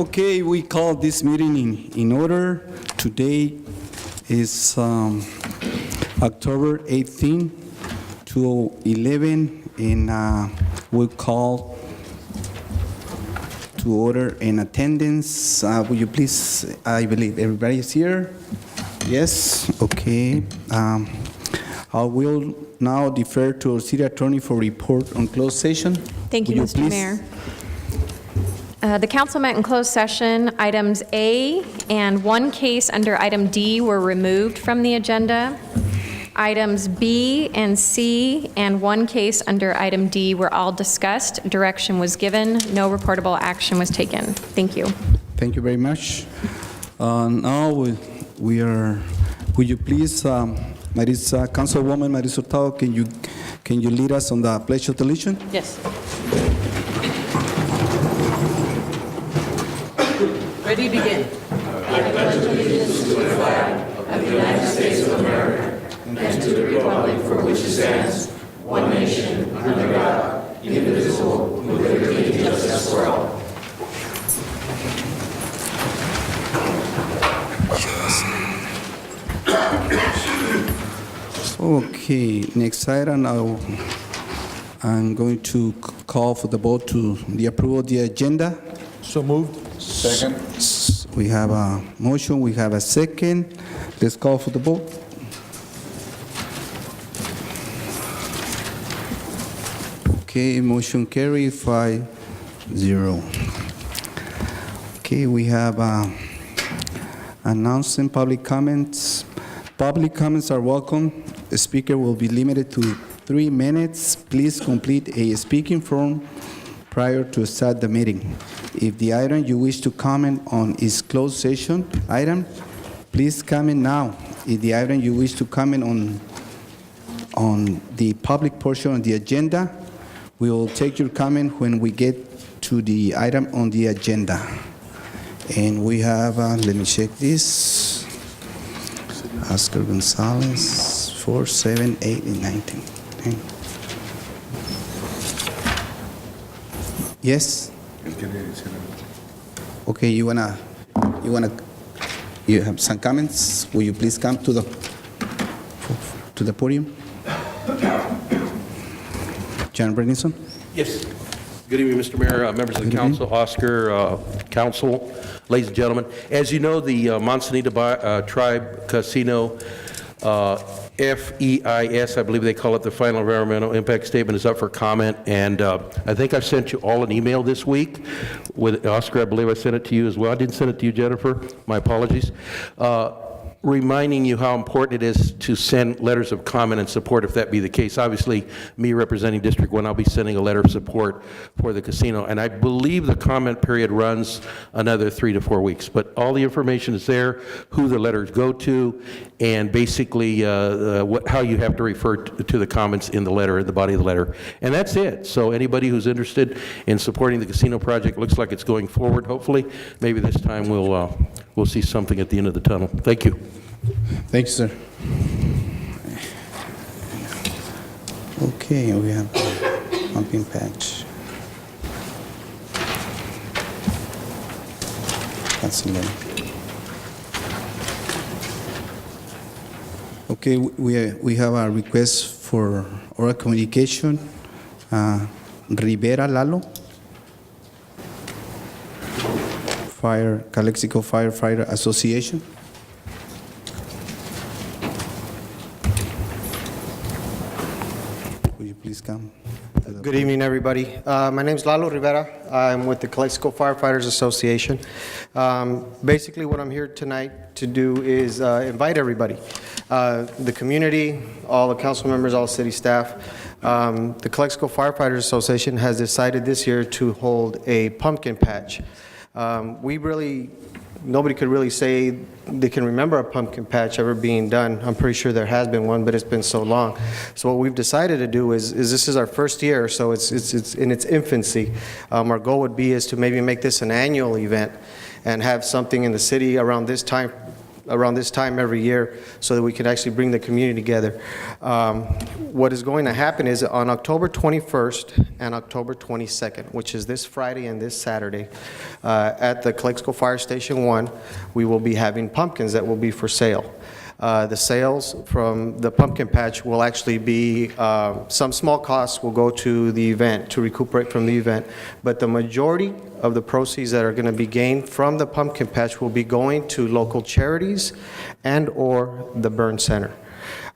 Okay, we call this meeting in order. Today is October 18, 2011, and we call to order in attendance. Will you please, I believe everybody is here? Yes, okay. I will now defer to our city attorney for report on closed session. Thank you, Mr. Mayor. The council met in closed session. Items A and one case under item D were removed from the agenda. Items B and C and one case under item D were all discussed. Direction was given. No reportable action was taken. Thank you. Thank you very much. Now we are, would you please, Councilwoman Marisa Hurtado, can you lead us on the Pledge of Allegiance? Yes. Ready, begin. I pledge allegiance to the flag of the United States of America and to the republic for which it stands, one nation, under God, indivisible, with liberty and justice for all. Okay, next item, I'm going to call for the vote to the approval of the agenda. So moved. Second. We have a motion, we have a second. Let's call for the vote. Okay, motion carried 5-0. Okay, we have announcing public comments. Public comments are welcome. The speaker will be limited to 3 minutes. Please complete a speaking form prior to start the meeting. If the item you wish to comment on is closed session item, please comment now. If the item you wish to comment on the public portion of the agenda, we will take your comment when we get to the item on the agenda. And we have, let me check this. Oscar Gonzalez, 4, 7, 8, and 19. Okay. Yes? Okay, you have some comments? Will you please come to the podium? John Bernison? Yes. Good evening, Mr. Mayor, members of the council, Oscar, council, ladies and gentlemen. As you know, the Manzanita Tribe Casino, FEIS, I believe they call it, the final environmental impact statement, is up for comment, and I think I've sent you all an email this week with Oscar. I believe I sent it to you as well. I didn't send it to you, Jennifer. My apologies. Reminding you how important it is to send letters of comment and support if that be the case. Obviously, me representing District 1, I'll be sending a letter of support for the casino, and I believe the comment period runs another 3 to 4 weeks. But all the information is there, who the letters go to, and basically how you have to refer to the comments in the letter, in the body of the letter. And that's it. So anybody who's interested in supporting the casino project, looks like it's going forward, hopefully. Maybe this time we'll see something at the end of the tunnel. Thank you. Thank you, sir. Okay, we have pumping patch. That's a little. Okay, we have a request for oral communication. Rivera Lalo, Calexico Firefighter Association. Will you please come? Good evening, everybody. My name is Lalo Rivera. I'm with the Calexico Firefighters Association. Basically, what I'm here tonight to do is invite everybody, the community, all the council members, all city staff. The Calexico Firefighters Association has decided this year to hold a pumpkin patch. Nobody could really say they can remember a pumpkin patch ever being done. I'm pretty sure there has been one, but it's been so long. So what we've decided to do is this is our first year, so it's in its infancy. Our goal would be is to maybe make this an annual event and have something in the city around this time around this time every year so that we can actually bring the community together. What is going to happen is on October 21st and October 22nd, which is this Friday and this Saturday, at the Calexico Fire Station 1, we will be having pumpkins that will be for sale. The sales from the pumpkin patch will actually be, some small costs will go to the event, to recuperate from the event, but the majority of the proceeds that are going to be gained from the pumpkin patch will be going to local charities and/or the burn center.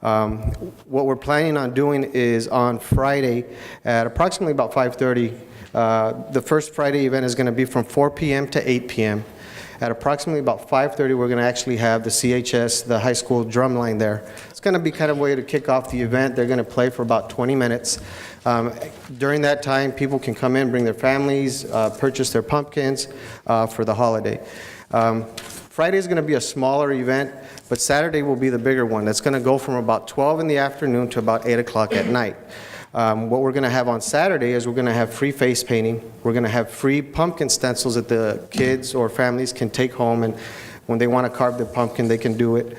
What we're planning on doing is on Friday at approximately about 5:30, the first Friday event is going to be from 4 p.m. to 8 p.m. At approximately about 5:30, we're going to actually have the CHS, the high school drum line there. It's going to be kind of a way to kick off the event. They're going to play for about 20 minutes. During that time, people can come in, bring their families, purchase their pumpkins for the holiday. Friday is going to be a smaller event, but Saturday will be the bigger one. That's going to go from about 12 in the afternoon to about 8 o'clock at night. What we're going to have on Saturday is we're going to have free face painting. We're going to have free pumpkin stencils that the kids or families can take home, and when they want to carve their pumpkin, they can do it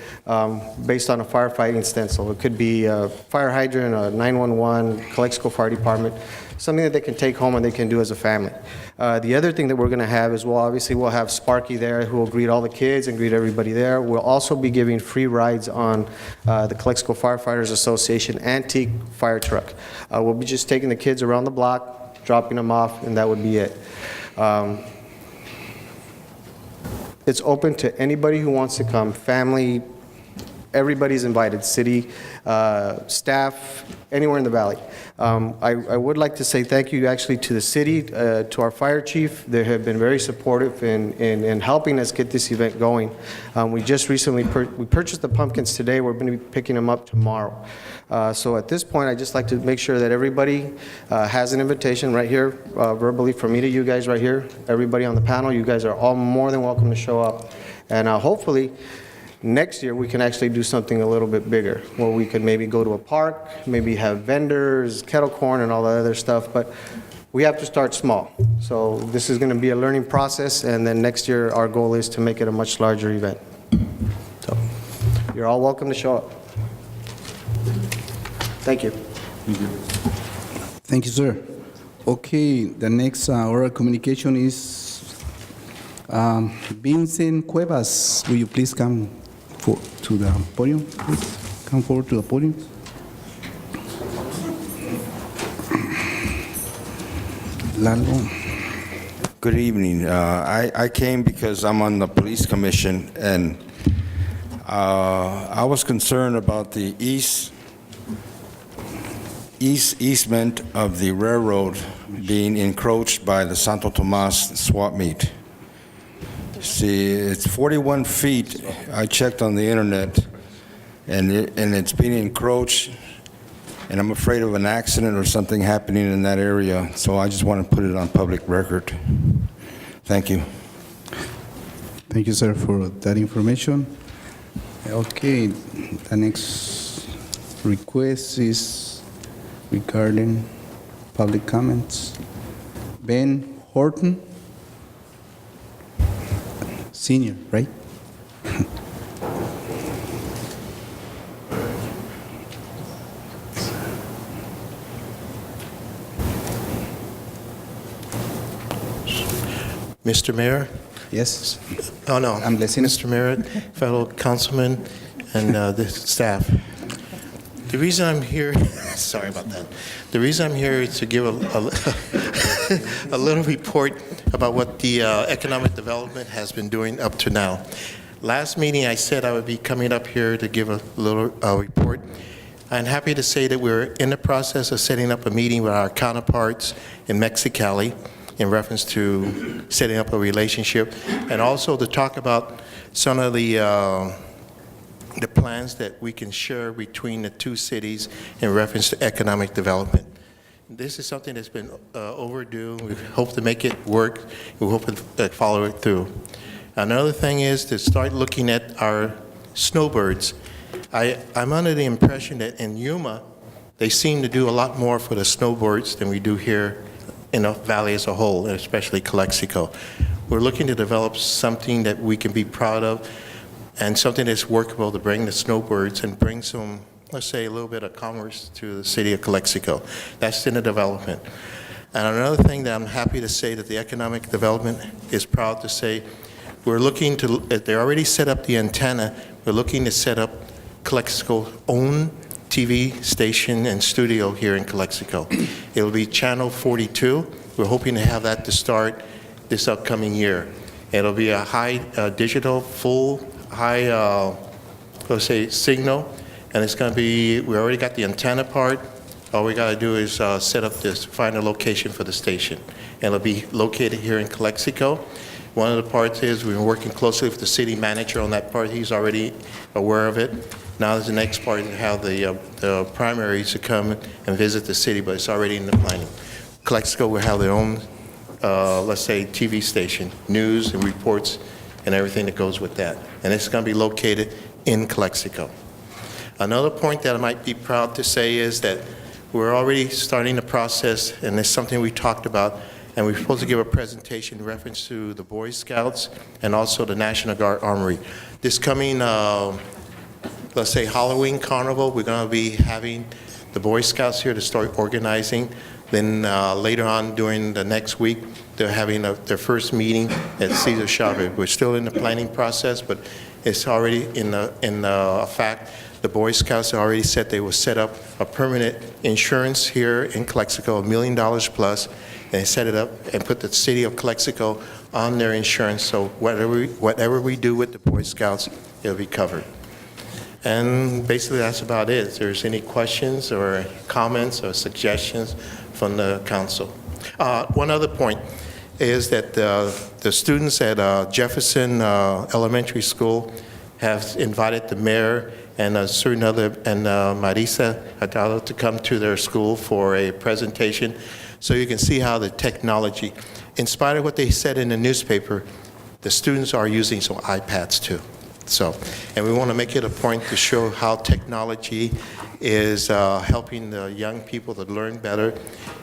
based on a firefighting stencil. It could be a fire hydrant, a 911, Calexico Fire Department, something that they can take home and they can do as a family. The other thing that we're going to have is, we'll have Sparky there who will greet all the kids and greet everybody there. We'll also be giving free rides on the Calexico Firefighters Association antique fire truck. We'll be just taking the kids around the block, dropping them off, and that would be it. It's open to anybody who wants to come, family, everybody's invited, city, staff, anywhere in the valley. I would like to say thank you actually to the city, to our fire chief. They have been very supportive in helping us get this event going. We just recently we purchased the pumpkins today. We're going to be picking them up tomorrow. So at this point, I'd just like to make sure that everybody has an invitation right here, verbally from me to you guys right here. Everybody on the panel, you guys are all more than welcome to show up. And hopefully, next year, we can actually do something a little bit bigger, where we could maybe go to a park, maybe have vendors, kettle corn, and all that other stuff, but we have to start small. So this is going to be a learning process, and then next year, our goal is to make it a much larger event. So you're all welcome to show up. Thank you. Thank you, sir. Okay, the next oral communication is Vincent Cuevas. Will you please come to the podium, please? Come forward to the podium. Lalo. Good evening. I came because I'm on the police commission, and I was concerned about the easement of the railroad being encroached by the Santo Tomas swap meet. See, it's 41 feet. I checked on the internet, and it's being encroached, and I'm afraid of an accident or something happening in that area, so I just want to put it on public record. Thank you. Thank you, sir, for that information. Okay, the next request is regarding public comments. Ben Horton, senior, right? Mr. Mayor? Yes. Oh, no. I'm listening. Mr. Mayor, fellow councilmen, and the staff. The reason I'm here, sorry about that. The reason I'm here is to give a little report about what the economic development has been doing up to now. Last meeting, I said I would be coming up here to give a little report. I'm happy to say that we're in the process of setting up a meeting with our counterparts in Mexicali in reference to setting up a relationship, and also to talk about some of the plans that we can share between the two cities in reference to economic development. This is something that's been overdue. We hope to make it work. We hope to follow it through. Another thing is to start looking at our snowbirds. I'm under the impression that in Yuma, they seem to do a lot more for the snowbirds than we do here in the valley as a whole, and especially Calexico. We're looking to develop something that we can be proud of. and something that's workable to bring the snowbirds and bring some, let's say, a little bit of commerce to the city of Calexico. That's in the development. And another thing that I'm happy to say that the economic development is proud to say, we're looking to, they already set up the antenna, we're looking to set up Calexico's own TV station and studio here in Calexico. It'll be channel 42. We're hoping to have that to start this upcoming year. It'll be a high digital, full high, let's say, signal, and it's going to be, we already got the antenna part. All we got to do is set up this, find a location for the station. And it'll be located here in Calexico. One of the parts is we've been working closely with the city manager on that part. He's already aware of it. Now there's the next part to have the primaries to come and visit the city, but it's already in the planning. Calexico will have their own, let's say, TV station, news and reports and everything that goes with that. And it's going to be located in Calexico. Another point that I might be proud to say is that we're already starting the process, and it's something we talked about, and we're supposed to give a presentation in reference to the Boy Scouts and also the National Guard Armory. This coming, let's say, Halloween Carnival, we're going to be having the Boy Scouts here to start organizing. Then later on during the next week, they're having their first meeting at Cesar Chavez. We're still in the planning process, but it's already in fact. The Boy Scouts already said they will set up a permanent insurance here in Calexico, $1 million plus, and set it up and put the city of Calexico on their insurance. So whatever we do with the Boy Scouts, it'll be covered. And basically that's about it. If there's any questions or comments or suggestions from the council. One other point is that the students at Jefferson Elementary School have invited the mayor and a certain other, and Marisa Adalo to come to their school for a presentation. So you can see how the technology, in spite of what they said in the newspaper, the students are using some iPads too. So, and we want to make it a point to show how technology is helping the young people to learn better.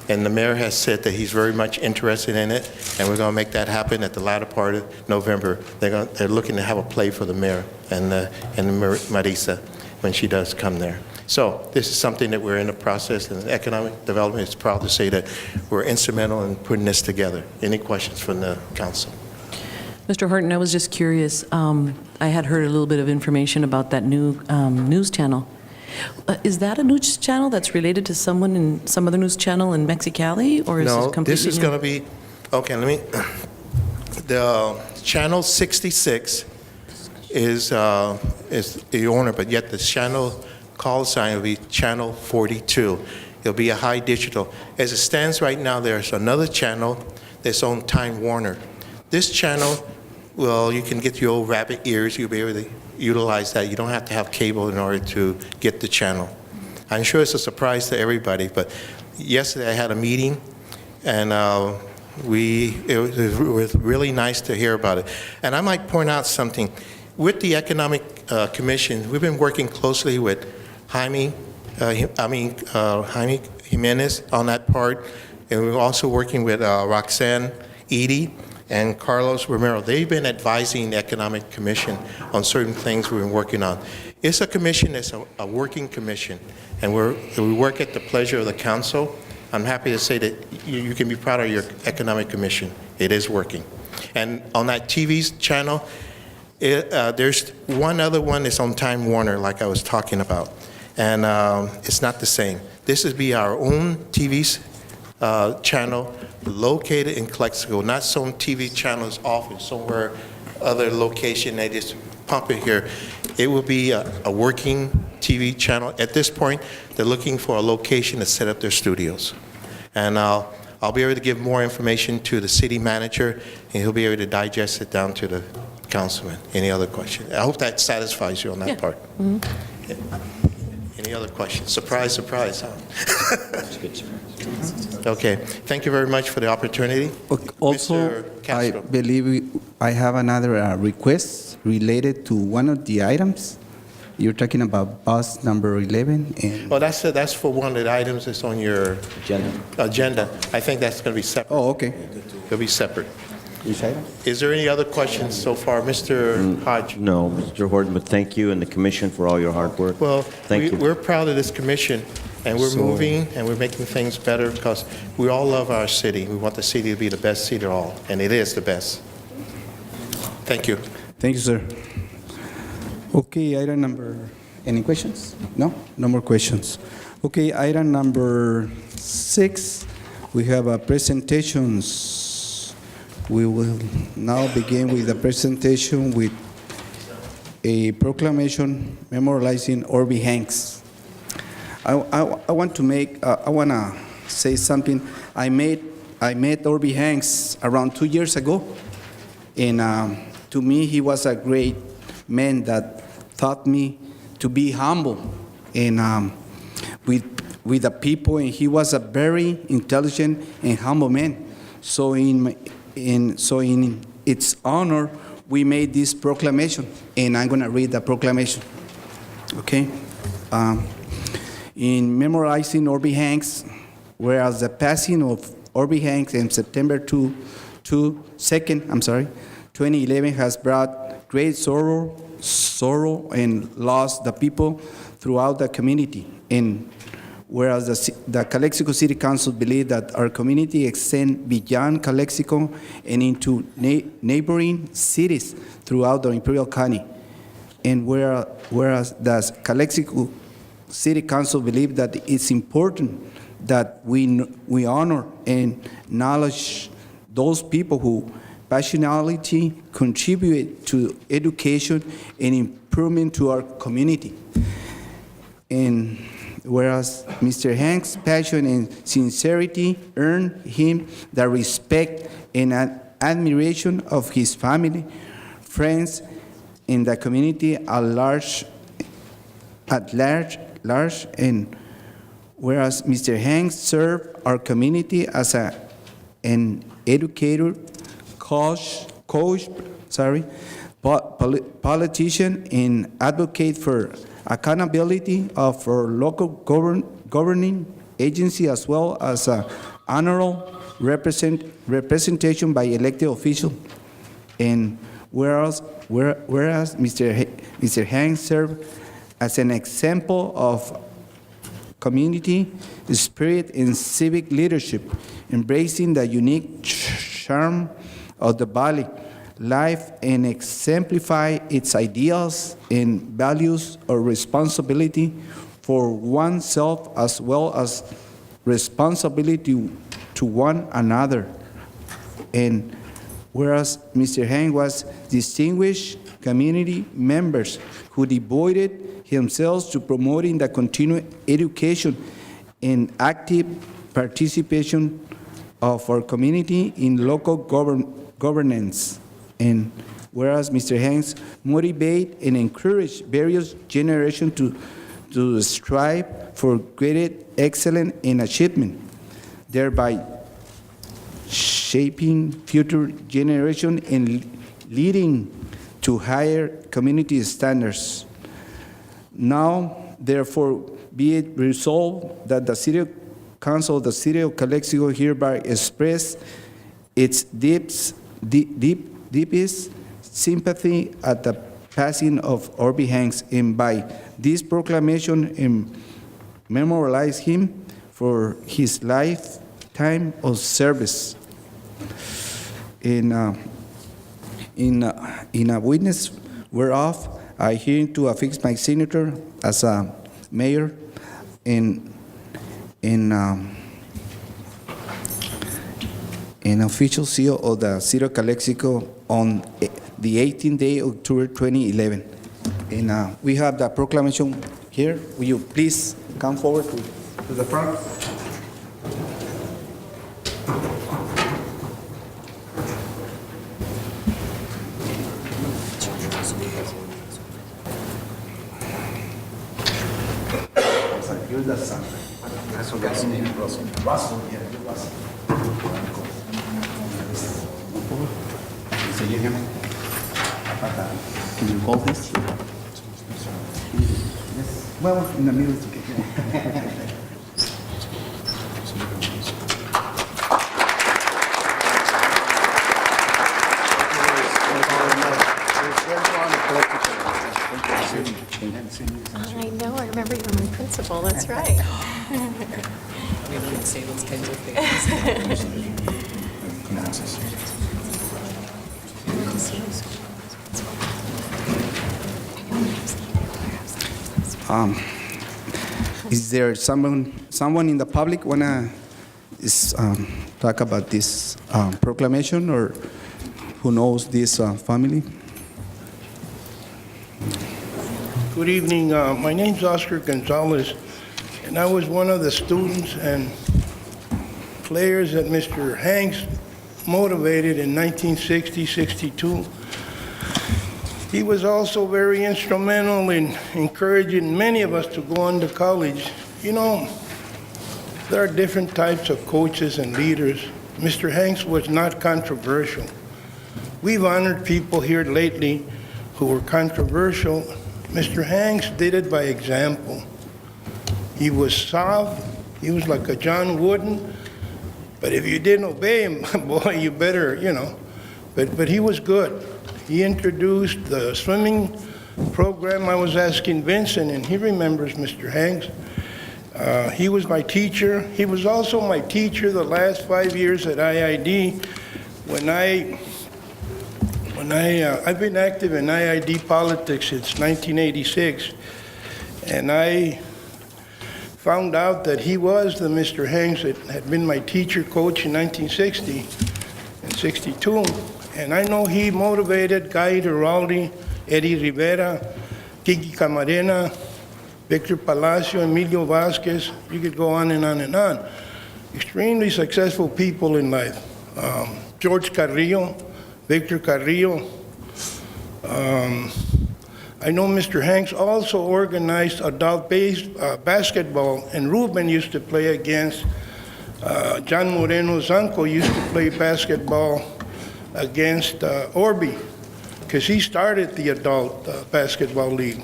And the mayor has said that he's very much interested in it, and we're going to make that happen at the latter part of November. They're looking to have a play for the mayor and Marisa when she does come there. So this is something that we're in the process, and economic development is proud to say that we're instrumental in putting this together. Any questions from the council? Mr. Horton, I was just curious. I had heard a little bit of information about that new news channel. Is that a news channel that's related to someone in some other news channel in Mexicali, or is No, it completely this is new? going to be, okay, the channel 66 is the owner, but yet the channel call sign will be channel 42. It'll be a high digital. As it stands right now, there's another channel that's on Time Warner. This channel, well, you can get your old rabbit ears. You'll be able to utilize that. You don't have to have cable in order to get the channel. I'm sure it's a surprise to everybody, but yesterday I had a meeting, and it was really nice to hear about it. And I might point out something. With the Economic Commission, we've been working closely with Jaime Jimenez on that part, and we're also working with Roxanne Edie and Carlos Romero. They've been advising the Economic Commission on certain things we've been working on. It's a commission that's a working commission, and we work at the pleasure of the council. I'm happy to say that you can be proud of your Economic Commission. It is working. And on that TV channel, there's one other one that's on Time Warner, like I was talking about, and it's not the same. This would be our own TV channel located in Calexico, not some TV channels off in somewhere other location. They just pump it here. It will be a working TV channel. At this point, they're looking for a location to set up their studios. And I'll be able to give more information to the city manager, and he'll be able to digest it down to the councilman. Any other questions? I hope that satisfies you on that part. Mm-hmm. Yeah. Any other questions? Surprise, surprise, huh? Okay. Thank you very much for the opportunity. Also, Mr. I Castro. believe I have another request related to one of the items. You're talking about bus number 11 and... Well, that's for one of the items that's on your agenda. I think that's going to be separate. Oh, okay. It'll be separate. Is there any other questions so far? Mr. Hodge? No, Mr. Horton, but thank you and the commission for all your hard work. Well, Thank you. we're proud of this commission, and we're moving, and we're making things better because we all love our city. We want the city to be the best city of all, and it is the best. Thank you. Thank you, sir. Okay, item number, any questions? No? No more questions. Okay, item number 6, we have presentations. We will now begin with the presentation with a proclamation memorializing Orby Hanks. I want to say something. I met Orby Hanks around 2 years ago, and to me, he was a great man that taught me to be humble and with the people, and he was a very intelligent and humble man. So in its honor, we made this proclamation, and I'm going to read the proclamation. Okay? In memorizing Orby Hanks, whereas the passing of Orby Hanks in September 2011 has brought great sorrow and loss the people throughout the community. And whereas the Calexico City Council believe that our community extends beyond Calexico and into neighboring cities throughout the Imperial County. And whereas the Calexico City Council believe that it's important that we honor and acknowledge those people who passionately contribute to education and improvement to our community. And whereas Mr. Hanks' passion and sincerity earned him the respect and admiration of his family, friends, and the community at large, and whereas Mr. Hanks served our community as an educator, coach, politician, and advocate for accountability of our local governing agency, as well as honorable representation by elected officials. And whereas Mr. Hanks served as an example of community spirit and civic leadership, embracing the unique charm of the Valley life and exemplify its ideals and values of responsibility for oneself as well as responsibility to one another. And whereas Mr. Hanks was distinguished community members who devoted themselves to promoting the continued education and active participation of our community in local governance. And whereas Mr. Hanks motivated and encouraged various generations to strive for greater excellence and achievement, thereby shaping future generations and leading to higher community standards. Now, therefore, be it resolved that the City Council of the City of Calexico hereby express its deepest sympathy at the passing of Orby Hanks, and by this proclamation memorialize him for his lifetime of service. In a witness whereof I hereinto affix my signature as a mayor in official seal of the City of Calexico on the 18th day of October 2011. And we have the proclamation here. Will you please come forward to the front? You're the son. Russell, yeah, you're Russell. Can you hold this? Yes. Well, in the middle is okay. We don't say those kinds of things. Is there someone in the public wanna talk about this proclamation, or who knows this family? Good evening. My name's Oscar Gonzalez, and I was one of the students and players that Mr. Hanks motivated in 1960-62. He was also very instrumental in encouraging many of us to go on to college. You know, there are different types of coaches and leaders. Mr. Hanks was not controversial. We've honored people here lately who were controversial. Mr. Hanks did it by example. He was soft. He was like a John Wooden. But if you didn't obey him, boy, you better, you know. But he was good. He introduced the swimming program. I was asking Vincent, and he remembers Mr. Hanks. He was my teacher. He was also my teacher the last 5 years at IID. I've been active in IID politics since 1986, and I found out that he was the Mr. Hanks that had been my teacher coach in 1960 and 62. And I know he motivated Guy Duraldi, Eddie Rivera, Kiki Camarena, Victor Palacio, Emilio Vasquez. You could go on and on and on. Extremely successful people in life. George Carrillo, Victor Carrillo. I know Mr. Hanks also organized adult basketball, and Ruben used to play against John Moreno's uncle used to play basketball against Orby, because he started the adult basketball league.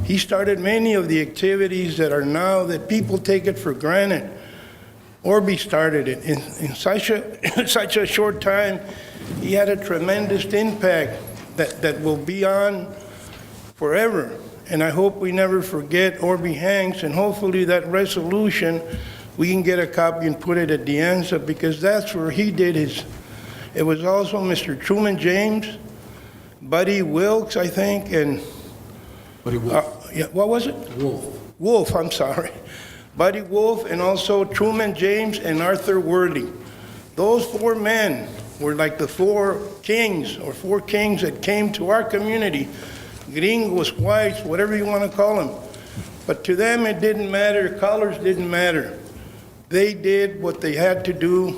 He started many of the activities that are now, that people take it for granted. Orby started it. In such a short time, he had a tremendous impact that will be on forever. And I hope we never forget Orby Hanks, and hopefully that resolution, we can get a copy and put it at the answer, because that's where he did his. It was also Mr. Truman James, Buddy Wilkes, I think, and Buddy Wolf. yeah, what was it? Wolf, I'm sorry. Buddy Wolf, and also Truman James and Arthur Worley. Those four men were like the four kings that came to our community. Gringos, whites, whatever you want to call them. But to them, it didn't matter. Colors didn't matter. They did what they had to do,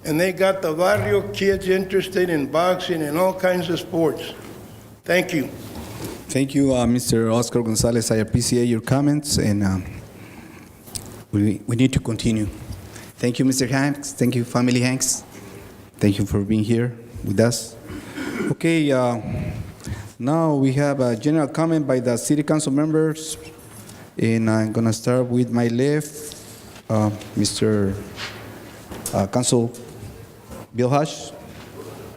and they got the barrio kids interested in boxing and all kinds of sports. Thank you. Thank you, Mr. Oscar Gonzalez. I appreciate your comments, and we need to continue. Thank you, Mr. Hanks. Thank you, Family Hanks. Thank you for being here with us. Okay, now we have a general comment by the city council members, and I'm going to start with my left, Mr. Council Bill Hush.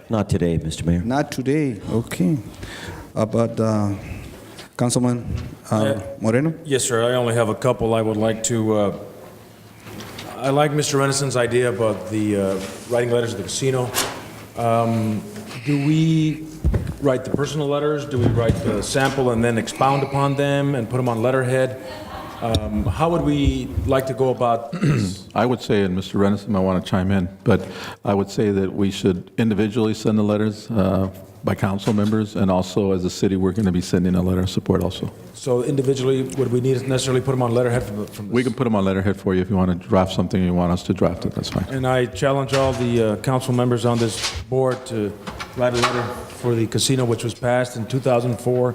Not today, Mr. Mayor. Not today, okay. But Councilman Moreno? Yes, sir. I only have a couple. I would like to, I like Mr. Renison's idea about the writing letters to the casino. Do we write the personal letters? Do we write the sample and then expound upon them and put them on letterhead? How would we like to go about this? I would say, and Mr. Renison might want to chime in, but I would say that we should individually send the letters by council members, and also as a city, we're going to be sending a letter of support also. So individually, would we need to necessarily put them on letterhead from We can put them on letterhead for you if you want to draft something and you want us to draft it, that's fine. And I challenge all the council members on this board to write a letter for the casino, which was passed in 2004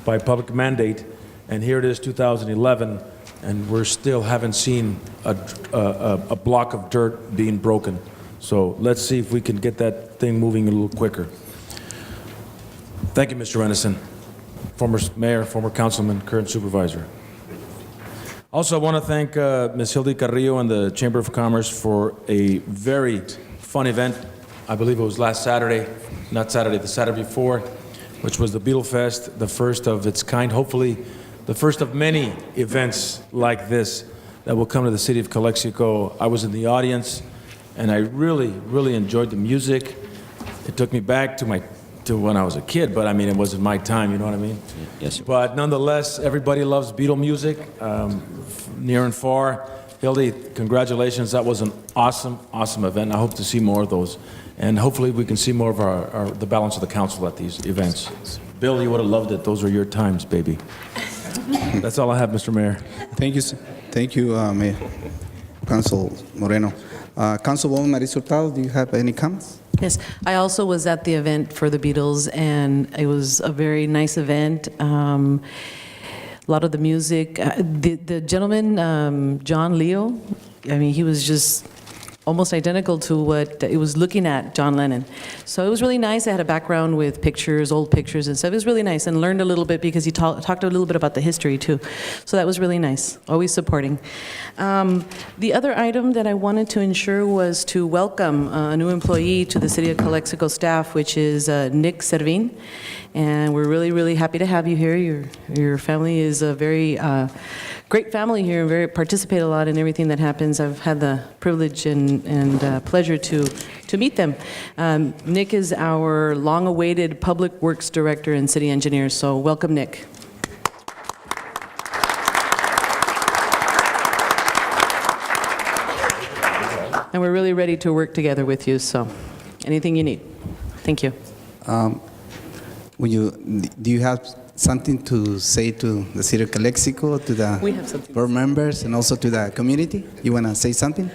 by public mandate, and here it is 2011, and we're still haven't seen a block of dirt being broken. So let's see if we can get that thing moving a little quicker. Thank you, Mr. Renison, former mayor, former councilman, current supervisor. Also, I want to thank Ms. Hildy Carrillo and the Chamber of Commerce for a very fun event. I believe it was last Saturday, not Saturday, the Saturday before, which was the Beetle Fest, the first of its kind, hopefully the first of many events like this that will come to the city of Calexico. I was in the audience, and I really, really enjoyed the music. It took me back to when I was a kid, but I mean, it wasn't my time, you know what I mean? Yes, sir. But nonetheless, everybody loves Beatle music, near and far. Hildy, congratulations. That was an awesome, awesome event. I hope to see more of those. And hopefully we can see more of the balance of the council at these events. Bill, you would have loved it. Those were your times, baby. That's all I have, Mr. Mayor. Thank you, Mayor. Council Moreno. Councilwoman Marisa Hurtado, do you have any comments? Yes, I also was at the event for the Beatles, and it was a very nice event. A lot of the music. The gentleman, John Leo, I mean, he was just almost identical to what it was looking at John Lennon. So it was really nice. I had a background with pictures, old pictures and stuff. It was really nice, and learned a little bit because he talked a little bit about the history too. So that was really nice. Always supporting. The other item that I wanted to ensure was to welcome a new employee to the City of Calexico staff, which is Nick Servin. And we're really, really happy to have you here. Your family is a very great family here, and participate a lot in everything that happens. I've had the privilege and pleasure to meet them. Nick is our long-awaited Public Works Director and City Engineer, so welcome, Nick. And we're really ready to work together with you, so anything you need. Thank you. Do you have something to say to the City of Calexico, to the board members, and also to the community? You want to say something?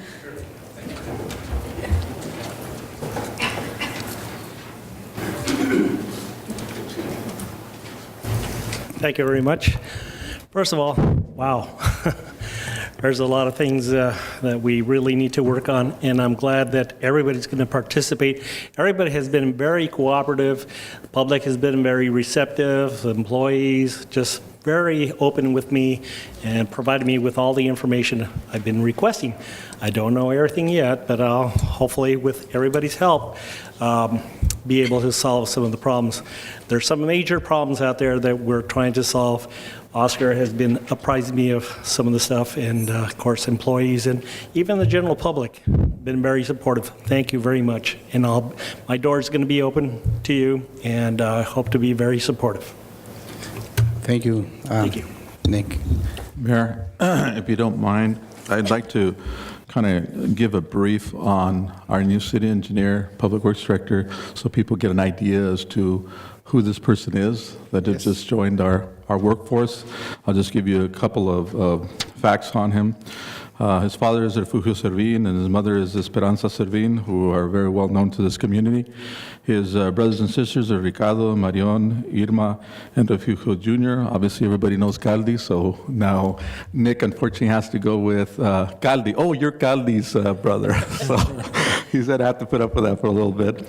Thank you very much. First of all, wow. There's a lot of things that we really need to work on, and I'm glad that everybody's going to participate. Everybody has been very cooperative. The public has been very receptive. The employees just very open with me and provided me with all the information I've been requesting. I don't know everything yet, but I'll hopefully, with everybody's help, be able to solve some of the problems. There's some major problems out there that we're trying to solve. Oscar has been apprising me of some of the stuff, and of course employees and even the general public been very supportive. Thank you very much, and my door is going to be open to you, and I hope to be very supportive. Thank you. Thank you. Nick. Mayor, if you don't mind, I'd like to kind of give a brief on our new city engineer, public works director, so people get an idea as to who this person is that has just joined our workforce. I'll just give you a couple of facts on him. His father is Refugio Servin, and his mother is Esperanza Servin, who are very well known to this community. His brothers and sisters are Ricardo, Marion, Irma, and Refugio Jr. Obviously, everybody knows Caldi, so now Nick unfortunately has to go with Caldi. Oh, you're Caldi's brother. So he said I have to put up with that for a little bit.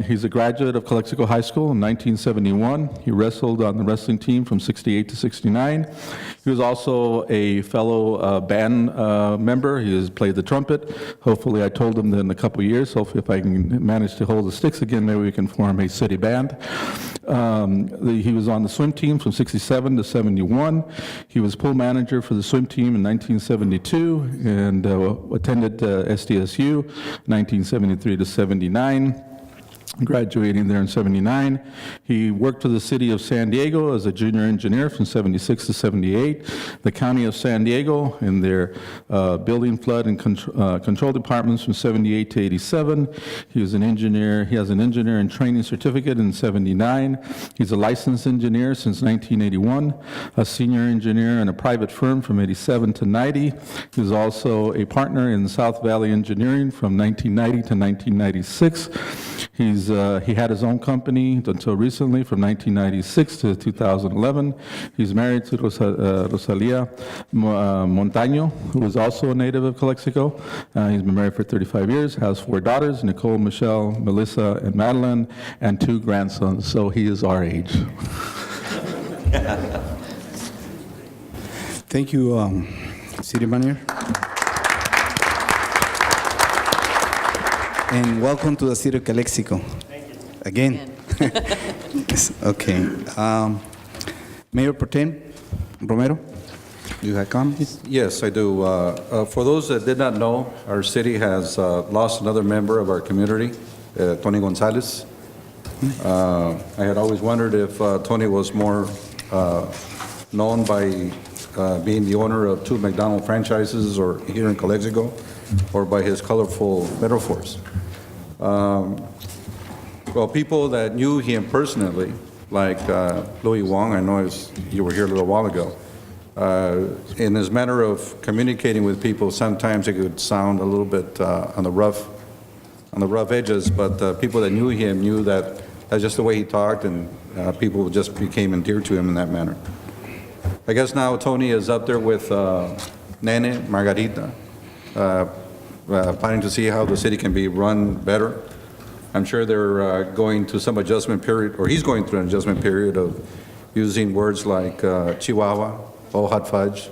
He's a graduate of Calexico High School in 1971. He wrestled on the wrestling team from 68 to 69. He was also a fellow band member. He has played the trumpet. Hopefully, I told him that in a couple of years, hopefully if I can manage to hold the sticks again, maybe we can form a city band. He was on the swim team from 67 to 71. He was pool manager for the swim team in 1972 and attended SDSU 1973 to 79. Graduating there in 79. He worked for the city of San Diego as a junior engineer from 76 to 78. The county of San Diego in their building, flood, and control departments from 78 to 87. He was an engineer. He has an engineer and training certificate in 79. He's a licensed engineer since 1981, a senior engineer in a private firm from 87 to 90. He was also a partner in South Valley Engineering from 1990 to 1996. He had his own company until recently, from 1996 to 2011. He's married to Rosalia Montaño, who is also a native of Calexico. He's been married for 35 years, has 4 daughters, Nicole, Michelle, Melissa, and Madeline, and 2 grandsons, so he is our age. Thank you, City Manager. And welcome to the City of Calexico. Thank you. Again. Yes, okay. Mayor Pro Tem Romero. You have comments? Yes, I do. For those that did not know, our city has lost another member of our community, Tony Gonzalez. I had always wondered if Tony was more known by being the owner of 2 McDonald's franchises or here in Calexico, or by his colorful metaphors. Well, people that knew him personally, like Louis Wong, I know you were here a little while ago, in his manner of communicating with people, sometimes it could sound a little bit on the rough edges, but people that knew him knew that that's just the way he talked, and people just became endeared to him in that manner. I guess now Tony is up there with Nene, Margarita, planning to see how the city can be run better. I'm sure they're going to some adjustment period, or he's going through an adjustment period of using words like Chihuahua, oh hot fudge,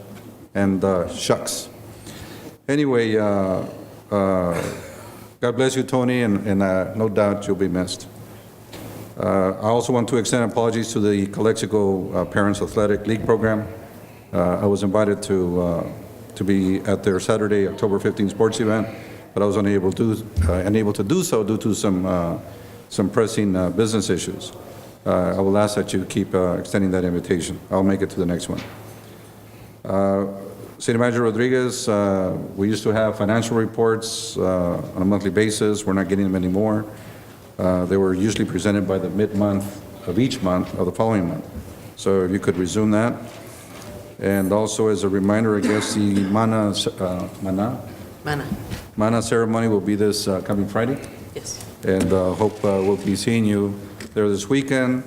and shucks. Anyway, God bless you, Tony, and no doubt you'll be missed. I also want to extend apologies to the Calexico Parents Athletic League program. I was invited to be at their Saturday, October 15th sports event, but I was unable to do so due to some pressing business issues. I will ask that you keep extending that invitation. I'll make it to the next one. City Manager Rodriguez, we used to have financial reports on a monthly basis. We're not getting them anymore. They were usually presented by the mid-month of each month of the following month. So if you could resume that. And also as a reminder, I guess the Mana ceremony will be this coming Friday. Yes. And hope we'll be seeing you there this weekend.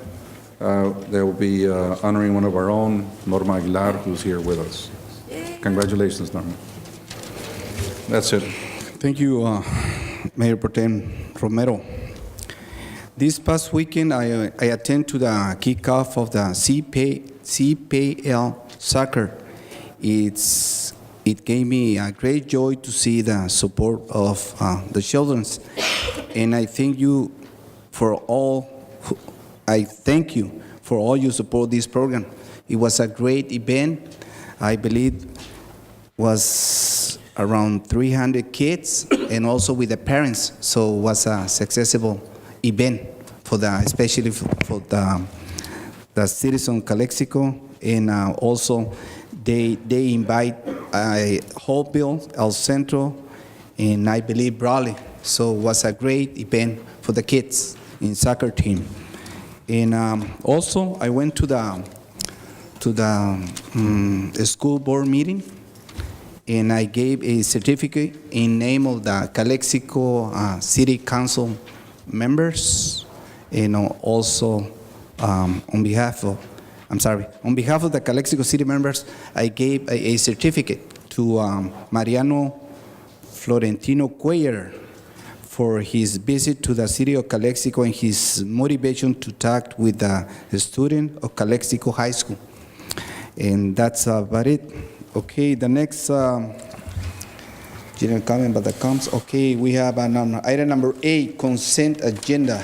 They will be honoring one of our own, Norma Aguilar, who's here with us. Congratulations, Norma. That's it. Thank you, Mayor Pro Tem Romero. This past weekend, I attended to the kickoff of the CPL soccer. It gave me a great joy to see the support of the children, and I thank you for all you support this program. It was a great event. I believe was around 300 kids, and also with the parents. So it was a successful event especially for the citizens of Calexico, and also they invite Holtville, El Centro, and I believe Brawley. So it was a great event for the kids in soccer team. And also I went to the school board meeting, and I gave a certificate in name of the Calexico City Council members, and also on behalf of the Calexico City members, I gave a certificate to Mariano Florentino Cuellar for his visit to the city of Calexico and his motivation to talk with the student of Calexico High School. And that's about it. Okay, the next general comment about the comps. Okay, we have item number 8, consent agenda.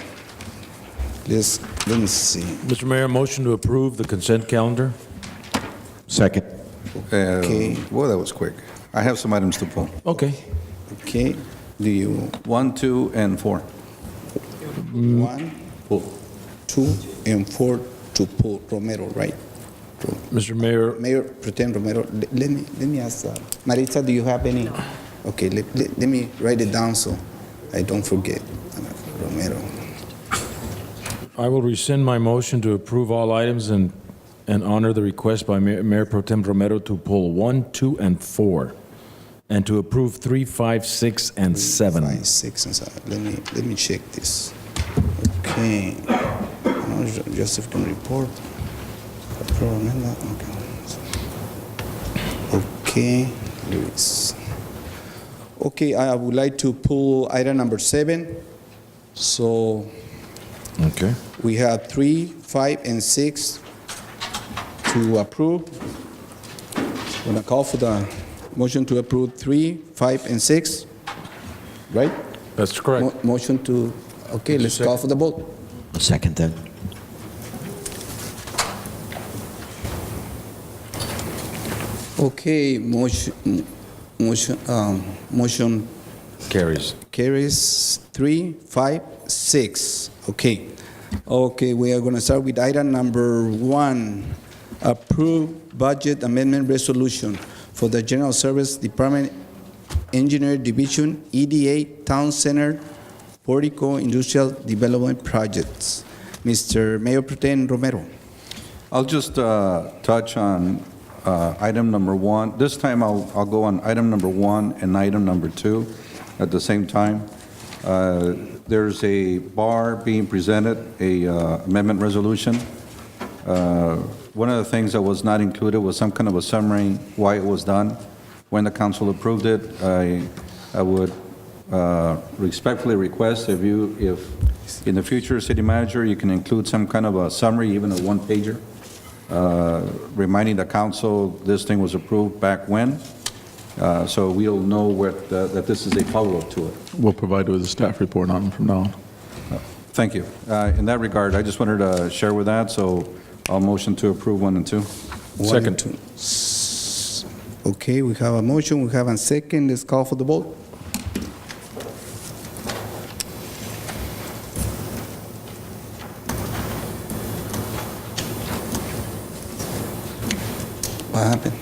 Let me see. Mr. Mayor, motion to approve the consent calendar? Second. Okay. Well, that was quick. I have some items to pull. Okay. Okay, do you 1, 2, and 4. 1, Pull. 2, and 4 to pull? Romero, right? Mr. Mayor, Mayor Pro Tem Romero, let me ask, Maritza, do you have any? Okay, let me write it down so I don't forget. Romero. I will rescind my motion to approve all items and honor the request by Mayor Pro Tem Romero to pull 1, 2, and 4, and to approve 3, 5, 6, and 7. 5, 6, and 7. Let me check this. Okay. Joseph can report. Okay, Luis. Okay, I would like to pull item number 7. So Okay. we have 3, 5, and 6 to approve. I'm gonna call for the motion to approve 3, 5, and 6, right? That's correct. Motion to, okay, let's call for the vote. Second that. Okay, motion Carries. carries 3, 5, 6. Okay. Okay, we are going to start with item number 1, approve budget amendment resolution for the General Service Department Engineer Division, EDA Town Center, Portico Industrial Development Projects. Mr. Mayor Pro Tem Romero. I'll just touch on item number 1. This time I'll go on item number 1 and item number 2 at the same time. There's a bar being presented, a amendment resolution. One of the things that was not included was some kind of a summary why it was done. When the council approved it, I would respectfully request if in the future, city manager, you can include some kind of a summary, even a one-pager, reminding the council this thing was approved back when, so we'll know that this is a follow-up to it. We'll provide you with a staff report on them from now on. Thank you. In that regard, I just wanted to share with that, so I'll motion to approve 1 and 2. Second. Okay, we have a motion, we have a second. Let's call for the vote. What happened?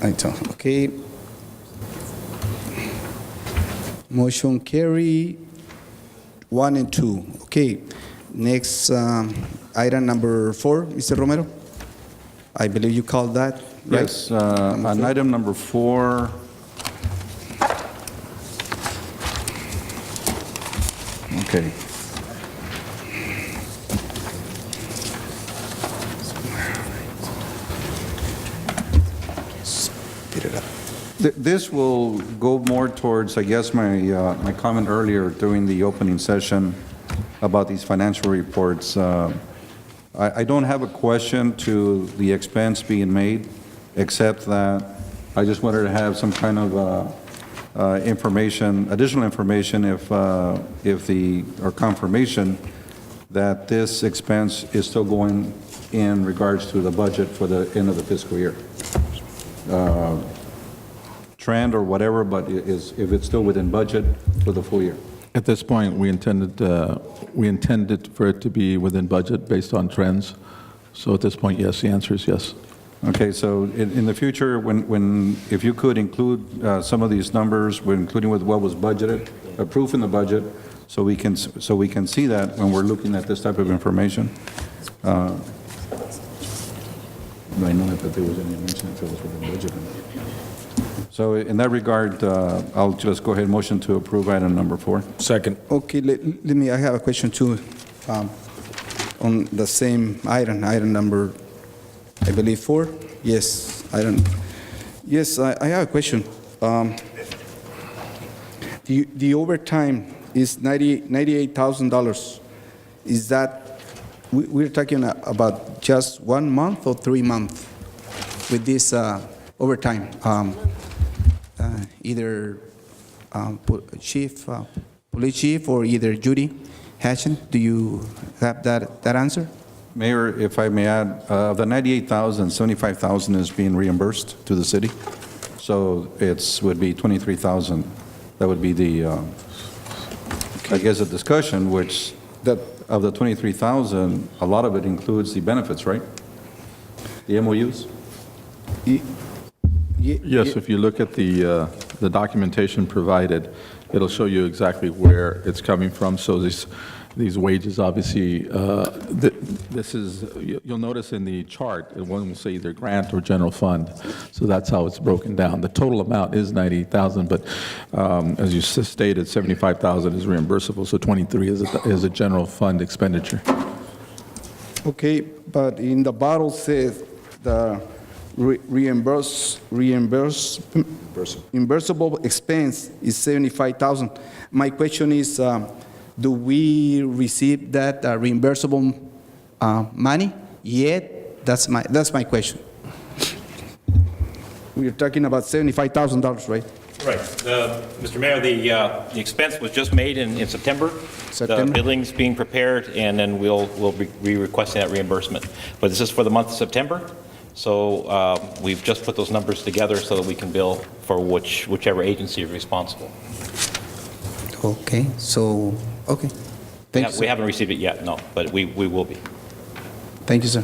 I don't. Okay. Motion carry 1 and 2. Okay. Next, item number 4, Mr. Romero. I believe you called that, right? Yes, on item number 4, okay. This will go more towards, I guess, my comment earlier during the opening session about these financial reports. I don't have a question to the expense being made, except that I just wanted to have some kind of additional information or confirmation that this expense is still going in regards to the budget for the end of the fiscal year. Trend or whatever, but if it's still within budget for the full year. At this point, we intended for it to be within budget based on trends. So at this point, yes, the answer is yes. Okay, so in the future, if you could include some of these numbers, including with what was budgeted, approved in the budget, so we can see that when we're looking at this type of information. I know that there was any mention if it was within budget. So in that regard, I'll just go ahead and motion to approve item number 4. Second. Okay, I have a question too, on the same item number, I believe 4. Yes, Yes, I have a question. The overtime is $98,000. Is that, we're talking about just 1 month or 3 months with this overtime? Either police chief or either Judy Hatchen, do you have that answer? Mayor, if I may add, of the 98,000, 75,000 is being reimbursed to the city. So would be 23,000. That would be the, I guess, a discussion, which that of the 23,000, a lot of it includes the benefits, right? The MOUs? Yes, if you look at the documentation provided, it'll show you exactly where it's coming from. So these wages, obviously, this is, you'll notice in the chart, one will say either grant or general fund. So that's how it's broken down. The total amount is 98,000, but as you stated, 75,000 is reimbursable, so 23 is a general fund expenditure. Okay, but in the bottle says the reimbursable expense is 75,000. My question is, do we receive that reimbursable money yet? That's my question. We're talking about $75,000, right? Right. Mr. Mayor, the expense was just made in September. September. The billing's being prepared, and then we'll be requesting that reimbursement. But this is for the month of September, so we've just put those numbers together so that we can bill for whichever agency is responsible. Okay, so, okay. Thank you, We sir. haven't received it yet, no, but we will be. Thank you, sir.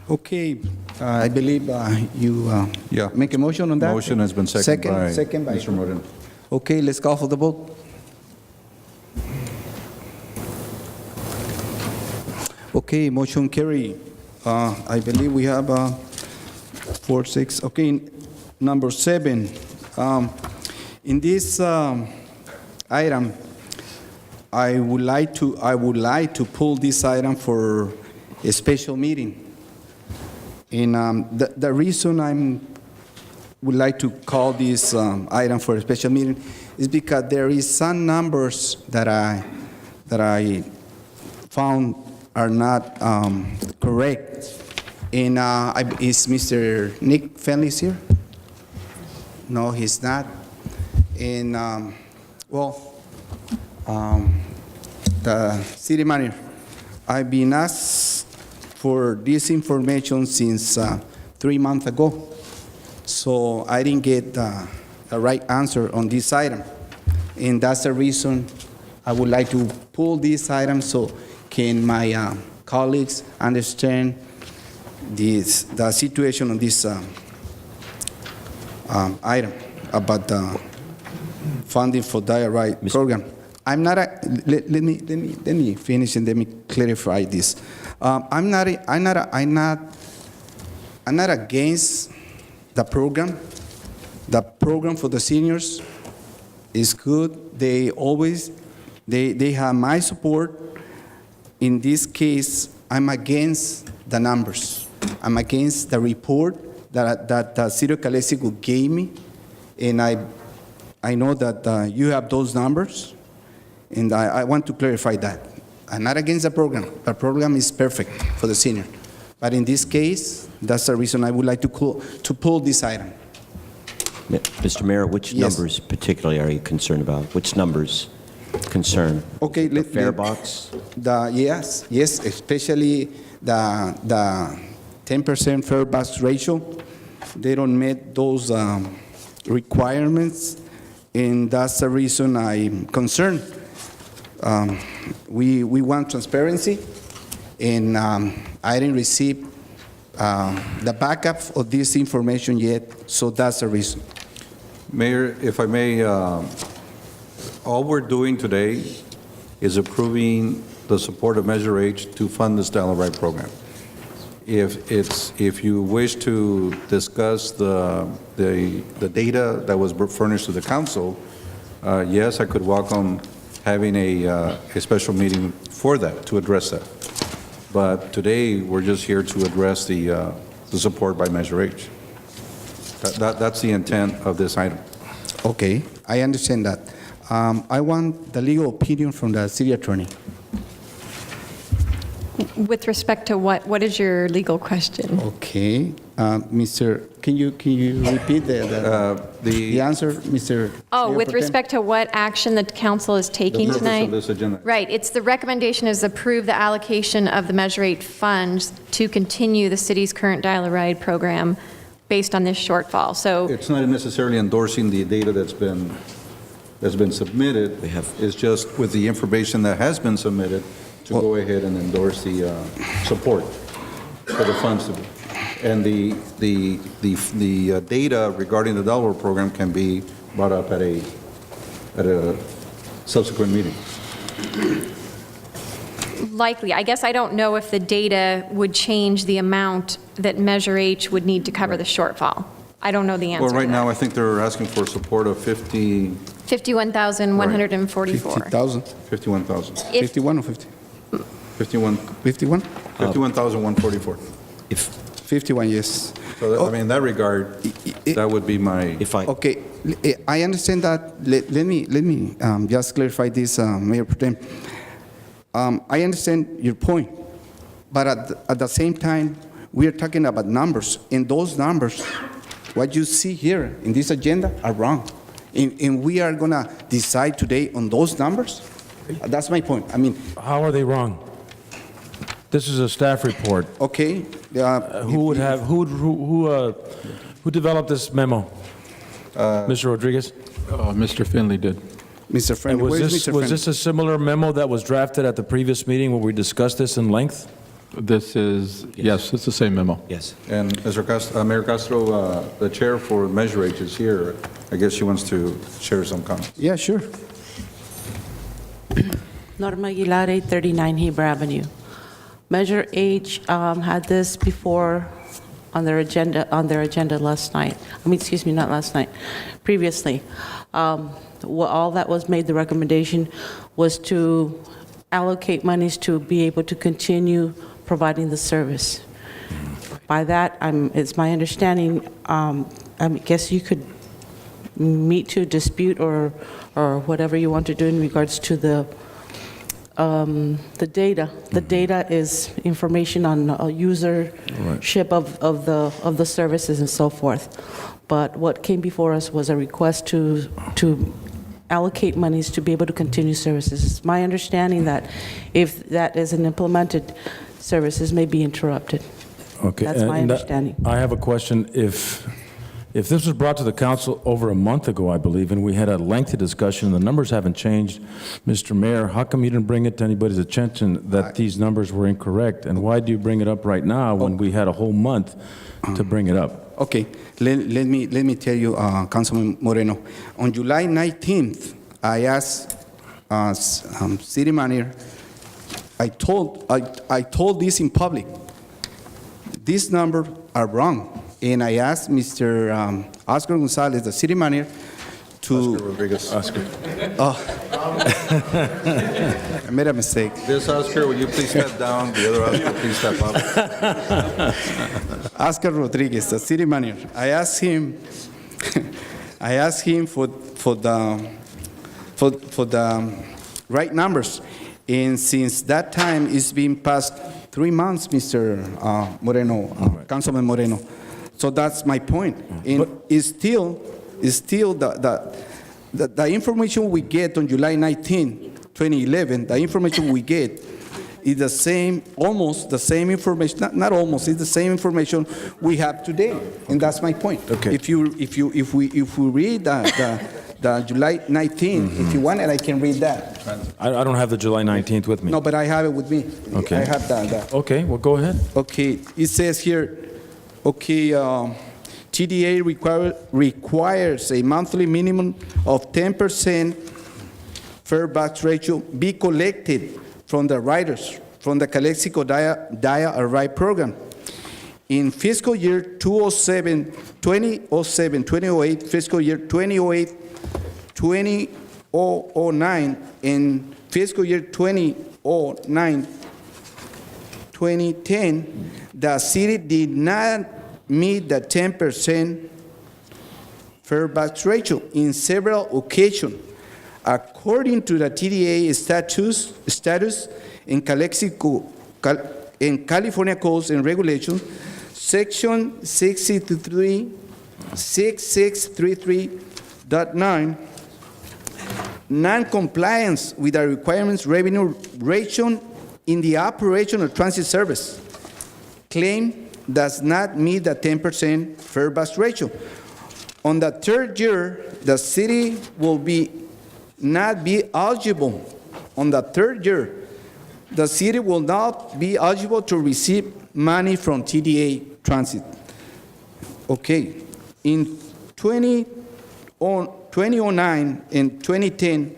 Okay, I believe you Yeah. make a motion on that? Motion has been seconded by Second by Mr. Moreno. Okay, let's call for the vote. Okay, motion carry. I believe we have 4, 6. Okay, number 7. In this item, I would like to pull this item for a special meeting. And the reason would like to call this item for a special meeting is because there is some numbers that I found are not correct. And is Mr. Nick Fenley's here? No, he's not. And the city manager, I've been asked for this information since 3 months ago. So I didn't get the right answer on this item. And that's the reason I would like to pull this item so can my colleagues understand the situation on this item about the funding for diet program. I'm not let me finish and let me clarify this. I'm not against the program. The program for the seniors is good. They have my support. In this case, I'm against the numbers. I'm against the report that the City of Calexico gave me, and I know that you have those numbers, and I want to clarify that. I'm not against the program. The program is perfect for the senior. But in this case, that's the reason I would like to pull this item. Mr. Mayor, which Yes. numbers particularly are you concerned about? Which numbers concern? Okay, The fare box? Yes, especially the 10% fare box ratio. They don't meet those requirements, and that's the reason I'm concerned. We want transparency, and I didn't receive the backup of this information yet, so that's the reason. Mayor, if I may, all we're doing today is approving the support of Measure H to fund this dollar right program. If you wish to discuss the data that was furnished to the council, yes, I could welcome having a special meeting for that, to address that. But today, we're just here to address the support by Measure H. That's the intent of this item. Okay, I understand that. I want the legal opinion from the city attorney. With respect to what is your legal question? Okay, Mr., can you repeat the answer, Mr.? Oh, Mayor with Pro Tem? respect to what action the council is taking The purpose tonight? of this agenda. Right, it's the recommendation is approve the allocation of the Measure 8 funds to continue the city's current dial-a-ride program based on this shortfall. So It's not necessarily endorsing the data that's been submitted. It's just with the information that has been submitted to go ahead and endorse the support for the funds to be. And the data regarding the dollar program can be brought up at a subsequent meeting. likely, I guess I don't know if the data would change the amount that Measure H would need to cover the shortfall. I don't know the answer Well, to right now, that. I think they're asking for support of 51,144. 50,000? 51,000. If- 51 or 50? 51, 51? 51,144. 51, yes. So, I mean, in that regard, that would be my, Okay, I understand that. Let me just clarify this, Mayor Pro Tem. I understand your point, but at the same time, we are talking about numbers, and those numbers what you see here in this agenda are wrong. And we are going to decide today on those numbers? That's my point. I mean, How are they wrong? This is a staff report. okay. Who developed this memo? Mr. Rodriguez? Mr. Finley did. Mr. And Friend, where is Mr. was Friend? this a similar memo that was drafted at the previous meeting where we discussed this in length? This is, yes, it's the same memo. Yes. And Mayor Castro, the chair for Measure H is here. I guess she wants to share some comments. Yeah, sure. Norma Aguilar, 839 Heber Avenue. Measure H had this before on their agenda last night. I mean, excuse me, not last night, previously. All that was made, the recommendation was to allocate monies to be able to continue providing the service. By that, it's my understanding, I guess you could meet to dispute or whatever you want to do in regards to the data. The data is information on usership of the services and so forth. But what came before us was a request to allocate monies to be able to continue services. It's my understanding that if that isn't implemented, services may be interrupted. Okay. That's my and understanding. I have a question. If this was brought to the council over a month ago, I believe, and we had a lengthy discussion, the numbers haven't changed, Mr. Mayor, how come you didn't bring it to anybody's attention that these numbers were incorrect? And why do you bring it up right now when we had a whole month to bring it up? Okay, let me tell you, Councilman Moreno. On July 19th, I asked city manager. I told this in public. These numbers are wrong, and I asked Mr. Oscar Gonzalez, the city manager, to Oscar Rodriguez. Oscar. I made a mistake. This Oscar, will you please step down? The other Oscar, please step up. Oscar Rodriguez, the city manager. I asked him for the right numbers, and since that time it's been past 3 months, Mr. Moreno, Councilman Moreno. So that's my point. And it's still the information we get on July 19, 2011. The information we get is the same, almost the same information. Not almost. It's the same information we have today, and that's my point. Okay. If we read the July 19th, if you want it, I can read that. I don't have the July 19th with me. No, but I have it with me. Okay. I have that. Okay, well, go ahead. Okay, it says here, okay, TDA requires a monthly minimum of 10% fair box ratio be collected from the riders from the Calexico Dia-a-Ride program. In fiscal year 2007-2008, fiscal year 2008-2009, and fiscal year 2009-2010, the city did not meet the 10% fair box ratio in several occasions. According to the TDA status in Calexico, in California codes and regulations, section 6633.9, non-compliance with the requirements revenue ratio in the operation of transit service claim does not meet the 10% fair box ratio. On the third year, the city will not be eligible. On the third year, the city will not be eligible to receive money from TDA Transit. Okay, in 2009 and 2010,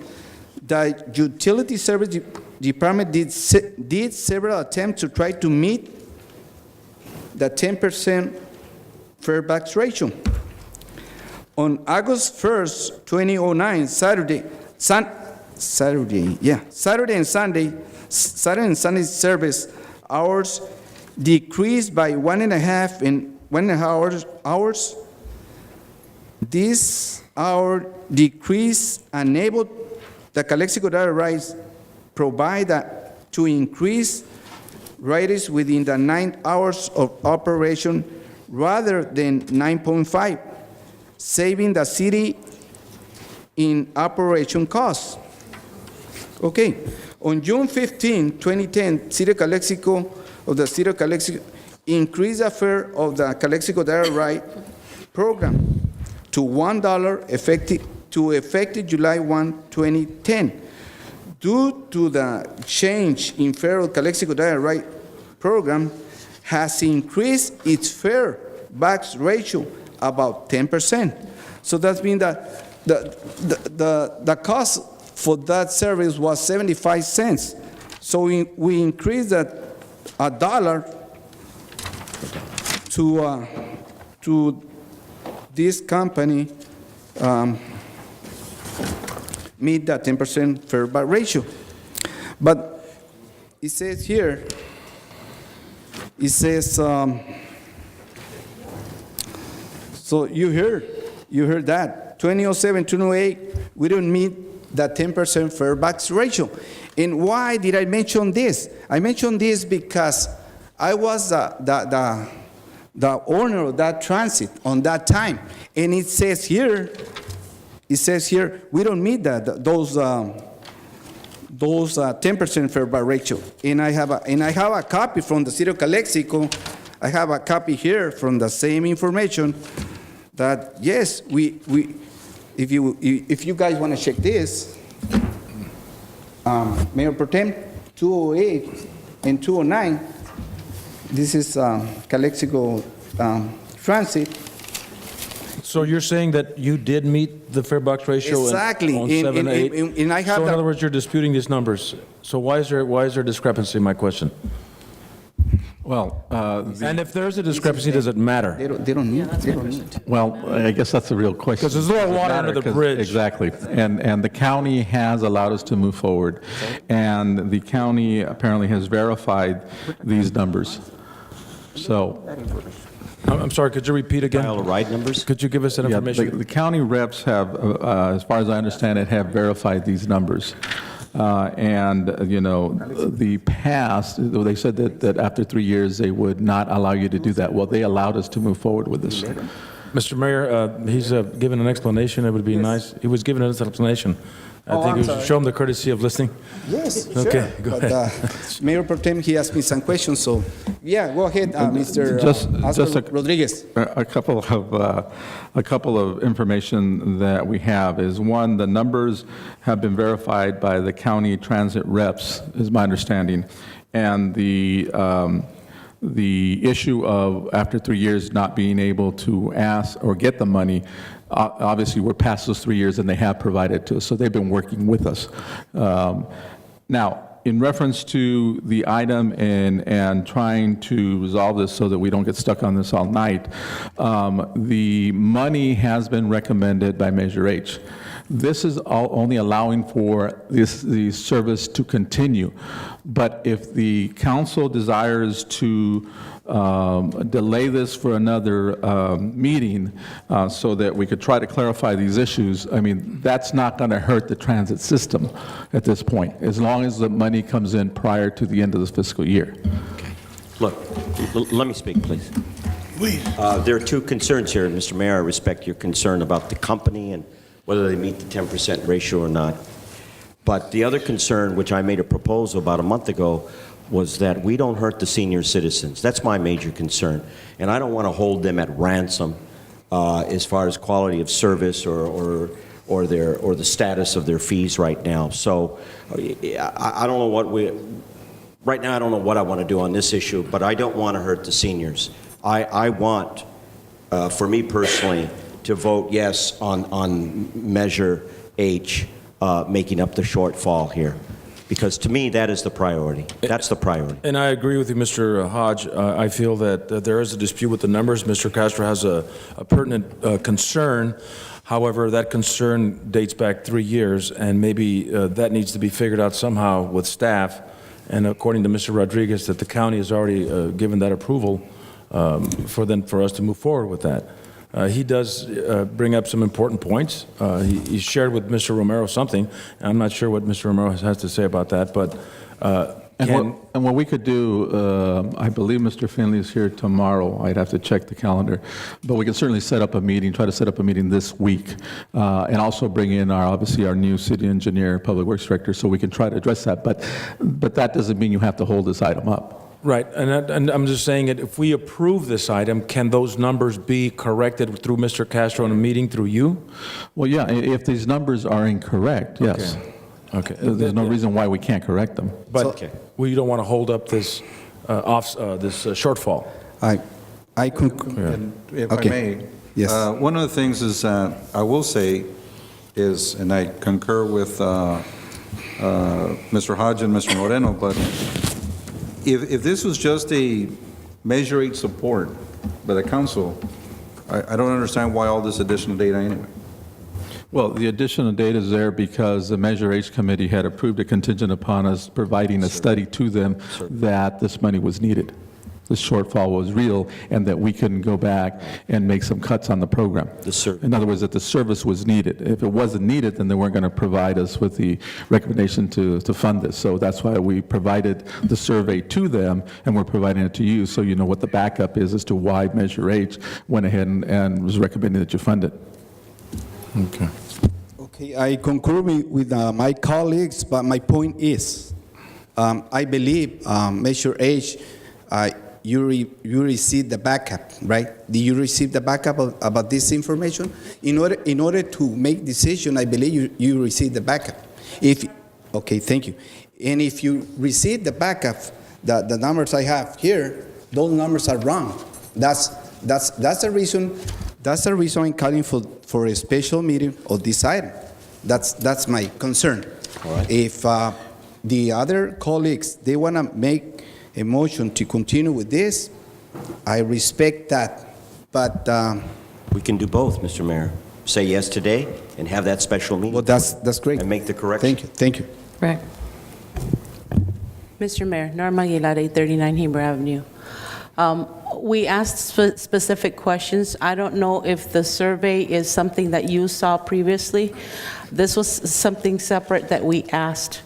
the Utility Service Department did several attempts to try to meet the 10% fair box ratio. On August 1st, 2009, Saturday and Sunday service hours decreased by 1.5 and 1.5 hours. This hour decrease enabled the Calexico Dia-a-Ride provider to increase riders within the 9 hours of operation rather than 9.5, saving the city in operation costs. Okay, on June 15, 2010, City of Calexico increased the fare of the Calexico Direct Ride program to $1 effective July 1, 2010. Due to the change in fare of Calexico Direct Ride program, has increased its fare back ratio about 10%. So that's mean that the cost for that service was 75 cents. So we increased that $1 to this company meet that 10% fare back ratio. But it says here, it says, so you heard that, 2007, 2008, we don't meet that 10% fare back ratio. And why did I mention this? I mentioned this because I was the owner of that transit on that time. And it says here, we don't meet those 10% fare back ratio. And I have a copy from the City of Calexico. I have a copy here from the same information that yes, if you guys want to check this, Mayor Pro Tem, 208 and 209. This is Calexico Transit. So you're saying that you did meet the fare box ratio Exactly. on 7, 8? And I have so in other words, you're disputing these numbers. So why is there discrepancy, my question? Well, and if there's a discrepancy, does it matter? They don't need it. well, I guess that's the real question. Because there's a little water under the bridge. Exactly. And the county has allowed us to move forward. And the county apparently has verified these numbers. So, I'm sorry, could you repeat again? Dial ride numbers? Could you give us that information? the county reps have, as far as I understand it, have verified these numbers. The past, they said that after 3 years, they would not allow you to do that. Well, they allowed us to move forward with this. Mr. Mayor, he's given an explanation. It would be nice. He was giving us an explanation. I think we should show him the courtesy of listening. Yes, okay, sure. Go ahead. Mayor Pro Tem, he asked me some questions, so yeah, go ahead, Mr. Oscar Rodriguez. A couple of information that we have is, one, the numbers have been verified by the county transit reps, is my understanding, and the issue of after 3 years not being able to ask or get the money, obviously we're past those 3 years and they have provided to us, so they've been working with us. Now, in reference to the item and trying to resolve this so that we don't get stuck on this all night, the money has been recommended by Measure H. This is only allowing for the service to continue. But if the council desires to delay this for another meeting so that we could try to clarify these issues, I mean, that's not going to hurt the transit system at this point, as long as the money comes in prior to the end of this fiscal year. Okay. Look, let me speak, please. Please. There are two concerns here, Mr. Mayor. I respect your concern about the company and whether they meet the 10% ratio or not. But the other concern, which I made a proposal about a month ago, was that we don't hurt the senior citizens. That's my major concern. And I don't want to hold them at ransom as far as quality of service or the status of their fees right now. So I don't know right now I don't know what I want to do on this issue, but I don't want to hurt the seniors. I want, for me personally, to vote yes on Measure H, making up the shortfall here. Because to me, that is the priority. That's the priority. And I agree with you, Mr. Hodge. I feel that there is a dispute with the numbers. Mr. Castro has a pertinent concern. However, that concern dates back 3 years, and maybe that needs to be figured out somehow with staff. And according to Mr. Rodriguez, that the county has already given that approval for us to move forward with that. He does bring up some important points. He shared with Mr. Romero something. I'm not sure what Mr. Romero has to say about that, but And what we could do, I believe Mr. Finley is here tomorrow. I'd have to check the calendar. But we can certainly set up a meeting, try to set up a meeting this week, and also bring in obviously our new city engineer, public works director, so we can try to address that. But that doesn't mean you have to hold this item up. Right, and I'm just saying that if we approve this item, can those numbers be corrected through Mr. Castro in a meeting through you? Well, yeah, if these numbers are incorrect, yes. Okay. There's no reason why we can't correct them. But we don't want to hold up this shortfall. I concur. And if Okay. I may, Yes. one of the things is that I will say is, and I concur with Mr. Hodge and Mr. Moreno, but if this was just a Measure 8 support by the council, I don't understand why all this additional data anyway. Well, the additional data is there because the Measure H committee had approved a contingent upon us providing a study to them that this money was needed. The shortfall was real and that we couldn't go back and make some cuts on the program. In other words, that the service was needed. If it wasn't needed, then they weren't going to provide us with the recommendation to fund this. So that's why we provided the survey to them, and we're providing it to you so you know what the backup is as to why Measure H went ahead and was recommending that you fund it. Okay. Okay, I concur with my colleagues, but my point is, I believe Measure H, you received the backup, right? Did you receive the backup about this information? In order to make decision, I believe you received the backup. Okay, thank you. And if you receive the backup, the numbers I have here, those numbers are wrong. That's the reason. That's the reason I'm calling for a special meeting of this item. That's my concern. All right. If the other colleagues, they want to make a motion to continue with this, I respect that. But We can do both, Mr. Mayor. Say yes today and have that special meeting. well, that's great. And make the correction. Thank you. Right. Mr. Mayor, Norma Aguilar, 839 Heber Avenue. We asked specific questions. I don't know if the survey is something that you saw previously. This was something separate that we asked,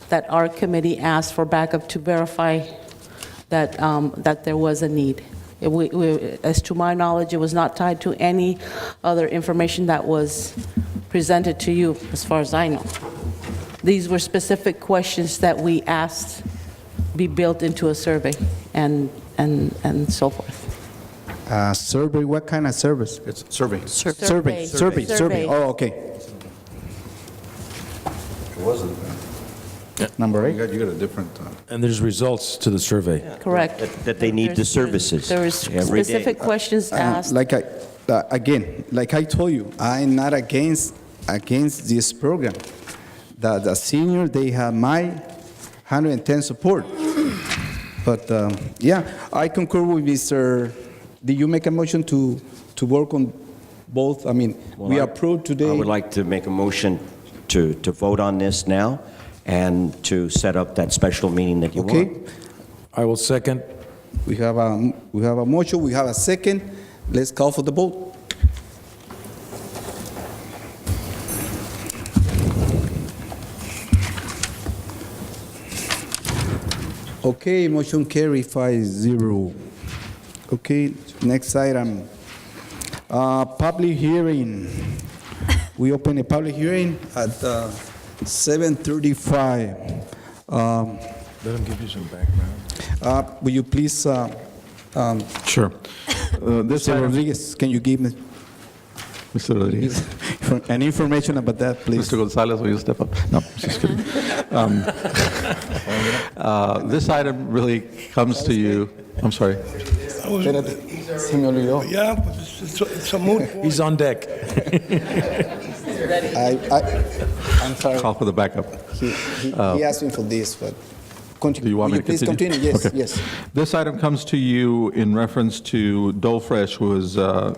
that our committee asked for backup to verify that, that there was a need. As to my knowledge, it was not tied to any other information that was presented to you, as far as I know. These were specific questions that we asked be built into a survey and so forth. Survey, what kind of service? It's survey. Survey. Oh, okay. It wasn't. Number 8. You got a different. And there's results to the survey. Correct. That they need the services There was every day. specific questions asked. Like I told you, I'm not against this program. The senior, they have my 110 support. But yeah, I concur with Mr. Did you make a motion to work on both? I mean, we approved today. I would like to make a motion to vote on this now and to set up that special meeting that you want. Okay, I will second. we have a motion, we have a second. Let's call for the vote. Okay, motion carry 5-0. Okay, next item. Public hearing. We open a public hearing at 7:35. Let him give you some background. Will you please, Sure. This Mr. item, Rodriguez, can you give me Mr. Rodriguez. any information about that, please? Mr. Gonzalez, will you step up? No, just kidding. This item really comes to you, I'm sorry. Yeah, but it's a moot point. He's on deck. I'm sorry. Call for the backup. He asked me for this, but Do you want me to please continue? continue? Yes, Okay. yes. This item comes to you in reference to Dole Fresh, who has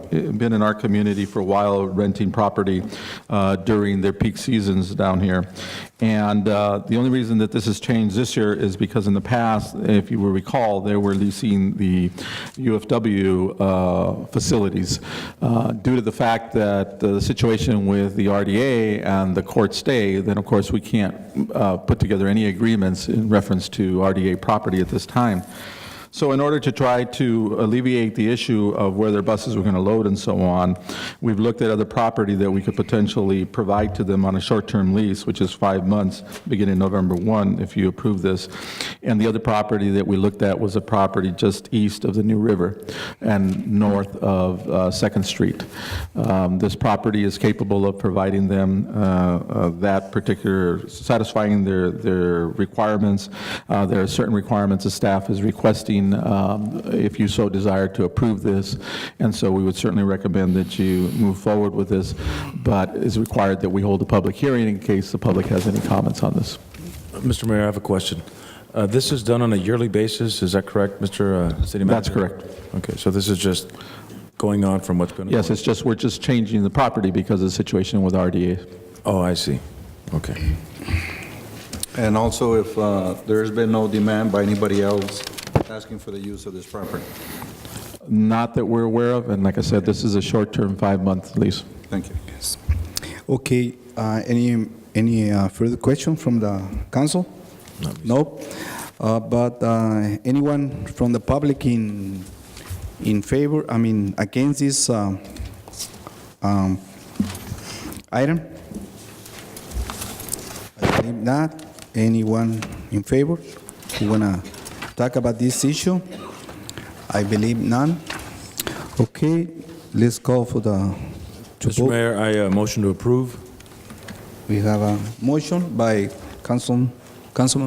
been in our community for a while, renting property during their peak seasons down here. And the only reason that this has changed this year is because in the past, if you will recall, they were leasing the UFW facilities. Due to the fact that the situation with the RDA and the court stay, then of course we can't put together any agreements in reference to RDA property at this time. So in order to try to alleviate the issue of where their buses were going to load and so on, we've looked at other property that we could potentially provide to them on a short-term lease, which is 5 months, beginning November 1, if you approve this. And the other property that we looked at was a property just east of the New River and north of 2nd Street. This property is capable of providing them that particular, satisfying their requirements. There are certain requirements the staff is requesting if you so desire to approve this, and so we would certainly recommend that you move forward with this, but it's required that we hold a public hearing in case the public has any comments on this. Mr. Mayor, I have a question. This is done on a yearly basis, is that correct, Mr. City Manager? That's correct. Okay, so this is just going on from what's going on? Yes, it's just, we're just changing the property because of the situation with RDA. Oh, I see. Okay. And also, if there's been no demand by anybody else asking for the use of this property. Not that we're aware of, and like I said, this is a short-term 5-month lease. Thank you. Yes. Okay, any further question from the council? No. But anyone from the public in favor, against this item? I believe not. Anyone in favor who wanna talk about this issue? I believe none. Okay, let's call for the to Mr. vote. Mayor, I motion to approve. We have a motion by Councilman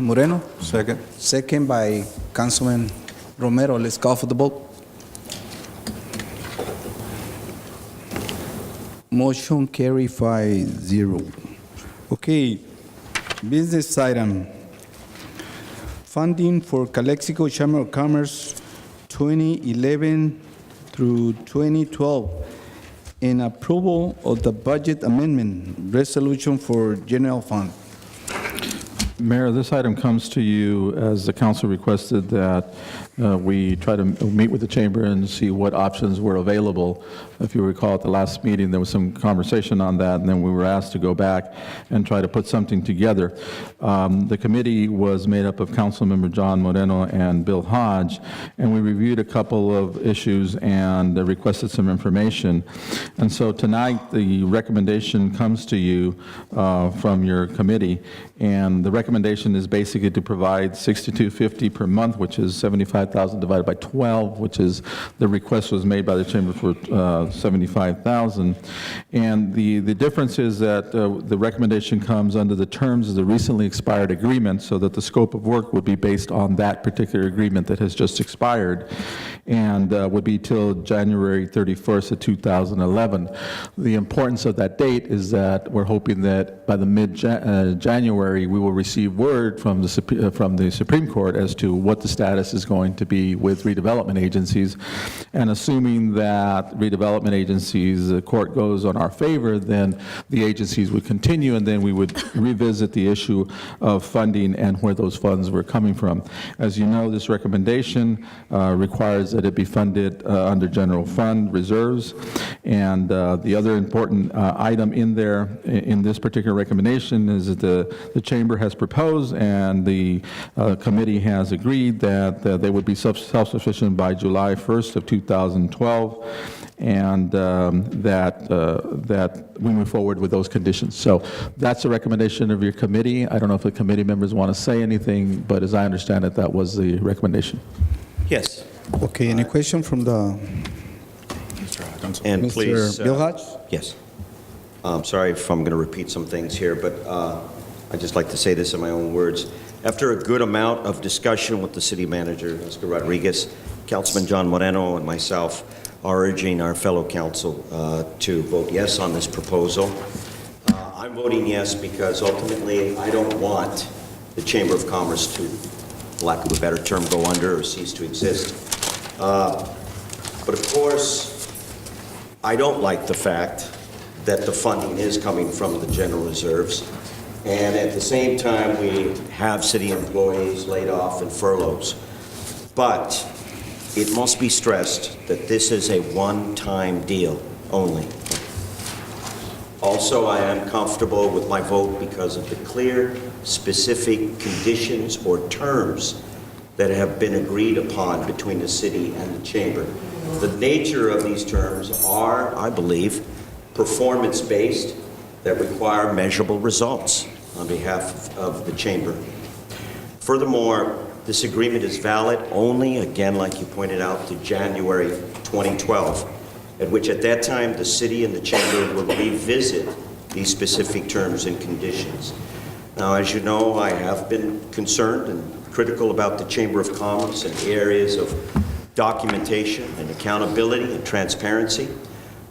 Moreno. Second. Second by Councilman Romero. Let's call for the vote. Motion carry 5-0. Okay, business item. Funding for Calexico Chamber of Commerce 2011 through 2012, and approval of the budget amendment resolution for general fund. Mayor, this item comes to you as the council requested that we try to meet with the chamber and see what options were available. If you recall, at the last meeting, there was some conversation on that, and then we were asked to go back and try to put something together. The committee was made up of Councilmember John Moreno and Bill Hodge, and we reviewed a couple of issues and requested some information. And so tonight, the recommendation comes to you from your committee, and the recommendation is basically to provide $62.50 per month, which is $75,000 divided by 12, which is the request was made by the chamber for $75,000. And the difference is that the recommendation comes under the terms of the recently expired agreement, so that the scope of work would be based on that particular agreement that has just expired, and would be till January 31st of 2011. The importance of that date is that we're hoping that by the mid-January, we will receive word from the Supreme Court as to what the status is going to be with redevelopment agencies. And assuming that redevelopment agencies, the court goes on our favor, then the agencies would continue, and then we would revisit the issue of funding and where those funds were coming from. As you know, this recommendation requires that it be funded under general fund reserves. And the other important item in there, in this particular recommendation, is that the chamber has proposed and the committee has agreed that they would be self-sufficient by July 1st of 2012, and that we move forward with those conditions. So that's a recommendation of your committee. I don't know if the committee members want to say anything, but as I understand it, that was the recommendation. Yes. Okay, any question from the And Mr. please, Bill Hodge? yes. I'm sorry if I'm going to repeat some things here, but I'd just like to say this in my own words. After a good amount of discussion with the city manager, Mr. Rodriguez, Councilman John Moreno, and myself are urging our fellow council to vote yes on this proposal. I'm voting yes because ultimately I don't want the Chamber of Commerce to, for lack of a better term, go under or cease to exist. But of course, I don't like the fact that the funding is coming from the general reserves, and at the same time we have city employees laid off and furloughs. But it must be stressed that this is a one-time deal only. Also, I am comfortable with my vote because of the clear, specific conditions or terms that have been agreed upon between the city and the chamber. The nature of these terms are, I believe, performance-based that require measurable results on behalf of the chamber. Furthermore, this agreement is valid only, again, like you pointed out, to January 2012, at that time the city and the chamber will revisit these specific terms and conditions. Now, as you know, I have been concerned and critical about the Chamber of Commerce in areas of documentation and accountability and transparency,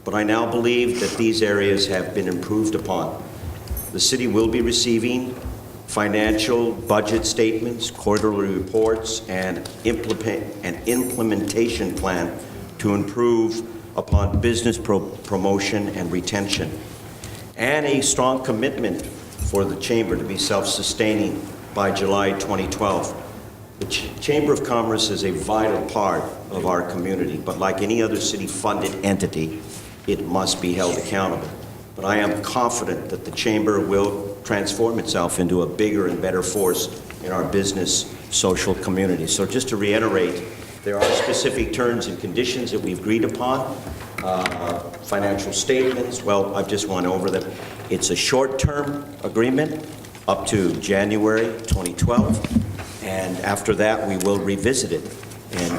but I now believe that these areas have been improved upon. The city will be receiving financial budget statements, quarterly reports, and an implementation plan to improve upon business promotion and retention, and a strong commitment for the Chamber to be self-sustaining by July 2012. The Chamber of Commerce is a vital part of our community, but like any other city-funded entity, it must be held accountable. But I am confident that the Chamber will transform itself into a bigger and better force in our business social community. So just to reiterate, there are specific terms and conditions that we've agreed upon. Financial statements, well, I've just went over them. It's a short-term agreement up to January 2012, and after that we will revisit it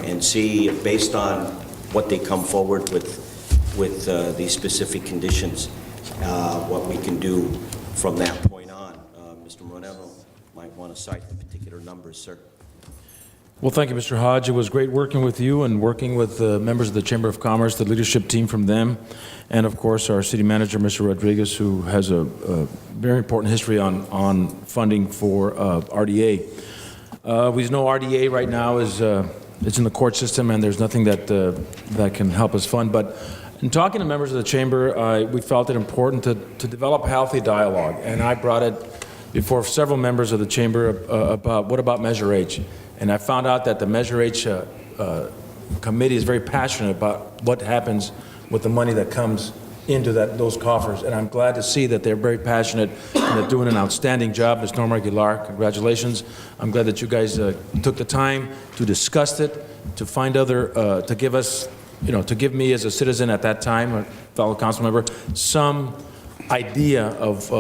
and see, based on what they come forward with these specific conditions, what we can do from that point on. Mr. Moreno might want to cite the particular numbers, sir. Well, thank you, Mr. Hodge. It was great working with you and working with the members of the Chamber of Commerce, the leadership team from them, and of course our city manager, Mr. Rodriguez, who has a very important history on funding for RDA. We know RDA right now is it's in the court system, and there's nothing that can help us fund. But in talking to members of the chamber, we felt it important to develop healthy dialogue, and I brought it before several members of the chamber about what about Measure H. And I found out that the Measure H committee is very passionate about what happens with the money that comes into those coffers. And I'm glad to see that they're very passionate and they're doing an outstanding job. Ms. Norma Aguilar, congratulations. I'm glad that you guys took the time to discuss it, to find other, to give us, to give me as a citizen at that time, a fellow council member, some idea of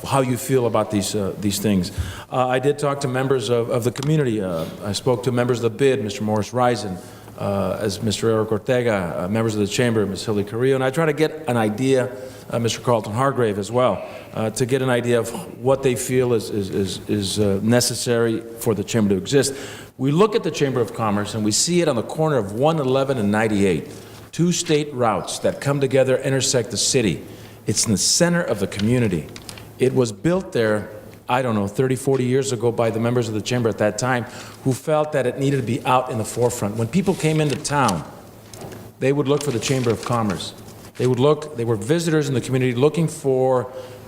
how you feel about these things. I did talk to members of the community. I spoke to members of the BID, Mr. Morris Risen, as Mr. Eric Ortega, members of the chamber, Ms. Hilly Carrillo, and I try to get an idea, Mr. Carlton Hargrave as well, to get an idea of what they feel is necessary for the chamber to exist. We look at the Chamber of Commerce and we see it on the corner of 111 and 98, two state routes that come together, intersect the city. It's in the center of the community. It was built there, I don't know, 30, 40 years ago by the members of the chamber at that time who felt that it needed to be out in the forefront. When people came into town, they would look for the Chamber of Commerce. They were visitors in the community looking for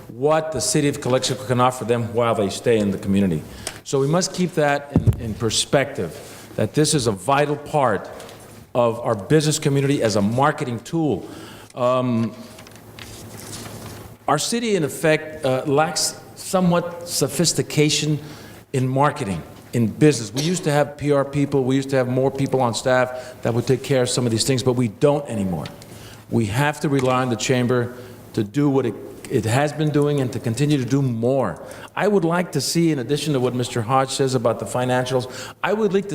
what the city of Calexico can offer them while they stay in the community. So we must keep that in perspective, that this is a vital part of our business community as a marketing tool. Our city, in effect, lacks somewhat sophistication in marketing, in business. We used to have PR people, we used to have more people on staff that would take care of some of these things, but we don't anymore. We have to rely on the chamber to do what it has been doing and to continue to do more. I would like to see, in addition to what Mr. Hodge says about the financials, I would like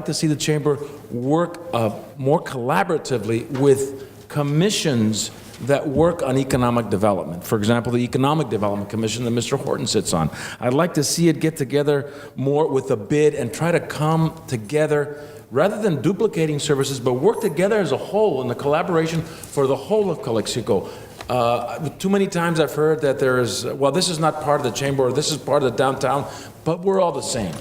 to see the chamber work more collaboratively with commissions that work on economic development. For example, the Economic Development Commission that Mr. Horton sits on. I'd like to see it get together more with the BID and try to come together rather than duplicating services, but work together as a whole in the collaboration for the whole of Calexico. Too many times I've heard that there is, well, this is not part of the chamber or this is part of the downtown, but we're all the same.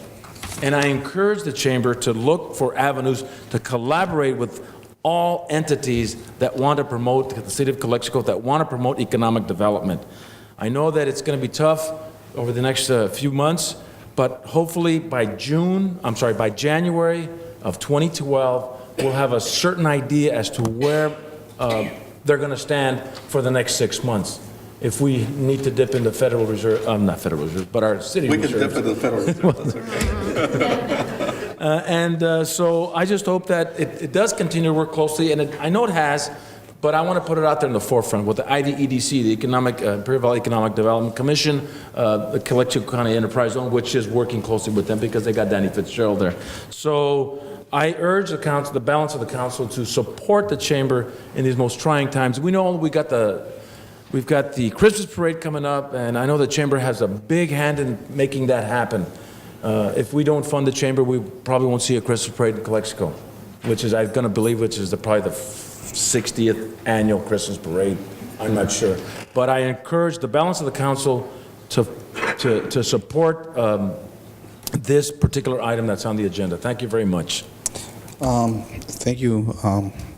And I encourage the chamber to look for avenues to collaborate with all entities that want to promote the city of Calexico, that want to promote economic development. I know that it's going to be tough over the next few months, but hopefully by January of 2012, we'll have a certain idea as to where they're going to stand for the next 6 months. if we need to dip into Federal Reserve, not Federal Reserve, but our city We can reserves. dip into the Federal Reserve, that's okay. So I just hope that it does continue to work closely, and I know it has, but I want to put it out there in the forefront with the IDEDC, the Imperial Valley Economic Development Commission, the Calexico County Enterprise Zone, which is working closely with them because they got Danny Fitzgerald there. So I urge the council, the balance of the council, to support the chamber in these most trying times. We know we've got the Christmas parade coming up, and I know the chamber has a big hand in making that happen. If we don't fund the chamber, we probably won't see a Christmas parade in Calexico, which is, I'm going to believe, probably the 60th annual Christmas parade. I'm not sure. But I encourage the balance of the council to support this particular item that's on the agenda. Thank you very much. Thank you,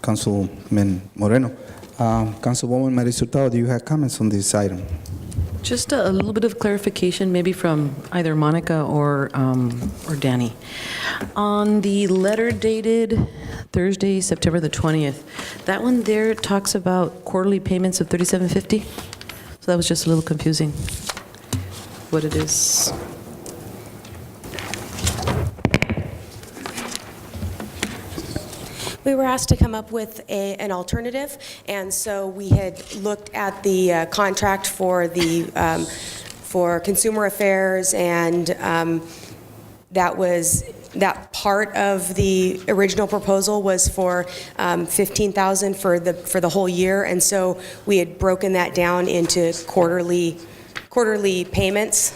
Councilman Moreno. Councilwoman Maris Hurtado, do you have comments on this item? Just a little bit of clarification, maybe from either Monica or Danny. On the letter dated Thursday, September the 20th, that one there talks about quarterly payments of $37.50. So that was just a little confusing, what it is. We were asked to come up with an alternative, and so we had looked at the contract for the for consumer affairs, and that part of the original proposal was for $15,000 for the whole year, and so we had broken that down into quarterly payments,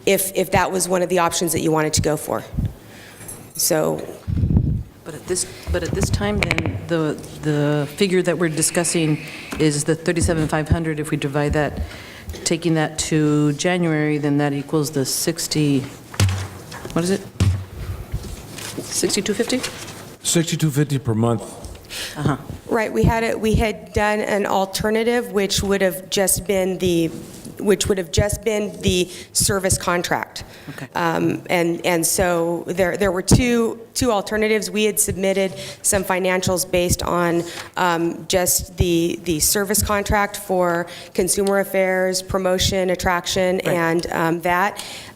if that was one of the options that you wanted to go for. So. But at this time, then, the figure that we're discussing is the $37,500. If we divide that, taking that to January, then that equals the 60, what is it? 6250? $62.50 per month. Uh-huh. Right, we had done an alternative, which would have just been the service contract. Okay. And so there were two alternatives. We had submitted some financials based on just the service contract for consumer affairs, promotion, attraction, Right. and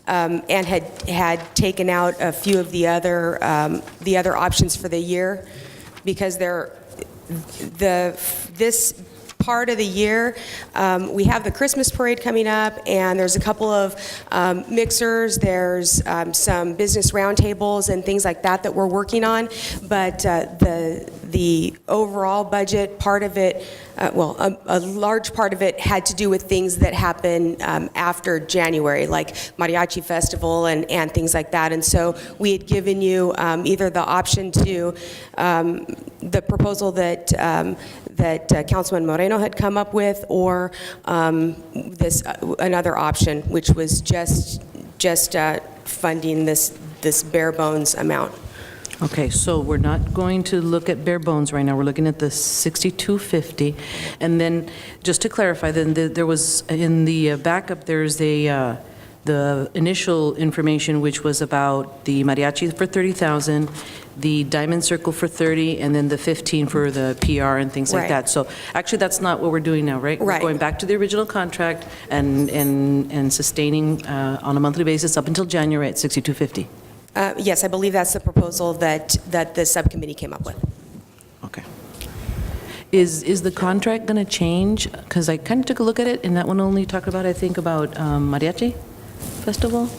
and had taken out a few of the other options for the year, because this part of the year, we have the Christmas parade coming up, and there's a couple of mixers, there's some business roundtables and things like that we're working on, but the overall budget part of it, a large part of it had to do with things that happen after January, like Mariachi Festival and things like that. And so we had given you either the option to the proposal that Councilman Moreno had come up with, or another option, which was just funding this bare bones amount. Okay, so we're not going to look at bare bones right now. We're looking at the 6250. And then, just to clarify, then there was, in the backup, there's the initial information, which was about the mariachi for 30,000, the Diamond Circle for 30, and then the 15 for the PR and things like Right. that. So actually, that's not what we're doing now, right? Right. We're going back to the original contract and sustaining on a monthly basis up until January at 6250. Yes, I believe that's the proposal that the subcommittee came up with. Okay. Is the contract going to change? Because I kind of took a look at it, and that one only talked about, I think, about Mariachi Festival?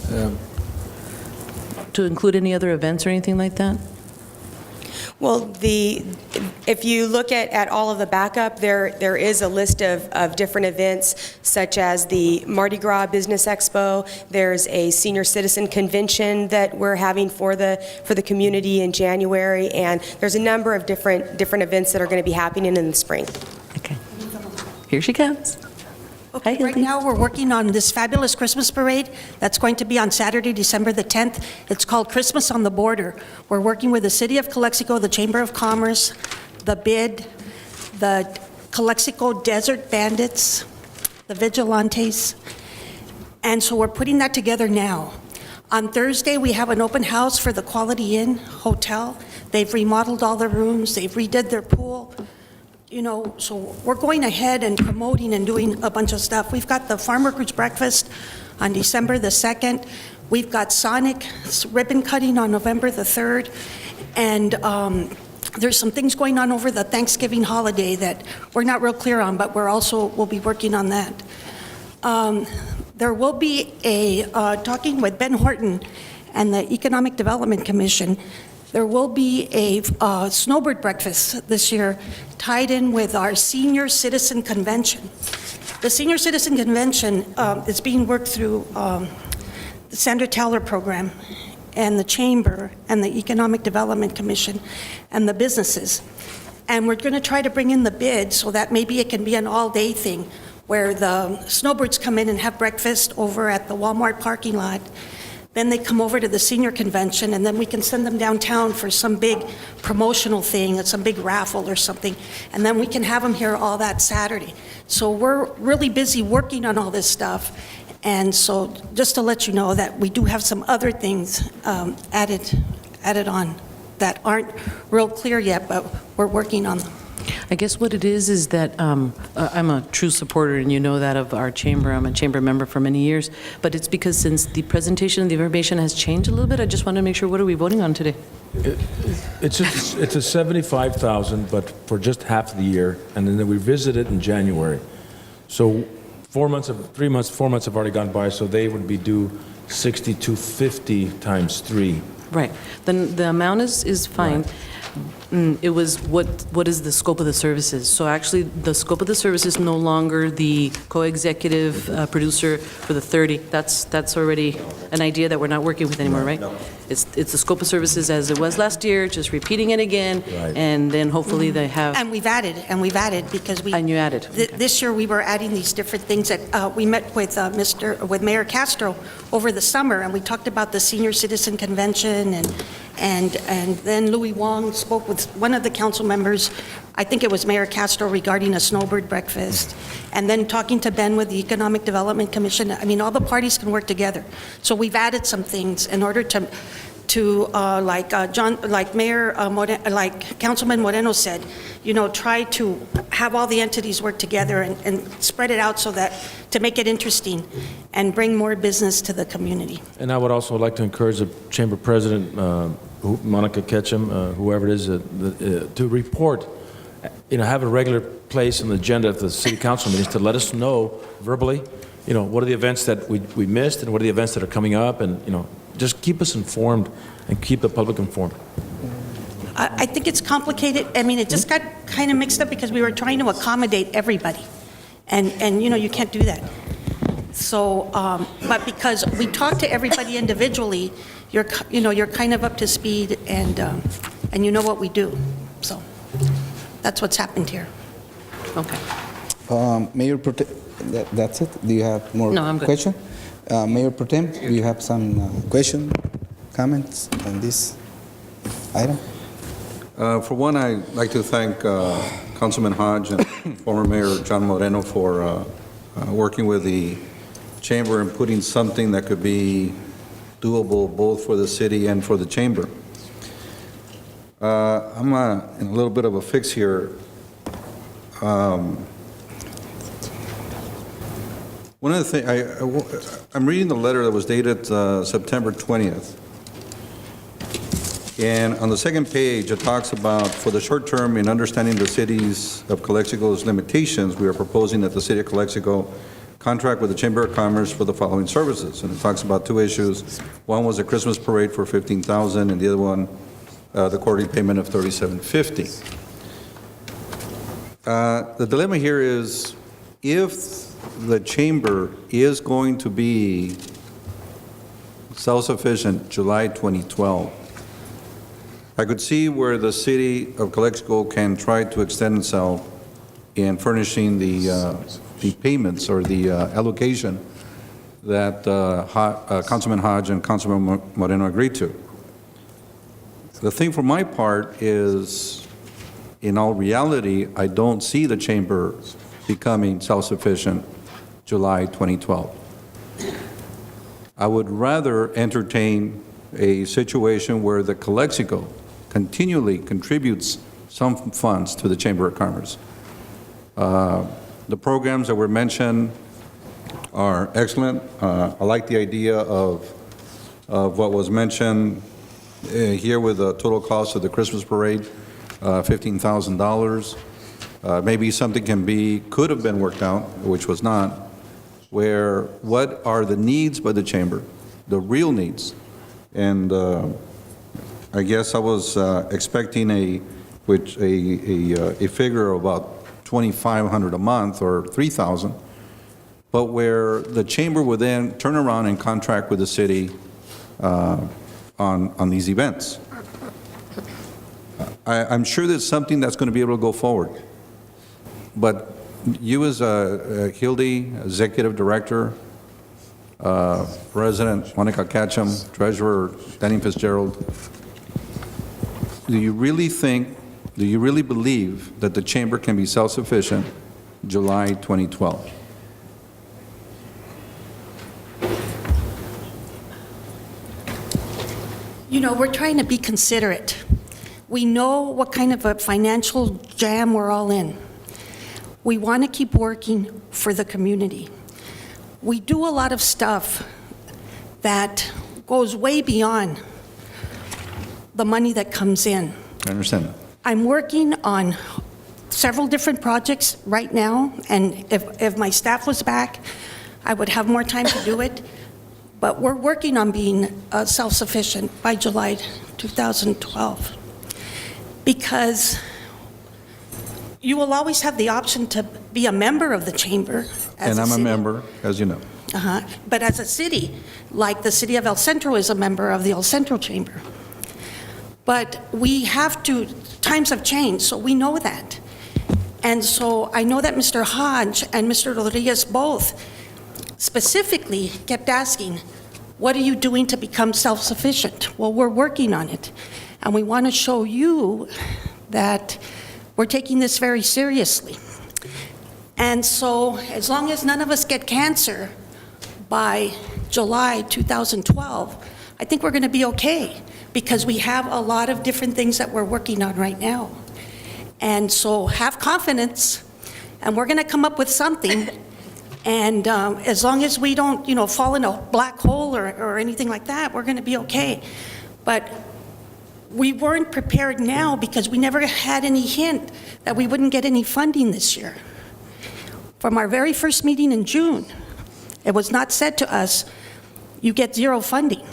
To include any other events or anything like that? Well, if you look at all of the backup, there is a list of different events, such as the Mardi Gras Business Expo. There's a senior citizen convention that we're having for the community in January, and there's a number of different events that are going to be happening in the spring. Okay. Here she comes. Okay, right now we're working on this fabulous Christmas parade that's going to be on Saturday, December the 10th. It's called Christmas on the Border. We're working with the City of Calexico, the Chamber of Commerce, the BID, the Calexico Desert Bandits, the Vigilantes, and so we're putting that together now. On Thursday, we have an open house for the Quality Inn Hotel. They've remodeled all the rooms, they've redid their pool. so we're going ahead and promoting and doing a bunch of stuff. We've got the Farm Workers Breakfast on December the 2nd. We've got Sonic ribbon cutting on November the 3rd. And there's some things going on over the Thanksgiving holiday that we're not real clear on, but we'll be working on that. There will be talking with Ben Horton and the Economic Development Commission. There will be a snowbird breakfast this year tied in with our Senior Citizen Convention. The Senior Citizen Convention is being worked through the Sandra Taylor program and the Chamber and the Economic Development Commission and the businesses. And we're going to try to bring in the bid so that maybe it can be an all-day thing where the snowbirds come in and have breakfast over at the Walmart parking lot. Then they come over to the senior convention, and then we can send them downtown for some big promotional thing, some big raffle or something, and then we can have them here all that Saturday. So we're really busy working on all this stuff, and so just to let you know that we do have some other things added on that aren't real clear yet, but we're working on them. I guess what it is that I'm a true supporter, and you know that, of our chamber. I'm a chamber member for many years, but it's because since the presentation of the information has changed a little bit, I just want to make sure, what are we voting on today? It's a 75,000, but for just half the year, and then we visit it in January. So 4 months have already gone by, so they would be due 6,250 times 3. Right. Then the amount is fine. Right. It was what is the scope of the services? So actually, the scope of the service is no longer the co-executive producer for the 30. That's already an idea that we're not working with anymore, right? No. It's the scope of services as it was last year, just repeating it again, right. And then hopefully they have. And we've added because we. And you added. Okay. This year we were adding these different things that we met with with Mayor Castro over the summer, and we talked about the Senior Citizen Convention and then Louis Wong spoke with one of the council members, I think it was Mayor Castro, regarding a snowbird breakfast. And then talking to Ben with the Economic Development Commission. I mean, all the parties can work together. So we've added some things in order to like Councilman Moreno said, try to have all the entities work together and spread it out so that to make it interesting and bring more business to the community. And I would also like to encourage the chamber president, Monica Ketchum, whoever it is, to report, have a regular place on the agenda of the city council meetings to let us know verbally, what are the events that we missed and what are the events that are coming up, and, just keep us informed and keep the public informed. I think it's complicated. I mean, it just got kind of mixed up because we were trying to accommodate everybody. And you can't do that. So, but because we talked to everybody individually, you're kind of up to speed and you know what we do. So that's what's happened here. Okay. Mayor Pro Tem, that's it? Do you have more question? Mayor Pro Tem, do you have some question, comments on this item? For one, I'd like to thank Councilman Hodge and former Mayor John Moreno for working with the chamber and putting something that could be doable both for the city and for the chamber. I'm in a little bit of a fix here. One of the things, I'm reading the letter that was dated September 20th. And on the second page, it talks about, for the short term, in understanding the cities of Calexico's limitations, we are proposing that the city of Calexico contract with the Chamber of Commerce for the following services. And it talks about two issues. One was a Christmas parade for $15,000, and the other one, the quarterly payment of $37.50. The dilemma here is, if the chamber is going to be self-sufficient July 2012, I could see where the city of Calexico can try to extend itself in furnishing the payments or the allocation that Councilman Hodge and Councilman Moreno agreed to. The thing for my part is, in all reality, I don't see the chamber becoming self-sufficient July 2012. I would rather entertain a situation where the Calexico continually contributes some funds to the Chamber of Commerce. The programs that were mentioned are excellent. I like the idea of what was mentioned here with the total cost of the Christmas parade, $15,000. Maybe something could have been worked out, which was not, where what are the needs by the chamber, the real needs. And I guess I was expecting a figure of about $2,500 a month or $3,000, but where the chamber would then turn around and contract with the city on these events. I'm sure there's something that's going to be able to go forward. But you as Hildy, Executive Director, President Monica Ketchum, Treasurer Danny Fitzgerald, do you really believe that the chamber can be self-sufficient July 2012? You know, we're trying to be considerate. We know what kind of a financial jam we're all in. We want to keep working for the community. We do a lot of stuff that goes way beyond the money that comes in. I understand that. I'm working on several different projects right now, and if my staff was back, I would have more time to do it. But we're working on being self-sufficient by July 2012. Because you will always have the option to be a member of the chamber. And I'm a member, as you know. But as a city, like the city of El Centro is a member of the El Centro Chamber. But we have to, times have changed, so we know that. And so I know that Mr. Hodge and Mr. Rodriguez both specifically kept asking, what are you doing to become self-sufficient? Well, we're working on it. And we want to show you that we're taking this very seriously. And so as long as none of us get cancer by July 2012, I think we're going to be okay, because we have a lot of different things that we're working on right now. And so have confidence, and we're going to come up with something. And as long as we don't, fall in a black hole or anything like that, we're going to be okay. But we weren't prepared now because we never had any hint that we wouldn't get any funding this year. From our very first meeting in June, it was not said to us, you get zero funding.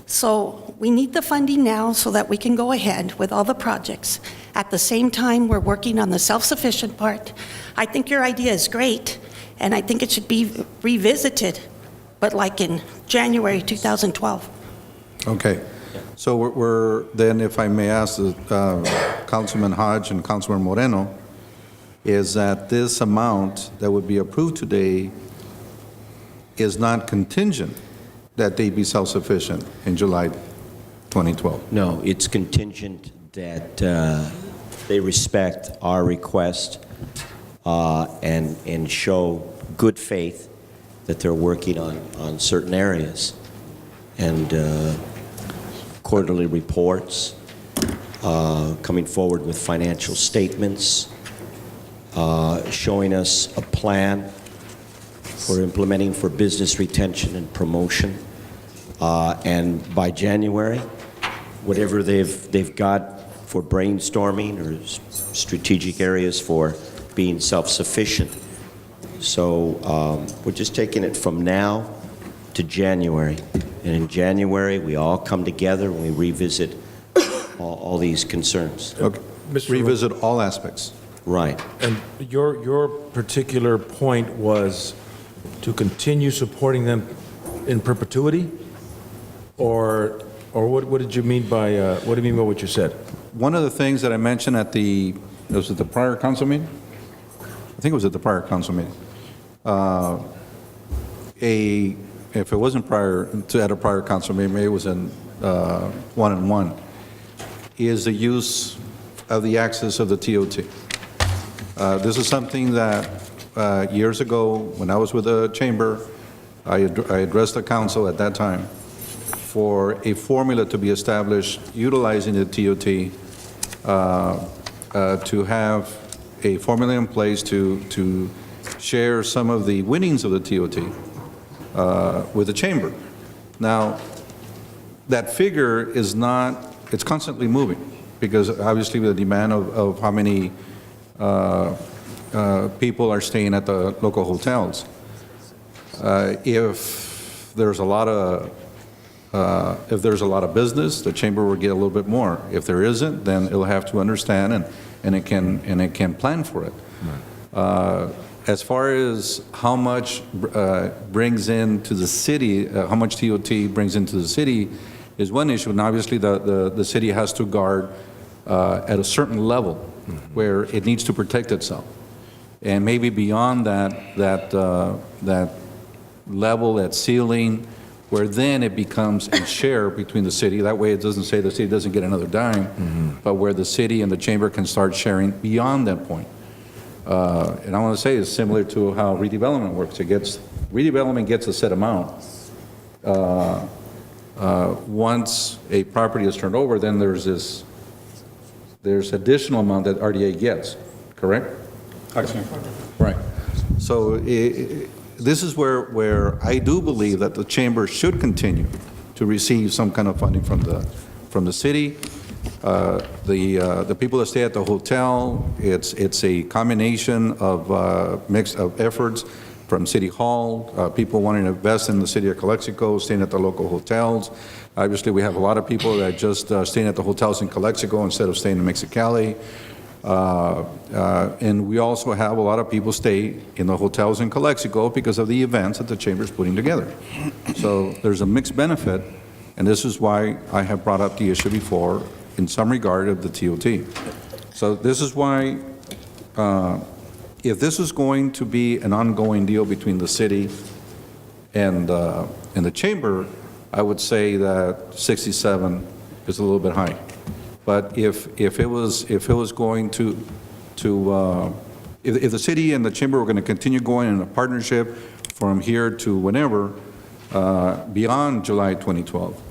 So we need the funding now so that we can go ahead with all the projects. At the same time, we're working on the self-sufficient part. I think your idea is great, and I think it should be revisited, but like in January 2012. Okay. So we're then, if I may ask Councilman Hodge and Councilman Moreno, is that this amount that would be approved today is not contingent that they be self-sufficient in July 2012? No, it's contingent that they respect our request and show good faith that they're working on certain areas. And quarterly reports, coming forward with financial statements, showing us a plan for implementing for business retention and promotion. And by January, whatever they've got for brainstorming or strategic areas for being self-sufficient. So we're just taking it from now to January. And in January, we all come together and we revisit all these concerns. Okay. Revisit all aspects. Right. And your particular point was to continue supporting them in perpetuity? Or what did you mean by, what do you mean by what you said? One of the things that I mentioned was it the prior council meeting? I think it was at the prior council meeting. If it wasn't at a prior council meeting, maybe it was in one-on-one, is the use of the access of the TOT. This is something that years ago, when I was with the chamber, I addressed the council at that time for a formula to be established utilizing the TOT to have a formula in place to share some of the winnings of the TOT with the chamber. Now, that figure is not, it's constantly moving, because obviously with the demand of how many people are staying at the local hotels. If there's a lot of business, the chamber will get a little bit more. If there isn't, then it'll have to understand and it can plan for it. As far as how much brings into the city, how much TOT brings into the city is one issue, and obviously the city has to guard at a certain level where it needs to protect itself. And maybe beyond that level, that ceiling, where then it becomes a share between the city. That way it doesn't say the city doesn't get another dime, but where the city and the chamber can start sharing beyond that point. And I want to say it's similar to how redevelopment works. Redevelopment gets a set amount. Once a property is turned over, then there's additional amount that RDA gets, correct? Right. So this is where I do believe that the chamber should continue to receive some kind of funding from the city. The people that stay at the hotel, it's a combination of mix of efforts from City Hall, people wanting to invest in the city of Calexico, staying at the local hotels. Obviously, we have a lot of people that just staying at the hotels in Calexico instead of staying in Mexicali. And we also have a lot of people stay in the hotels in Calexico because of the events that the chamber is putting together. So there's a mixed benefit, and this is why I have brought up the issue before in some regard of the TOT. So this is why, if this is going to be an ongoing deal between the city and the chamber, I would say that 67 is a little bit high. But if it was going to if the city and the chamber were going to continue going in a partnership from here to whenever, beyond July 2012,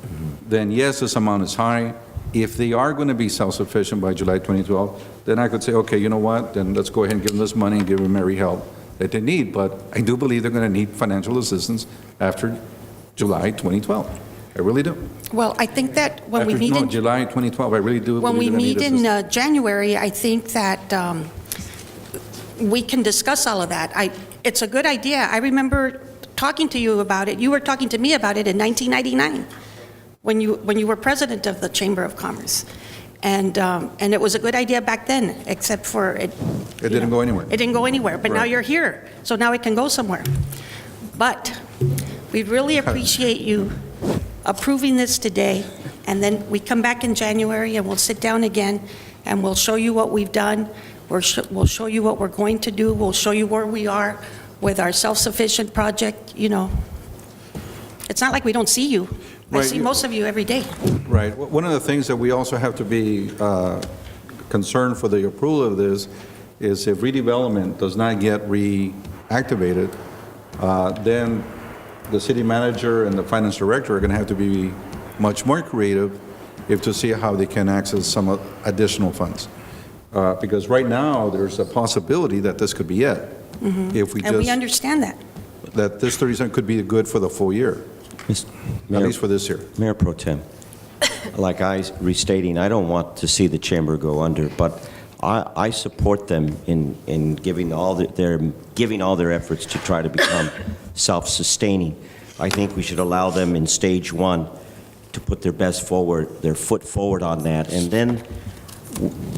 then yes, this amount is high. If they are going to be self-sufficient by July 2012, then I could say, okay, you know what, then let's go ahead and give them this money and give them every help that they need. But I do believe they're going to need financial assistance after July 2012. I really do. Well, I think that when we meet in... July 2012, I really do. When we believe they're gonna meet need in January, I think that we can discuss all of that. It's a good idea. I remember talking to you about it. You were talking to me about it in 1999 when you were president of the Chamber of Commerce. And it was a good idea back then, except for it didn't go anywhere. It didn't go anywhere, but now Right. you're here, so now it can go somewhere. But we really appreciate you approving this today, and then we come back in January and we'll sit down again and we'll show you what we've done. We'll show you what we're going to do. We'll show you where we are with our self-sufficient project. You know, it's not like we don't see you. I Right. see most of you every day. Right. One of the things that we also have to be concerned for the approval of this is if redevelopment does not get reactivated, then the city manager and the finance director are going to have to be much more creative to see how they can access some additional funds. Because right now, there's a possibility that this could be it. If we And we just, understand that. that this 30% could be good for the full year, at least for this year. Mayor Pro Tem, like I restating, I don't want to see the chamber go under, but I support them in giving all their efforts to try to become self-sustaining. I think we should allow them in stage one to put their foot forward on that, and then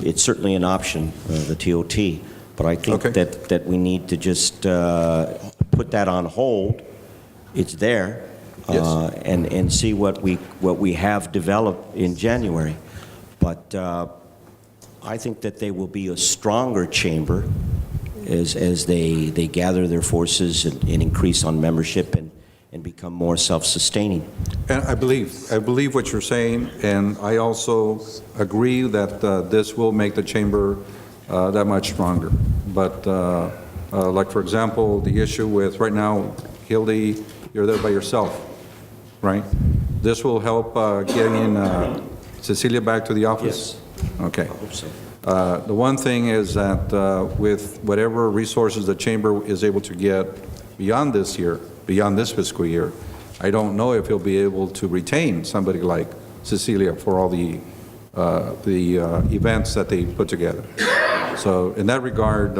it's certainly an option, the TOT. But I think that we need to just put that on hold. It's there. And see what we have developed in January. But I think that they will be a stronger chamber as they gather their forces and increase on membership and become more self-sustaining. And I believe what you're saying, and I also agree that this will make the chamber that much stronger. But like, for example, the issue with right now, Hildy, you're there by yourself. Right? This will help getting Cecilia back to the office? Yes. Okay. I hope so. The one thing is that with whatever resources the chamber is able to get beyond this year, beyond this fiscal year, I don't know if he'll be able to retain somebody like Cecilia for all the events that they put together. So in that regard,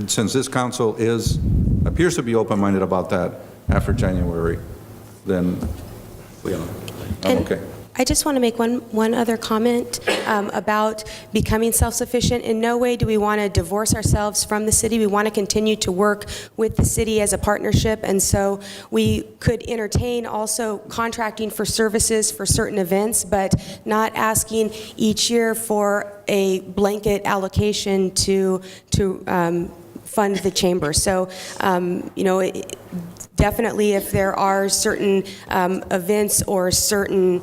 since this council appears to be open-minded about that after January, then I'm okay. I just want to make one other comment about becoming self-sufficient. In no way do we want to divorce ourselves from the city. We want to continue to work with the city as a partnership, and so we could entertain also contracting for services for certain events, but not asking each year for a blanket allocation to fund the chamber. So, definitely, if there are certain events or certain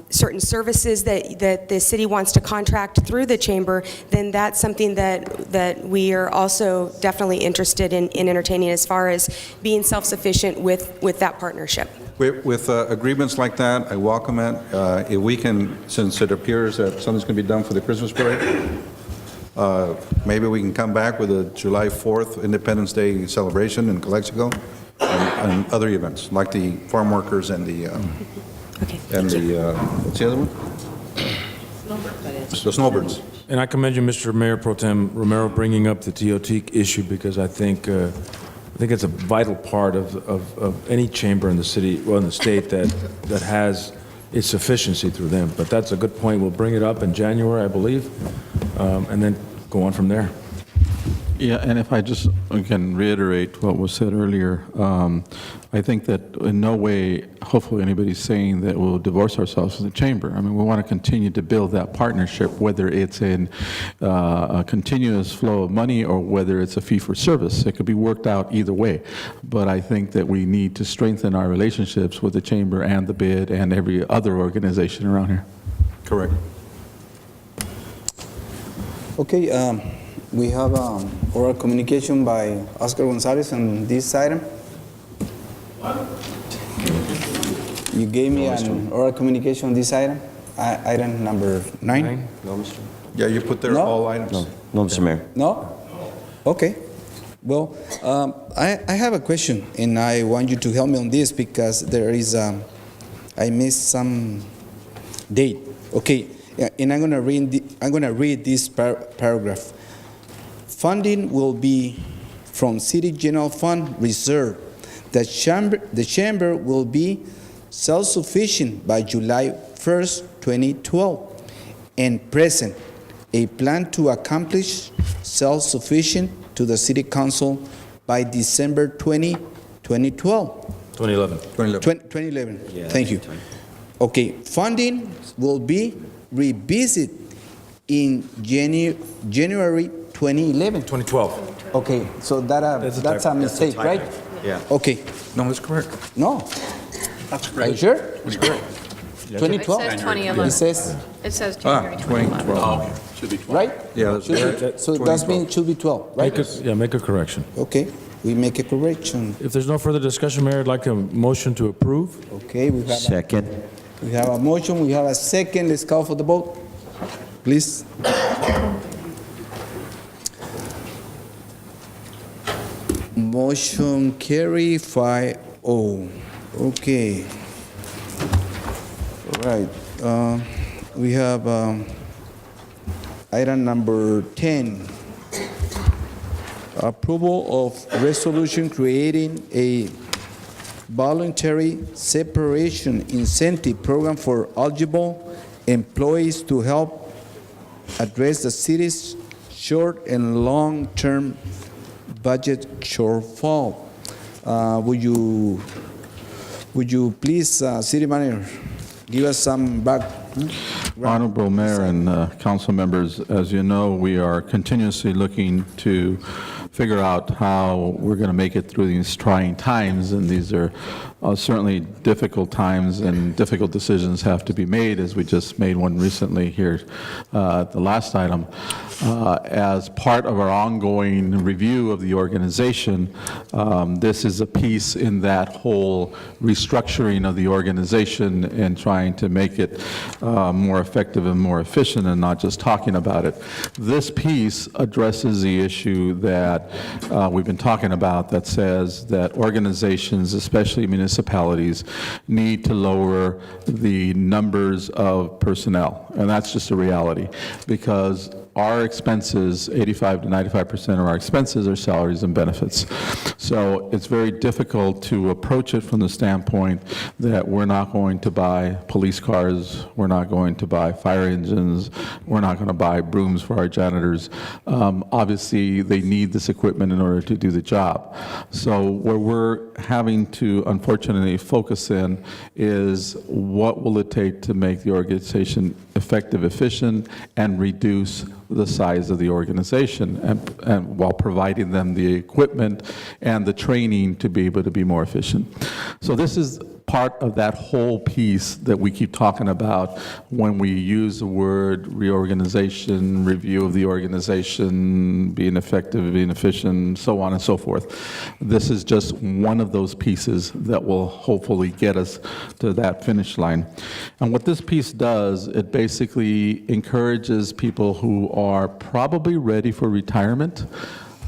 services that the city wants to contract through the chamber, then that's something that we are also definitely interested in entertaining as far as being self-sufficient with that partnership. With agreements like that, I welcome it. If we can, since it appears that something's going to be done for the Christmas parade, maybe we can come back with a July 4th Independence Day celebration in Calexico and other events, like the farm workers and the, what's the other one? The snowbirds. And I commend you, Mr. Mayor Pro Tem Romero, bringing up the TOT issue, because I think it's a vital part of any chamber in the city, well, in the state, that has its sufficiency through them. But that's a good point. We'll bring it up in January, I believe, and then go on from there. Yeah, and if I just can reiterate what was said earlier, I think that in no way, hopefully, anybody's saying that we'll divorce ourselves from the chamber. I mean, we want to continue to build that partnership, whether it's in a continuous flow of money or whether it's a fee for service. It could be worked out either way. But I think that we need to strengthen our relationships with the chamber and the BID and every other organization around here. Correct. Okay, we have oral communication by Oscar Gonzalez on this item. You gave me an oral communication on this item, item number 9. No, Mr. Yeah, you put there all items. No, Mr. Mayor. No? Okay. Well, I have a question, and I want you to help me on this because there is, I missed some date. Okay, and I'm gonna read this paragraph. Funding will be from City General Fund Reserve. The chamber will be self-sufficient by July 1st, 2012, and present a plan to accomplish self-sufficient to the City Council by December 20, 2012. 2011. Yeah, Thank you. Okay, funding will be revisited in January 2011. 2012. Okay, so that's a mistake, right? Yeah. Okay. No, that's correct. No. That's correct. Are you sure? That's correct. 2012? It says 2011. It says, It says January 2011. 2012. Should be 12. right? Yeah, that's Should so that means it should be 12, right? Make a correction. Okay, we make a correction. If there's no further discussion, Mayor, I'd like a motion to approve. Okay, we have Second. we have a motion, we have a second. Let's call for the vote, please. Motion carry 5-0. Okay. All right. We have item number 10. Approval of resolution creating a voluntary separation incentive program for eligible employees to help address the city's short and long-term budget shortfall. Would you please, City Manager, give us some background? Honorable Mayor and council members, as you know, we are continuously looking to figure out how we're going to make it through these trying times, and these are certainly difficult times, and difficult decisions have to be made, as we just made one recently here at the last item. As part of our ongoing review of the organization, this is a piece in that whole restructuring of the organization and trying to make it more effective and more efficient, and not just talking about it. This piece addresses the issue that we've been talking about, that says that organizations, especially municipalities, need to lower the numbers of personnel. And that's just a reality, because our expenses, 85 to 95% of our expenses are salaries and benefits. So it's very difficult to approach it from the standpoint that we're not going to buy police cars, we're not going to buy fire engines, we're not going to buy brooms for our janitors. Obviously, they need this equipment in order to do the job. So where we're having to, unfortunately, focus in is what will it take to make the organization effective, efficient, and reduce the size of the organization, and while providing them the equipment and the training to be able to be more efficient. So this is part of that whole piece that we keep talking about when we use the word reorganization, review of the organization, being effective, being efficient, so on and so forth. This is just one of those pieces that will hopefully get us to that finish line. And what this piece does, it basically encourages people who are probably ready for retirement.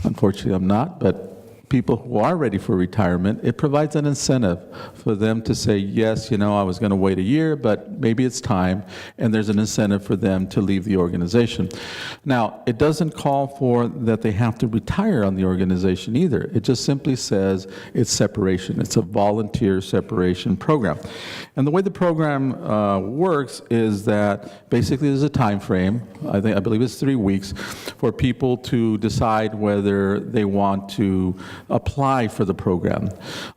Unfortunately, I'm not, but people who are ready for retirement, it provides an incentive for them to say, yes, you know, I was going to wait a year, but maybe it's time, and there's an incentive for them to leave the organization. Now, it doesn't call for that they have to retire on the organization either. It just simply says it's separation. It's a volunteer separation program. And the way the program works is that basically there's a time frame, I believe it's 3 weeks, for people to decide whether they want to apply for the program.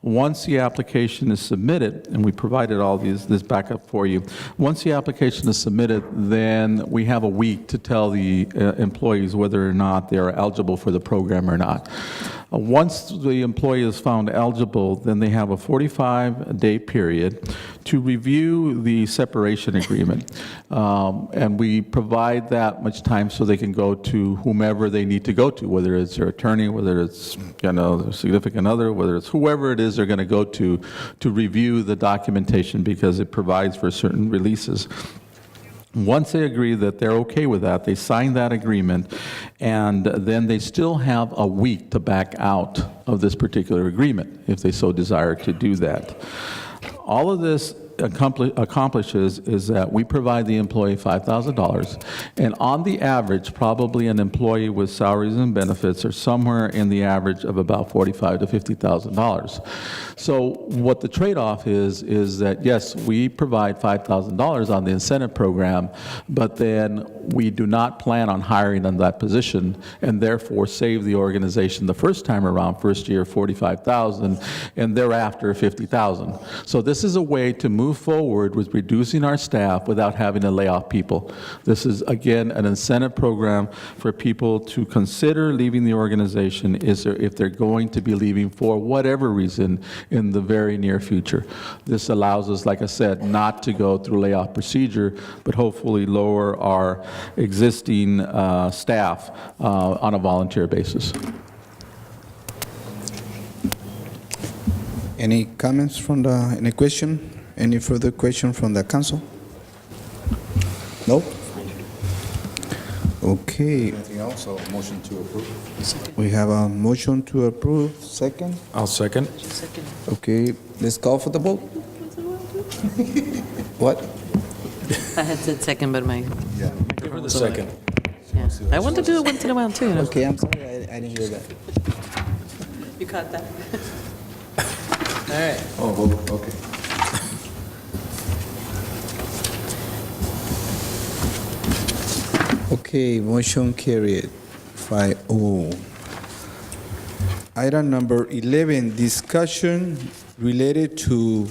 Once the application is submitted, and we provided all this backup for you, once the application is submitted, then we have a week to tell the employees whether or not they are eligible for the program or not. Once the employee is found eligible, then they have a 45-day period to review the separation agreement. And we provide that much time so they can go to whomever they need to go to, whether it's their attorney, whether it's, you know, their significant other, whether it's whoever it is they're going to go to review the documentation, because it provides for certain releases. Once they agree that they're okay with that, they sign that agreement, and then they still have a week to back out of this particular agreement if they so desire to do that. All of this accomplishes is that we provide the employee $5,000, and on the average, probably an employee with salaries and benefits are somewhere in the average of about $45,000 to $50,000. So what the trade-off is that yes, we provide $5,000 on the incentive program, but then we do not plan on hiring on that position, and therefore save the organization the first time around, first year $45,000, and thereafter $50,000. So this is a way to move forward with reducing our staff without having to lay off people. This is, again, an incentive program for people to consider leaving the organization if they're going to be leaving for whatever reason in the very near future. This allows us, like I said, not to go through layoff procedure, but hopefully lower our existing staff on a volunteer basis. Any comments from any question? Any further question from the council? No? Okay. Anything else? So motion to approve? We have a motion to approve. Second? I'll second. Okay, let's call for the vote. What? I had said second, but my... Yeah. Give her the second. Yeah. I want to do it once in a while, too. You know? Okay, I'm sorry, I didn't hear that. You caught that? All right. Oh, well, okay. Okay, motion carried, 5-0. Item number 11, discussion related to,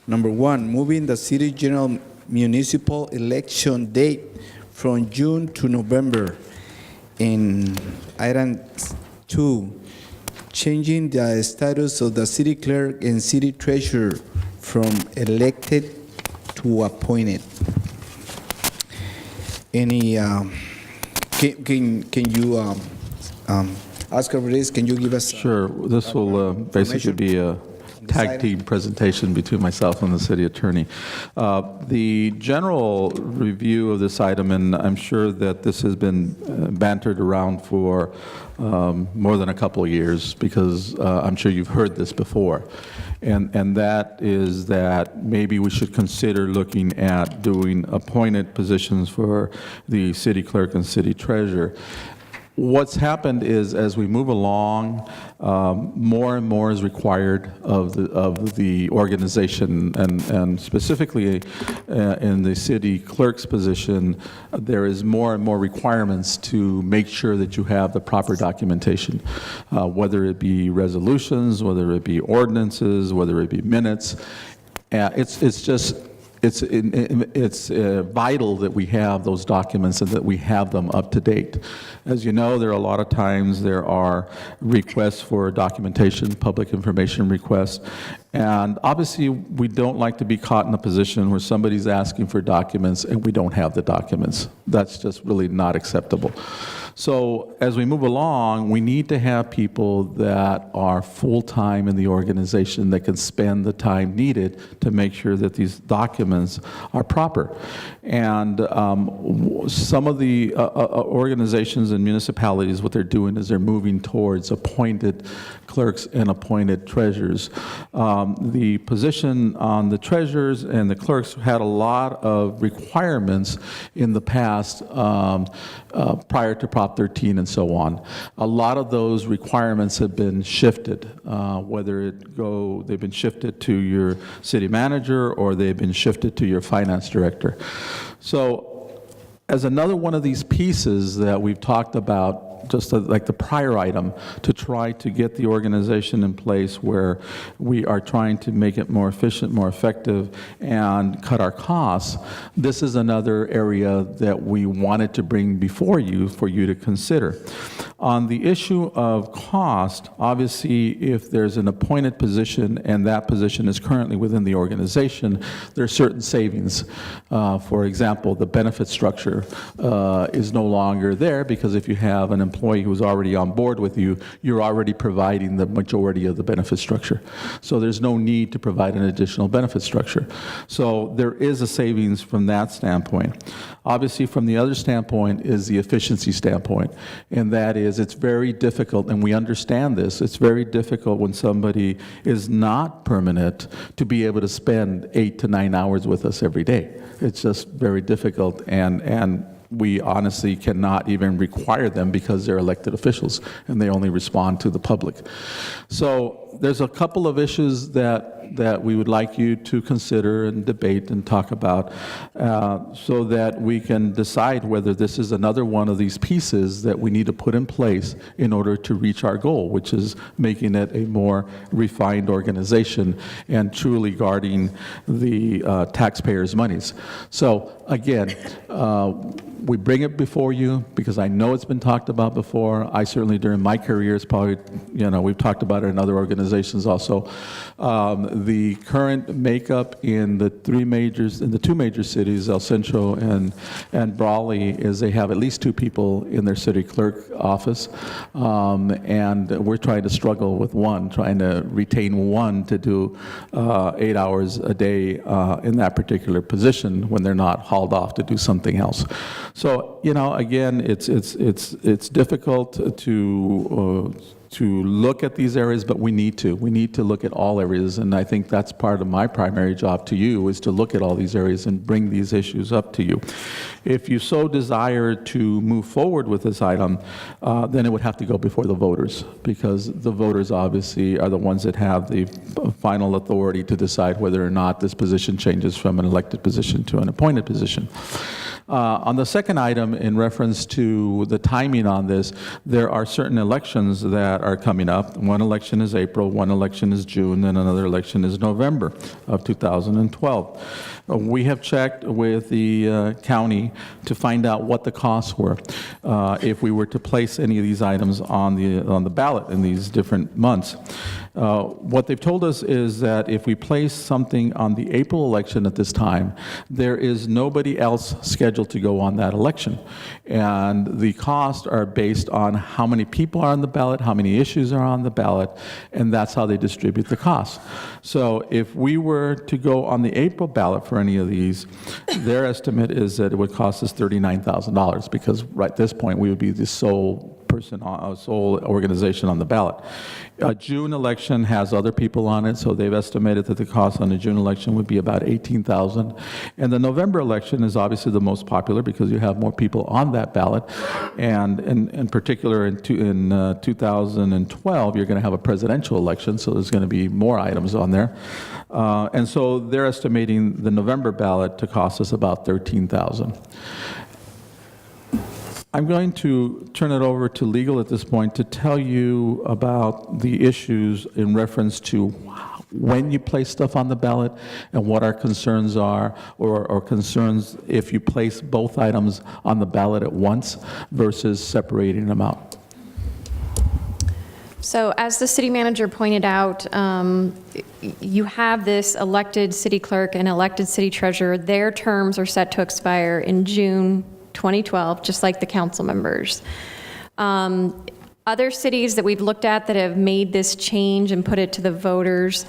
number 1, moving the city general municipal election date from June to November. And item 2, changing the status of the city clerk and city treasurer from elected to appointed. Any, can you, Oscar Ruiz, can you give us? Sure. This will basically be a tag team presentation between myself and the city attorney. The general review of this item, and I'm sure that this has been bantered around for more than a couple of years, because I'm sure you've heard this before, and that is that maybe we should consider looking at doing appointed positions for the city clerk and city treasurer. What's happened is, as we move along, more and more is required of the organization, and specifically in the city clerk's position, there is more and more requirements to make sure that you have the proper documentation, whether it be resolutions, whether it be ordinances, whether it be minutes. It's vital that we have those documents and that we have them up to date. As you know, there are a lot of times there are requests for documentation, public information requests, and obviously we don't like to be caught in a position where somebody's asking for documents and we don't have the documents. That's just really not acceptable. So as we move along, we need to have people that are full-time in the organization that can spend the time needed to make sure that these documents are proper. And some of the organizations and municipalities, what they're doing is they're moving towards appointed clerks and appointed treasurers. The position on the treasurers and the clerks had a lot of requirements in the past prior to Prop 13 and so on. A lot of those requirements have been shifted, whether they've been shifted to your city manager or they've been shifted to your finance director. So as another one of these pieces that we've talked about, just like the prior item, to try to get the organization in place where we are trying to make it more efficient, more effective, and cut our costs, this is another area that we wanted to bring before you for you to consider. On the issue of cost, obviously, if there's an appointed position and that position is currently within the organization, there are certain savings. For example, the benefit structure is no longer there, because if you have an employee who's already on board with you, you're already providing the majority of the benefit structure. So there's no need to provide an additional benefit structure. So there is a savings from that standpoint. Obviously, from the other standpoint is the efficiency standpoint, and that is it's very difficult, and we understand this, it's very difficult when somebody is not permanent to be able to spend 8 to 9 hours with us every day. It's just very difficult, and we honestly cannot even require them because they're elected officials and they only respond to the public. So there's a couple of issues that we would like you to consider and debate and talk about so that we can decide whether this is another one of these pieces that we need to put in place in order to reach our goal, which is making it a more refined organization and truly guarding the taxpayers' monies. So again, we bring it before you because I know it's been talked about before. I certainly, during my career, it's probably, we've talked about it in other organizations also. The current makeup in the two major cities, El Centro and Brawley, is they have at least 2 people in their city clerk office, and we're trying to struggle with one, trying to retain one to do 8 hours a day in that particular position when they're not hauled off to do something else. So, again, it's difficult to look at these areas, but we need to look at all areas, and I think that's part of my primary job to you, is to look at all these areas and bring these issues up to you. If you so desire to move forward with this item, then it would have to go before the voters, because the voters obviously are the ones that have the final authority to decide whether or not this position changes from an elected position to an appointed position. On the second item, in reference to the timing on this, there are certain elections that are coming up. One election is April, one election is June, and another election is November of 2012. We have checked with the county to find out what the costs were if we were to place any of these items on the ballot in these different months. What they've told us is that if we place something on the April election at this time, there is nobody else scheduled to go on that election. And the costs are based on how many people are on the ballot, how many issues are on the ballot, and that's how they distribute the costs. So if we were to go on the April ballot for any of these, their estimate is that it would cost us $39,000 because right at this point we would be the sole organization on the ballot. June election has other people on it, so they've estimated that the cost on the June election would be about $18,000. And the November election is obviously the most popular because you have more people on that ballot. And in particular, in 2012, you're going to have a presidential election, so there's going to be more items on there. And so they're estimating the November ballot to cost us about $13,000. I'm going to turn it over to legal at this point to tell you about the issues in reference to when you place stuff on the ballot and what our concerns are, or concerns if you place both items on the ballot at once versus separating them out. So as the city manager pointed out, you have this elected city clerk and elected city treasurer. Their terms are set to expire in June 2012, just like the council members. Other cities that we've looked at that have made this change and put it to the voters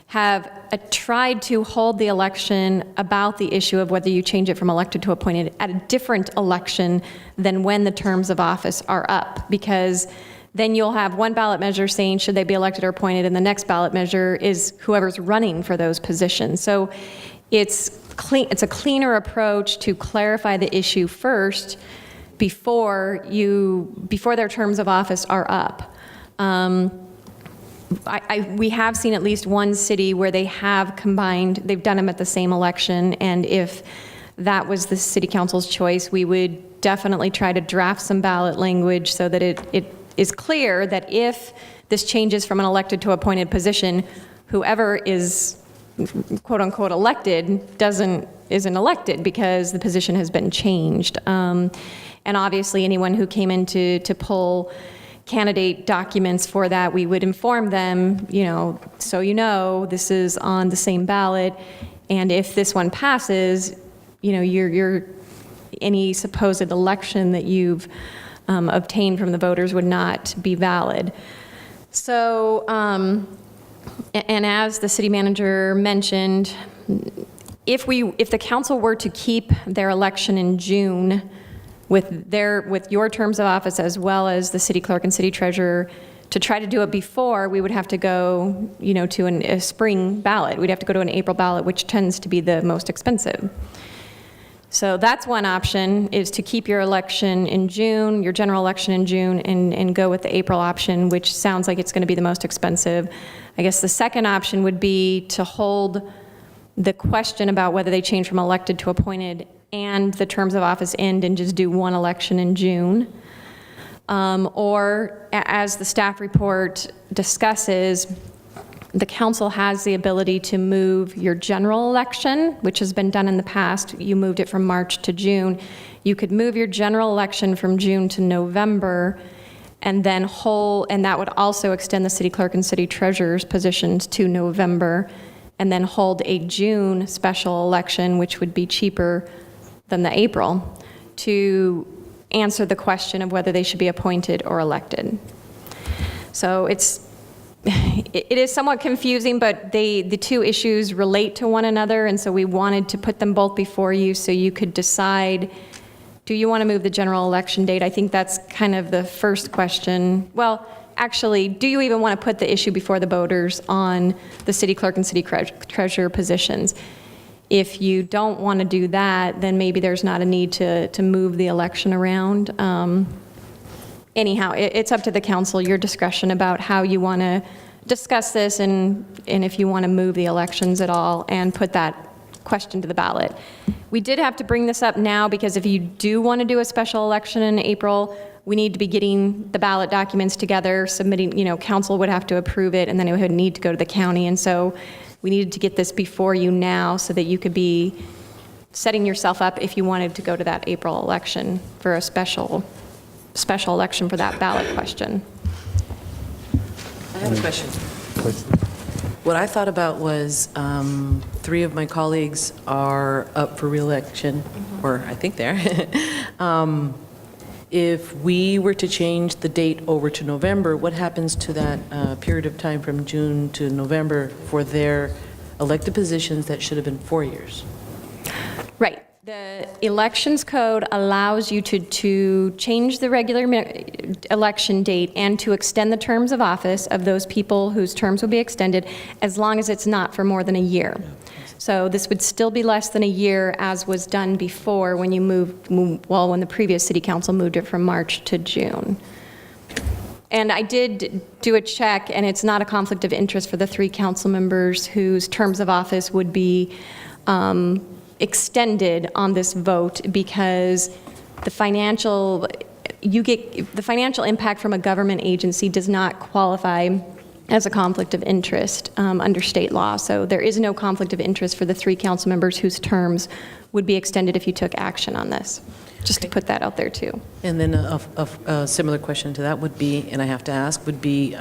have tried to hold the election about the issue of whether you change it from elected to appointed at a different election than when the terms of office are up, because then you'll have one ballot measure saying should they be elected or appointed, and the next ballot measure is whoever's running for those positions. So it's a cleaner approach to clarify the issue first before their terms of office are up. We have seen at least one city where they have combined, they've done them at the same election, and if that was the city council's choice, we would definitely try to draft some ballot language so that it is clear that if this changes from an elected to appointed position, whoever is quote unquote elected isn't elected because the position has been changed. And obviously anyone who came in to pull candidate documents for that, we would inform them, so this is on the same ballot, and if this one passes, your any supposed election that you've obtained from the voters would not be valid. So, and as the city manager mentioned, if the council were to keep their election in June with your terms of office as well as the city clerk and city treasurer, to try to do it before, we would have to go, to a spring ballot. We'd have to go to an April ballot, which tends to be the most expensive. So that's one option, is to keep your election in June, your general election in June, and go with the April option, which sounds like it's going to be the most expensive. I guess the second option would be to hold the question about whether they change from elected to appointed and the terms of office end and just do one election in June. Or, as the staff report discusses, the council has the ability to move your general election, which has been done in the past. You moved it from March to June. You could move your general election from June to November, and then and that would also extend the city clerk and city treasurer's positions to November, and then hold a June special election, which would be cheaper than the April, to answer the question of whether they should be appointed or elected. So it is somewhat confusing, but the two issues relate to one another, and so we wanted to put them both before you so you could decide, do you want to move the general election date? I think that's kind of the first question. Well, actually, do you even want to put the issue before the voters on the city clerk and city treasurer positions? If you don't want to do that, then maybe there's not a need to move the election around. Anyhow, it's up to the council, your discretion about how you want to discuss this and if you want to move the elections at all and put that question to the ballot. We did have to bring this up now because if you do want to do a special election in April, we need to be getting the ballot documents together, submitting, council would have to approve it, and then it would need to go to the county. And so we needed to get this before you now so that you could be setting yourself up if you wanted to go to that April election for a special election for that ballot question. I have a question. What I thought about was 3 of my colleagues are up for reelection, or I think they're. If we were to change the date over to November, what happens to that period of time from June to November for their elected positions that should have been 4 years? Right. The elections code allows you to change the regular election date and to extend the terms of office of those people whose terms will be extended as long as it's not for more than a year. So this would still be less than a year as was done before when you when the previous city council moved it from March to June. And I did do a check, and it's not a conflict of interest for the 3 council members whose terms of office would be extended on this vote because the financial impact from a government agency does not qualify as a conflict of interest under state law. So there is no conflict of interest for the 3 council members whose terms would be extended if you took action on this. Just to put that out there too. And then a similar question to that would be, and I have to ask, would be,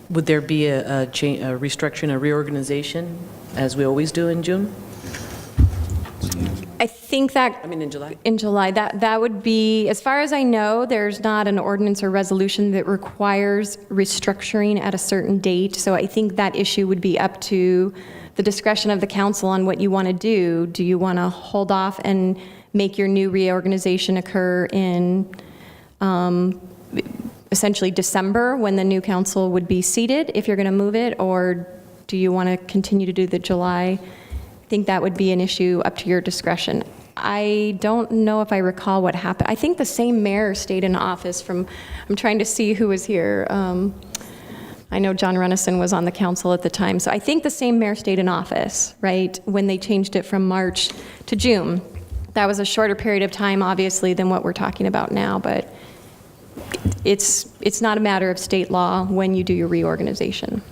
would there be a restructuring, a reorganization, as we always do in June? I think that... I mean, in July? In July. That would be, as far as I know, there's not an ordinance or resolution that requires restructuring at a certain date. So I think that issue would be up to the discretion of the council on what you want to do. Do you want to hold off and make your new reorganization occur in essentially December when the new council would be seated, if you're going to move it, or do you want to continue to do the July? I think that would be an issue up to your discretion. I don't know if I recall what happened. I think the same mayor stayed in office from, I'm trying to see who was here. I know John Runnison was on the council at the time. So I think the same mayor stayed in office, right, when they changed it from March to June. That was a shorter period of time, obviously, than what we're talking about now, but it's not a matter of state law when you do your reorganization.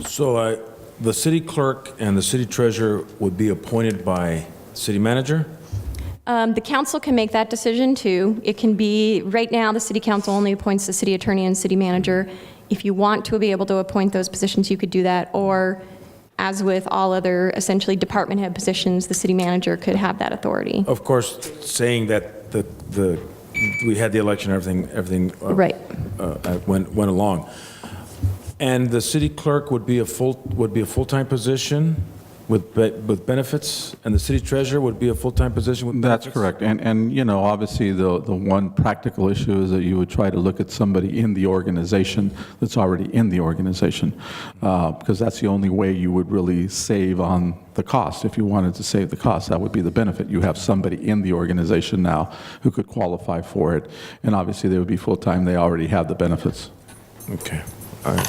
So the city clerk and the city treasurer would be appointed by city manager? The council can make that decision too. It can be, right now, the city council only appoints the city attorney and city manager. If you want to be able to appoint those positions, you could do that, or as with all other essentially department head positions, the city manager could have that authority. Of course, saying that we had the election, everything Right. Went along. And the city clerk would be a full-time position with benefits, and the city treasurer would be a full-time position with benefits? That's correct. And obviously, the one practical issue is that you would try to look at somebody in the organization that's already in the organization, because that's the only way you would really save on the cost. If you wanted to save the cost, that would be the benefit. You have somebody in the organization now who could qualify for it, and obviously, they would be full-time. They already have the benefits. Okay. All right.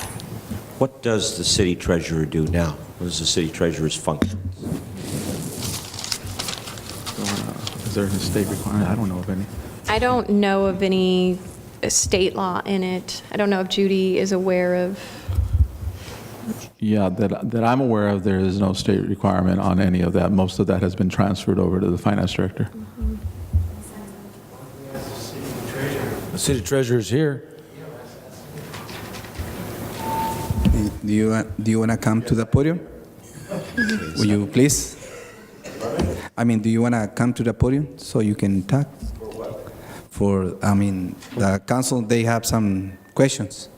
What does the city treasurer do now? What is the city treasurer's function? Is there a state requirement? I don't know of any. I don't know of any state law in it. I don't know if Judy is aware of. Yeah, that I'm aware of, there is no state requirement on any of that. Most of that has been transferred over to the finance director. The city treasurer is here. Do you want to come to the podium? Will you please? Do you want to come to the podium so you can talk? The council, they have some questions.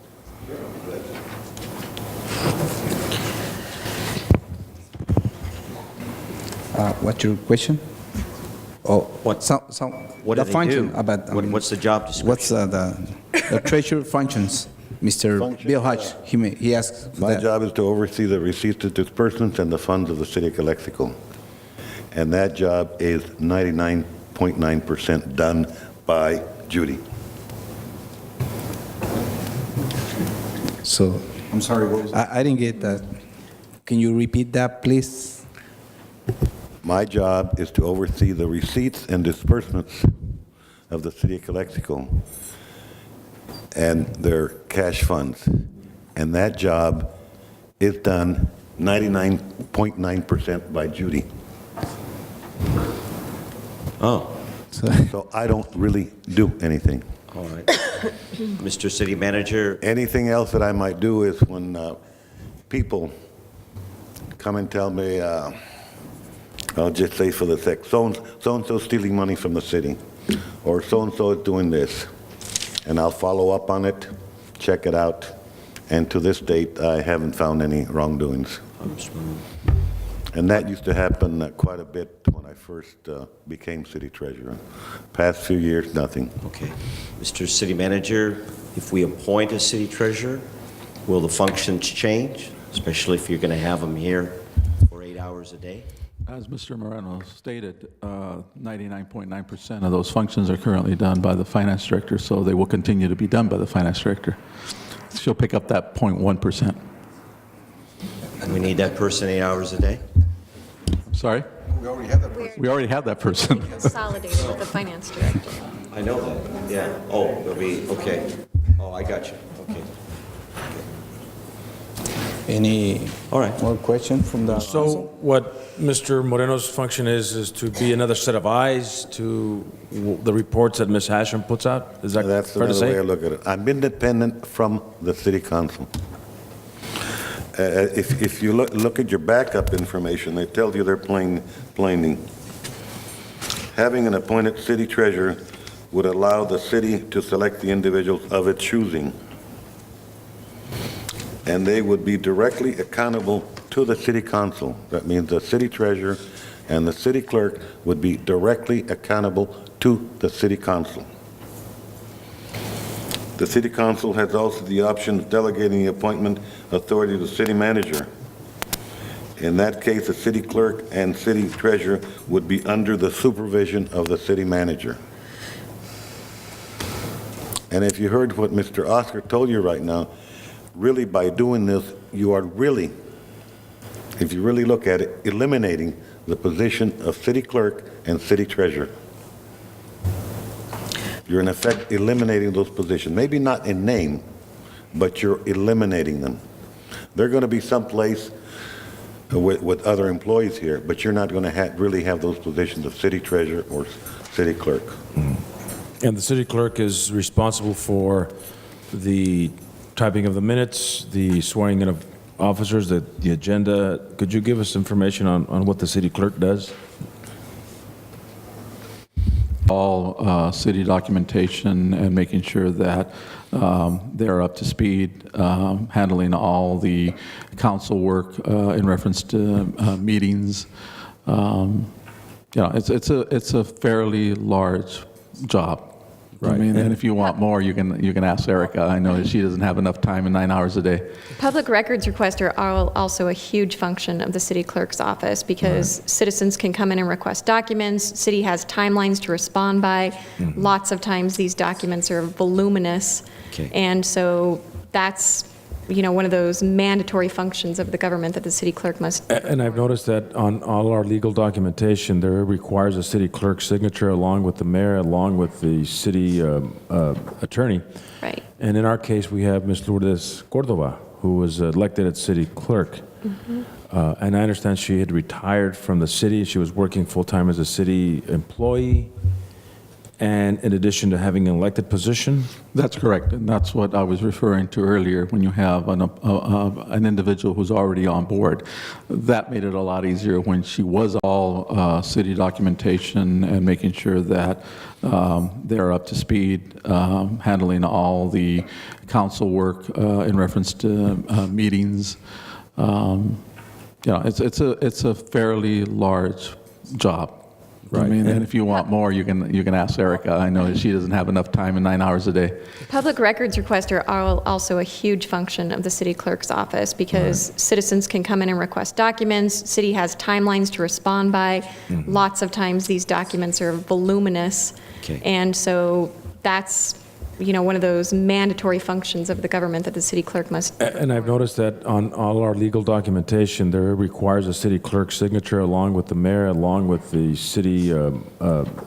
What's your question? Oh, What the do function they do? about? What's the job description? What's the treasurer functions? Mr. Bill Hodge, he asked. My job is to oversee the receipts and disbursements and the funds of the city of Calexico. And that job is 99.9% done by Judy. So, I'm sorry, what was that? I didn't get that. Can you repeat that, please? My job is to oversee the receipts and disbursements of the city of Calexico and their cash funds. And that job is done 99.9% by Judy. Oh, So I don't really do anything. all right. Mr. City Manager, Anything else that I might do is when people come and tell me, I'll just say for the sake, so-and-so stealing money from the city, or so-and-so is doing this. And I'll follow up on it, check it out, and to this date, I haven't found any wrongdoings. And that used to happen quite a bit when I first became city treasurer. Past few years, nothing. okay. Mr. City Manager, if we appoint a city treasurer, will the functions change, especially if you're going to have them here for 8 hours a day? As Mr. Moreno stated, 99.9% of those functions are currently done by the finance director, so they will continue to be done by the finance director. She'll pick up that 0.1%. And we need that person 8 hours a day? I'm sorry? We already have that person. We already have that person. Consolidated with the finance director. I know that, yeah. Oh, it'll be, okay. Oh, I got you, okay. Any All right. more question from the So council? what Mr. Moreno's function is to be another set of eyes to the reports that Ms. Hashem puts out? Is that That's fair to another way I say? look at it. I'm independent from the city council. If you look at your backup information, they tell you they're planning. Having an appointed city treasurer would allow the city to select the individuals of its choosing, and they would be directly accountable to the city council. That means the city treasurer and the city clerk would be directly accountable to the city council. The city council has also the option of delegating the appointment authority to the city manager. In that case, the city clerk and city treasurer would be under the supervision of the city manager. And if you heard what Mr. Oscar told you right now, really by doing this, you are really, if you really look at it, eliminating the position of city clerk and city treasurer. You're in effect eliminating those positions. Maybe not in name, but you're eliminating them. They're going to be someplace with other employees here, but you're not going to really have those positions of city treasurer or city clerk. And the city clerk is responsible for the typing of the minutes, the swearing in of officers, the agenda. Could you give us information on what the city clerk does? All city documentation and making sure that they're up to speed, handling all the council work in reference to meetings. It's a fairly large job. Right. I mean, and if you want more, you can ask Erica. I know that she doesn't have enough time in 9 hours a day. Public records requests are also a huge function of the city clerk's office because citizens can come in and request documents. City has timelines to respond by. Lots of times these documents are voluminous. Okay. And so that's, one of those mandatory functions of the government that the city clerk must. And I've noticed that on all our legal documentation, there requires a city clerk's signature along with the mayor, along with the city attorney. Right. And in our case, we have Ms. Lourdes Cordova, who was elected as city clerk. And I understand she had retired from the city. She was working full-time as a city employee. And in addition to having an elected position? That's correct, and that's what I was referring to earlier. When you have an individual who's already on board, that made it a lot easier when she was all city documentation and making sure that they're up to speed, handling all the council work in reference to meetings. It's a fairly large job. Right. I mean, and if you want more, you can ask Erica. I know that she doesn't have enough time in 9 hours a day. Public records requests are also a huge function of the city clerk's office because citizens can come in and request documents. City has timelines to respond by. Lots of times these documents are voluminous. Okay. And so that's, one of those mandatory functions of the government that the city clerk must. And I've noticed that on all our legal documentation, there requires a city clerk's signature along with the mayor, along with the city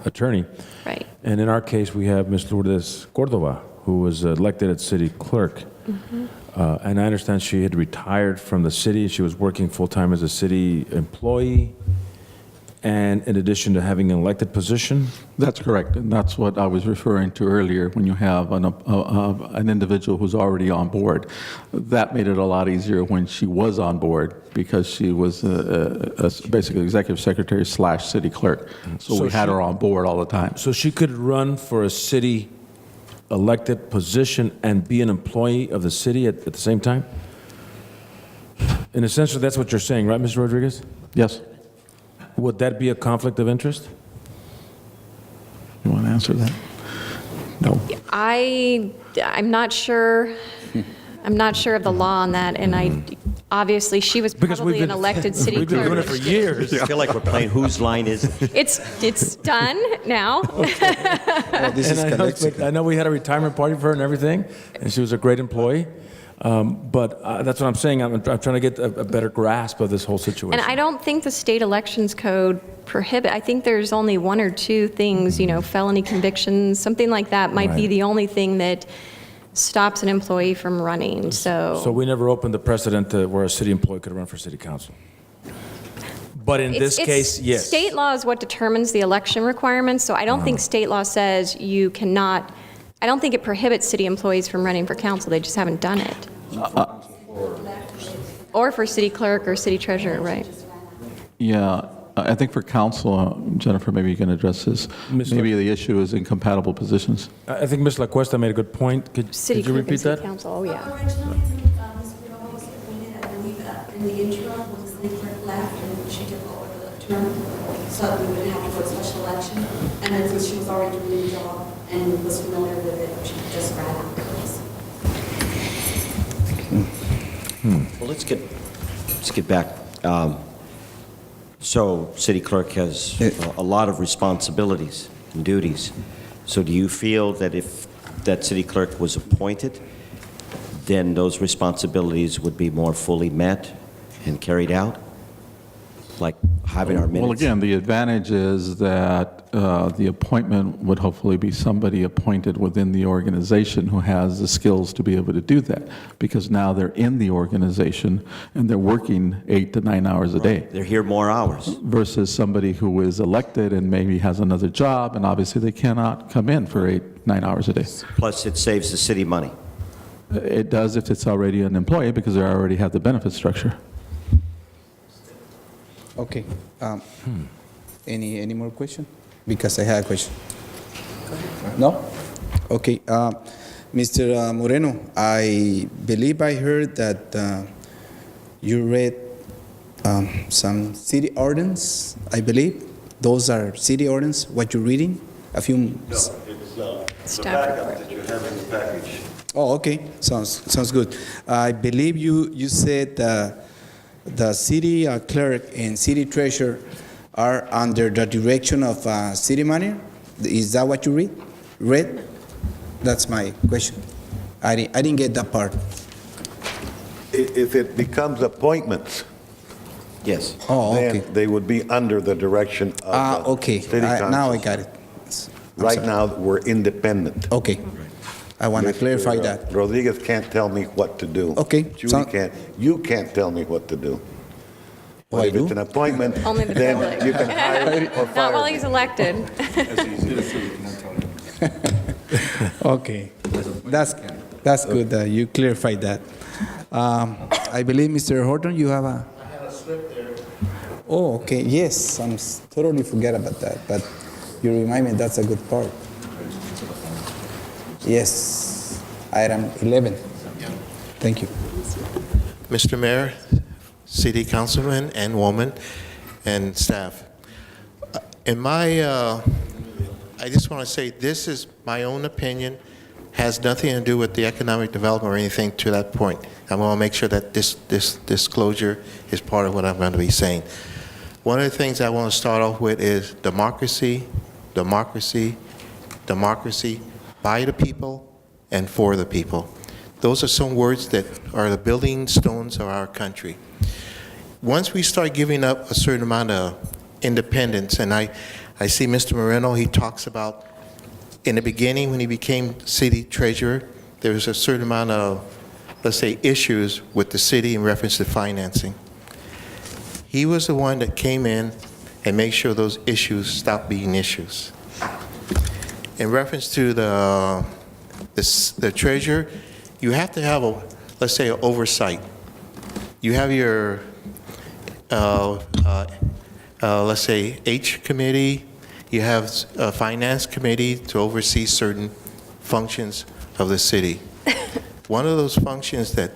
attorney. Right. And in our case, we have Ms. Lourdes Cordova, who was elected as city clerk. And I understand she had retired from the city. She was working full-time as a city employee, and in addition to having an elected position. That's correct, and that's what I was referring to earlier, when you have an individual who's already on board. That made it a lot easier when she was on board, because she was basically executive secretary / city clerk. So we had her on board all the time. So she could run for a city elected position and be an employee of the city at the same time? In a sense, that's what you're saying, right, Mr. Rodriguez? Yes. Would that be a conflict of interest? You want to answer that? No. I'm not sure. I'm not sure of the law on that, and obviously she was probably an elected city We've been clerk. doing it for years. I feel like we're playing Whose Line Is It? It's done now. This is Calexico. I know we had a retirement party for her and everything, and she was a great employee. But that's what I'm saying. I'm trying to get a better grasp of this whole situation. And I don't think the state elections code prohibit. I think there's only one or two things, felony convictions, something like that might be the only thing that stops an employee from running. So we never opened the precedent where a city employee could run for city council. But in this case, yes. State law is what determines the election requirements, so I don't think state law says you cannot, I don't think it prohibits city employees from running for council. They just haven't done it. Or for city clerk or city treasurer, right? Yeah, I think for council, Jennifer, maybe you can address this. Maybe the issue is incompatible positions. I think Ms. La Cuesta made a good point. Could you Clerk and repeat city that? council, oh yeah. Originally, Ms. Cordova was appointed, I believe, in the interim when the city clerk left and she took over the term, so that we wouldn't have to go to special election. And then since she was already doing the job and was familiar with it, she just ran out. Well, let's get back. So city clerk has a lot of responsibilities and duties. So do you feel that if that city clerk was appointed, then those responsibilities would be more fully met and carried out? Like having our minutes? Well, again, the advantage is that the appointment would hopefully be somebody appointed within the organization who has the skills to be able to do that, because now they're in the organization and they're working 8 to 9 hours a day. They're here more hours. Versus somebody who is elected and maybe has another job, and obviously they cannot come in for 8, 9 hours a day. Plus, it saves the city money. It does if it's already an employee, because they already have the benefit structure. Okay. Any more question? Because I had a question. No? Okay. Mr. Moreno, I believe I heard that you read some city ordinance, I believe. Those are city ordinance, what you're reading? A few... No, it's the backup that you have in the package. Oh, okay. Sounds good. I believe you said the city clerk and city treasurer are under the direction of city manager. Is that what you read? That's my question. I didn't get that part. If it becomes appointments, yes. Oh, okay. then they would be under the direction of okay. city council. Now I got it. Right now, we're independent. Okay. I want to clarify that. Rodriguez can't tell me what to do. Okay. Judy can't. You can't tell me what to do. Oh, But I if do? it's an appointment, Only the then public. you can hire or fire. Not while he's elected. Okay. That's good that you clarified that. I believe, Mr. Horton, you have a... I had a slip there. Oh, okay. Yes, totally forget about that, but you remind me that's a good part. Yes, item 11. Thank you. Mr. Mayor, city councilman and woman, and staff. I just want to say this is my own opinion, has nothing to do with the economic development or anything to that point. I want to make sure that this disclosure is part of what I'm going to be saying. One of the things I want to start off with is democracy, democracy, democracy, by the people, and for the people. Those are some words that are the building stones of our country. Once we start giving up a certain amount of independence, and I see Mr. Moreno, he talks about in the beginning when he became city treasurer, there was a certain amount of, let's say, issues with the city in reference to financing. He was the one that came in and made sure those issues stopped being issues. In reference to the treasurer, you have to have a, let's say, an oversight. You have your, let's say, H committee. You have a finance committee to oversee certain functions of the city. One of those functions that,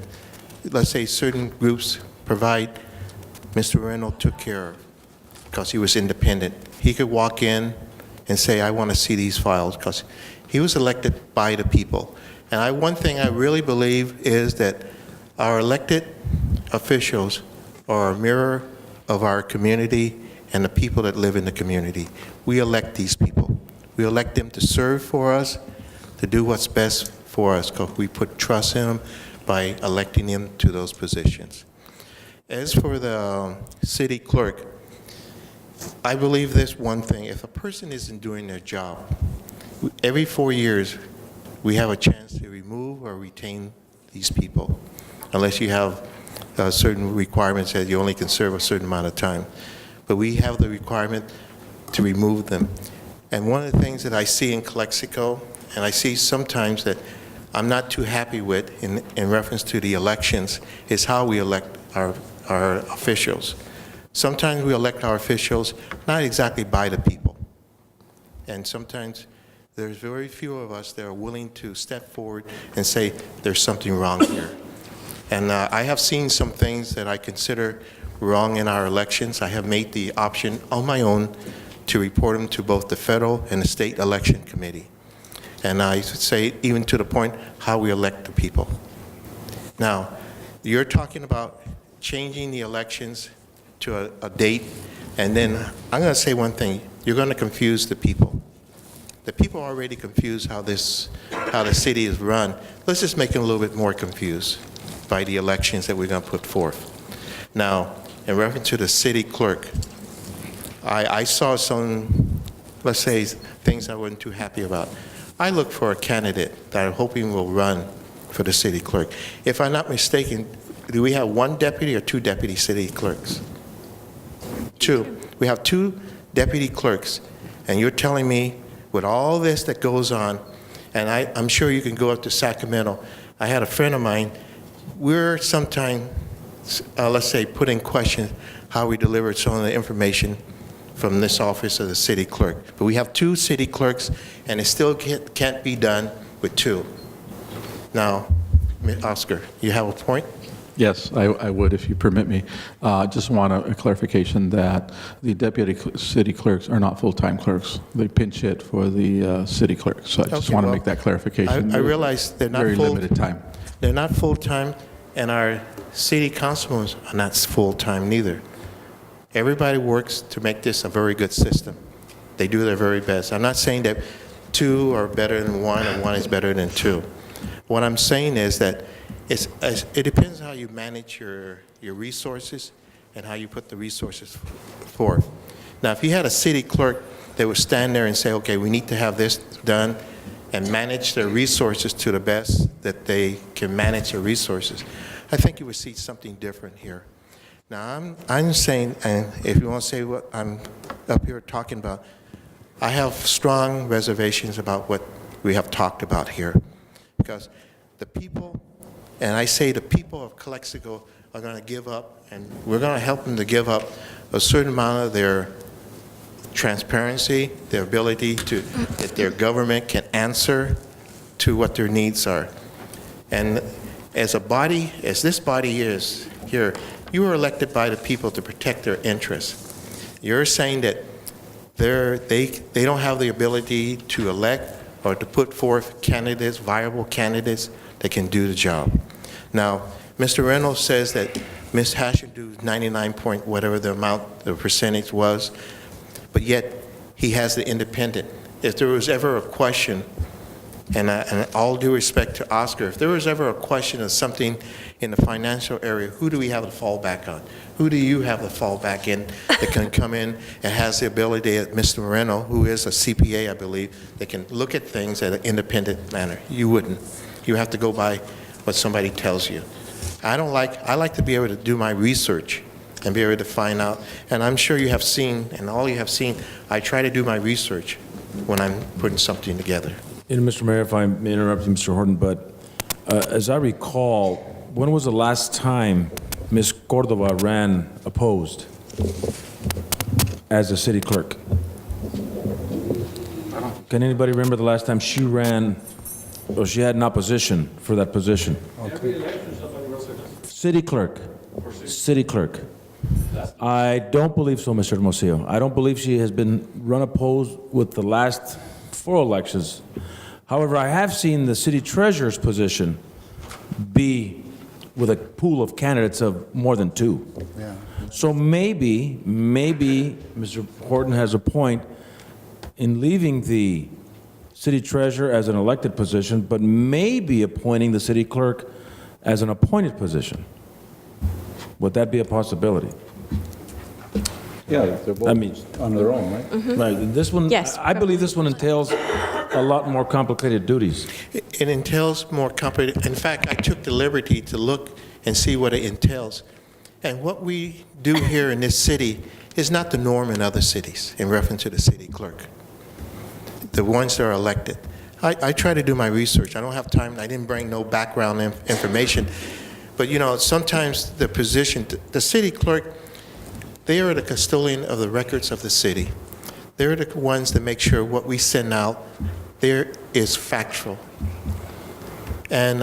let's say, certain groups provide, Mr. Moreno took care of because he was independent. He could walk in and say, I want to see these files, because he was elected by the people. And one thing I really believe is that our elected officials are a mirror of our community and the people that live in the community. We elect these people. We elect them to serve for us, to do what's best for us, because we put trust in them by electing them to those positions. As for the city clerk, I believe this one thing: if a person isn't doing their job, every 4 years we have a chance to remove or retain these people, unless you have certain requirements that you only can serve a certain amount of time. But we have the requirement to remove them. And one of the things that I see in Calexico, and I see sometimes that I'm not too happy with in reference to the elections, is how we elect our officials. Sometimes we elect our officials not exactly by the people. And sometimes there's very few of us that are willing to step forward and say there's something wrong here. And I have seen some things that I consider wrong in our elections. I have made the option on my own to report them to both the federal and the state election committee. And I say even to the point how we elect the people. Now, you're talking about changing the elections to a date, and then I'm going to say one thing: you're going to confuse the people. The people are already confused how the city is run. Let's just make them a little bit more confused by the elections that we're going to put forth. Now, in reference to the city clerk, I saw some, let's say, things I wasn't too happy about. I look for a candidate that I'm hoping will run for the city clerk. If I'm not mistaken, do we have one deputy or two deputy city clerks? Two. We have two deputy clerks, and you're telling me with all this that goes on, and I'm sure you can go up to Sacramento. I had a friend of mine, we're sometimes, let's say, put in question how we delivered some of the information from this office of the city clerk. But we have two city clerks, and it still can't be done with two. Now, Oscar, you have a point? Yes, I would, if you permit me. Just want a clarification that the deputy city clerks are not full-time clerks. They pinch hit for the city clerk. So I just want to make that clarification. I realize they're not very limited time. They're not full-time, and our city councilmen are not full-time neither. Everybody works to make this a very good system. They do their very best. I'm not saying that two are better than one and one is better than two. What I'm saying is that it depends how you manage your resources and how you put the resources forth. Now, if you had a city clerk that would stand there and say, okay, we need to have this done, and manage their resources to the best that they can manage their resources, I think you would see something different here. Now, I'm saying, and if you want to say what I'm up here talking about, I have strong reservations about what we have talked about here, because the people, and I say the people of Calexico are going to give up, and we're going to help them to give up a certain amount of their transparency, their ability that their government can answer to what their needs are. And as a body, as this body is here, you were elected by the people to protect their interests. You're saying that they don't have the ability to elect or to put forth candidates, viable candidates that can do the job. Now, Mr. Reynolds says that Ms. Hash should do 99 point whatever the amount, the percentage was, but yet he has the independent. If there was ever a question And all due respect to Oscar, if there was ever a question of something in the financial area, who do we have to fall back on? Who do you have to fall back in that can come in and has the ability, Mr. Moreno, who is a CPA, I believe, that can look at things in an independent manner? You wouldn't. You have to go by what somebody tells you. I like to be able to do my research and be able to find out. And I'm sure you have seen, and all you have seen, I try to do my research when I'm putting something together. And Mr. Mayor, if I may interrupt you, Mr. Horton, but as I recall, when was the last time Ms. Cordova ran opposed as a city clerk? Can anybody remember the last time she ran, or she had an opposition for that position? City clerk. City clerk. I don't believe so, Mr. Hermosillo. I don't believe she has been run opposed with the last 4 elections. However, I have seen the city treasurer's position be with a pool of candidates of more than 2. Yeah. So maybe Mr. Horton has a point in leaving the city treasurer as an elected position, but maybe appointing the city clerk as an appointed position. Would that be a possibility? Yeah, they're both on their own, right? Right. This one, Yes. I believe this one entails a lot more complicated duties. It entails more complicated. In fact, I took the liberty to look and see what it entails. And what we do here in this city is not the norm in other cities in reference to the city clerk, the ones that are elected. I try to do my research. I don't have time. I didn't bring no background information. But, you know, sometimes the position, the city clerk, they are the custodian of the records of the city. They're the ones that make sure what we send out there is factual. And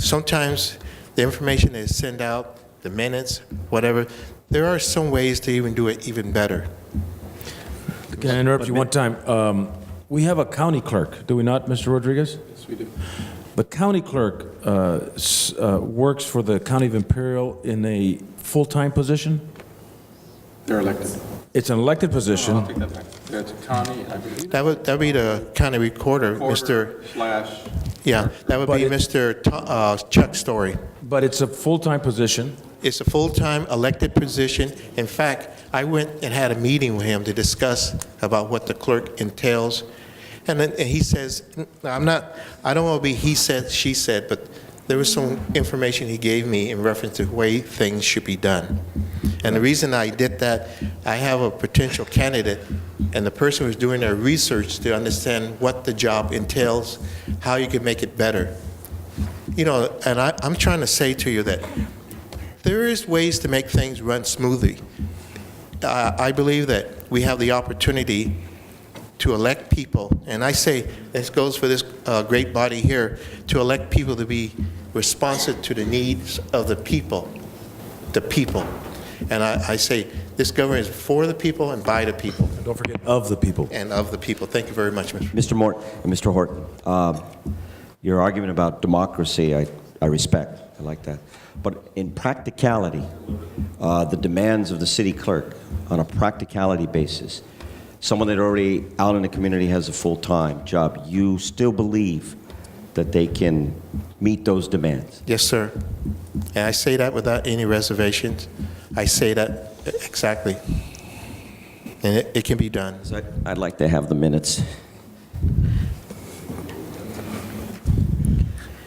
sometimes the information they send out, the minutes, whatever, there are some ways to even do it even better. Can I interrupt you one time? We have a county clerk, do we not, Mr. Rodriguez? Yes, we do. The county clerk works for the County of Imperial in a full-time position? They're elected. It's an elected position. I'll take that back. That's a county, I believe. That would be the county recorder, Mr. Yeah, that would be Mr. Chuck Story. But it's a full-time position. It's a full-time elected position. In fact, I went and had a meeting with him to discuss about what the clerk entails. And then he says, I don't want to be he said, she said, but there was some information he gave me in reference to the way things should be done. And the reason I did that, I have a potential candidate, and the person was doing their research to understand what the job entails, how you can make it better. You know, and I'm trying to say to you that there is ways to make things run smoothly. I believe that we have the opportunity to elect people, and I say this goes for this great body here, to elect people to be responsive to the needs of the people. And I say this government is for the people and by the people. And don't forget of the people. And of the people. Thank you very much, Mr. Horton, your argument about democracy, I respect. I like that. But in practicality, the demands of the city clerk on a practicality basis, someone that already out in the community has a full-time job, you still believe that they can meet those demands? Yes, sir. And I say that without any reservations. I say that exactly. And it can be done. I'd like to have the minutes.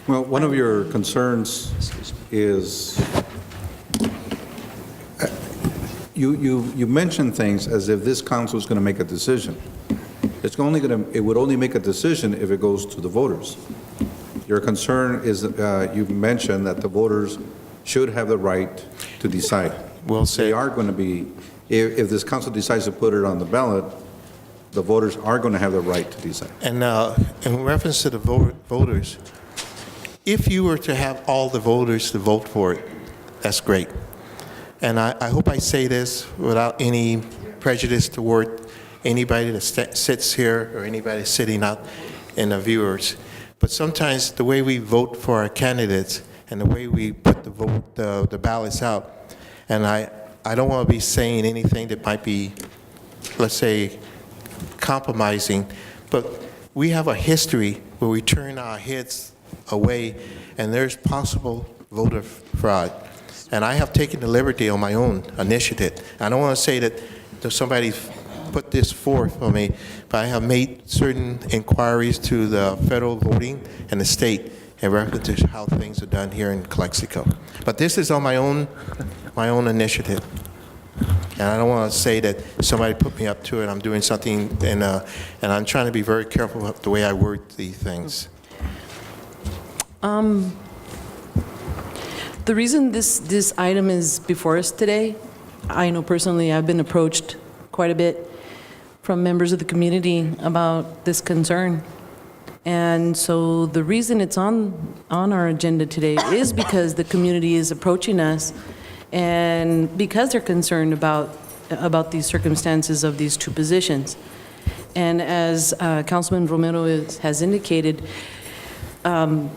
Well, one of your concerns is you mention things as if this council is going to make a decision. It would only make a decision if it goes to the voters. Your concern is you mentioned that the voters should have the right to decide. Well said. They are going to be, if this council decides to put it on the ballot, the voters are going to have the right to decide. And in reference to the voters, if you were to have all the voters to vote for it, that's great. And I hope I say this without any prejudice toward anybody that sits here or anybody sitting out in the viewers. But sometimes the way we vote for our candidates and the way we put the ballots out, and I don't want to be saying anything that might be, let's say, compromising, but we have a history where we turn our heads away, and there's possible voter fraud. And I have taken the liberty on my own initiative. I don't want to say that somebody put this forth for me, but I have made certain inquiries to the federal voting and the state in reference to how things are done here in Calexico. But this is on my own initiative. And I don't want to say that somebody put me up to it. I'm doing something, and I'm trying to be very careful with the way I word these things. The reason this item is before us today, I know personally I've been approached quite a bit from members of the community about this concern. And so the reason it's on our agenda today is because the community is approaching us, and because they're concerned about these circumstances of these two positions. And as Councilman Romero has indicated, the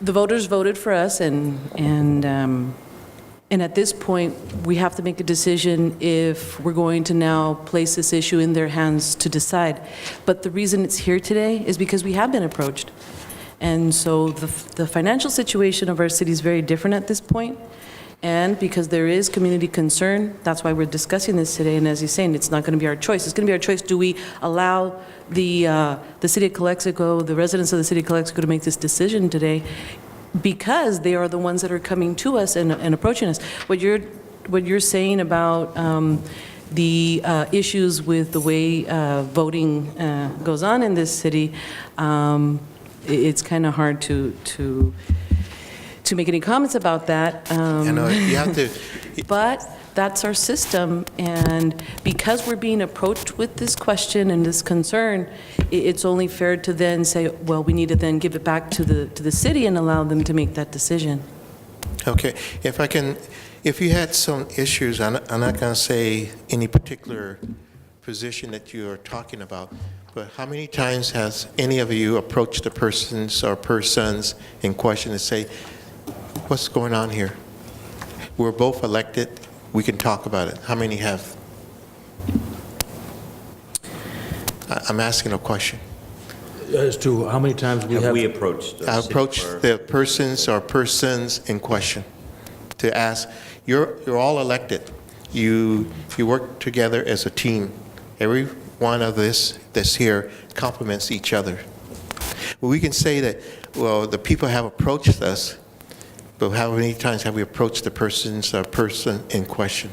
voters voted for us, and at this point, we have to make a decision if we're going to now place this issue in their hands to decide. But the reason it's here today is because we have been approached. And so the financial situation of our city is very different at this point. And because there is community concern, that's why we're discussing this today. And as he's saying, it's not going to be our choice. It's going to be our choice. Do we allow the city of Calexico, the residents of the city of Calexico, to make this decision today? Because they are the ones that are coming to us and approaching us. What you're saying about the issues with the way voting goes on in this city, it's kind of hard to make any comments about that. You have to. But that's our system, and because we're being approached with this question and this concern, it's only fair to then say, well, we need to then give it back to the city and allow them to make that decision. Okay, if you had some issues, I'm not going to say any particular position that you are talking about, but how many times has any of you approached the persons or persons in question to say, what's going on here? We're both elected. We can talk about it. How many have? I'm asking a question. As to how many times we have... we approached I approached the persons or persons in question to ask, you're all elected. You work together as a team. Every one of this here complements each other. Well, we can say that, well, the people have approached us, but how many times have we approached the persons or person in question?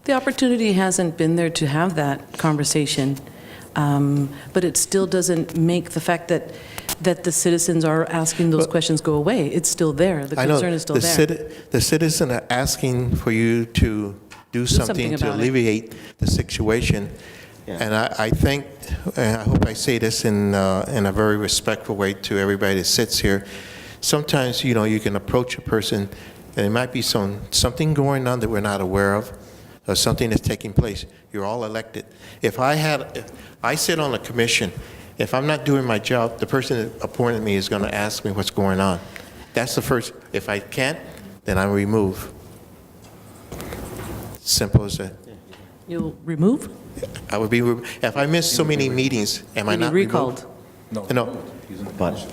The opportunity hasn't been there to have that conversation, but it still doesn't make the fact that the citizens are asking those questions go away. It's still there. The concern is still there. The citizens are asking for you to do something to alleviate the situation. Yeah. And I think, and I hope I say this in a very respectful way to everybody that sits here, sometimes, you can approach a person, and there might be something going on that we're not aware of, or something that's taking place. You're all elected. If I sit on a commission, if I'm not doing my job, the person that appointed me is going to ask me what's going on. That's the first. If I can't, then I remove. Simple as that. You'll remove? I would be, if I miss so many meetings, am I not recalled? Removed? No. But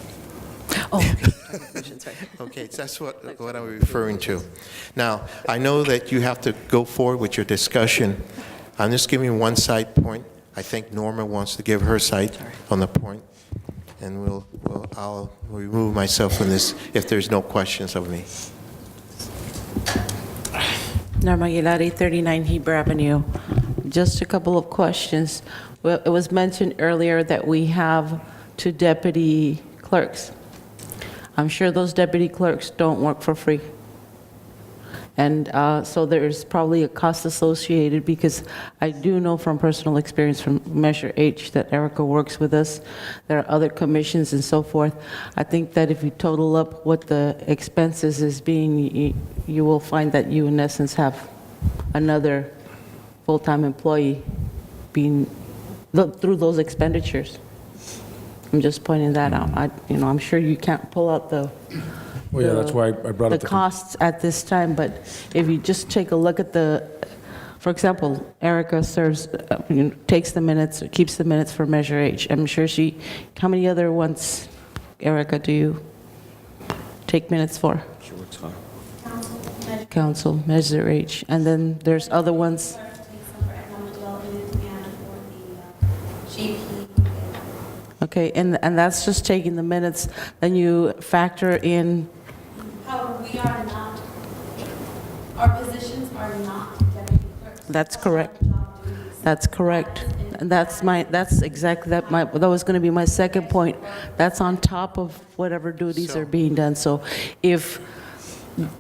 Oh, okay. Okay, that's what I'm referring to. Now, I know that you have to go forward with your discussion. I'm just giving one side point. I think Norma wants to give her side on the point, and I'll remove myself from this if there's no questions of me. Norma Aguilar, 839 Heber Avenue. Just a couple of questions. Well, it was mentioned earlier that we have 2 deputy clerks. I'm sure those deputy clerks don't work for free. And so there's probably a cost associated, because I do know from personal experience from Measure H that Erica works with us. There are other commissions and so forth. I think that if you total up what the expenses is being, you will find that you in essence have another full-time employee being through those expenditures. I'm just pointing that out. I'm sure you can't pull out the Well, yeah, that's why I brought up the costs at this time, but if you just take a look at For example, Erica serves, takes the minutes, keeps the minutes for Measure H. I'm sure how many other ones, Erica, do you take minutes for? She works hard. Council, Measure H. And then there's other ones. Okay, and that's just taking the minutes, then you factor in. However, we are not, our positions are not deputy clerks. That's correct. That's correct. And that's exactly, that was going to be my second point. That's on top of whatever duties are being done. So if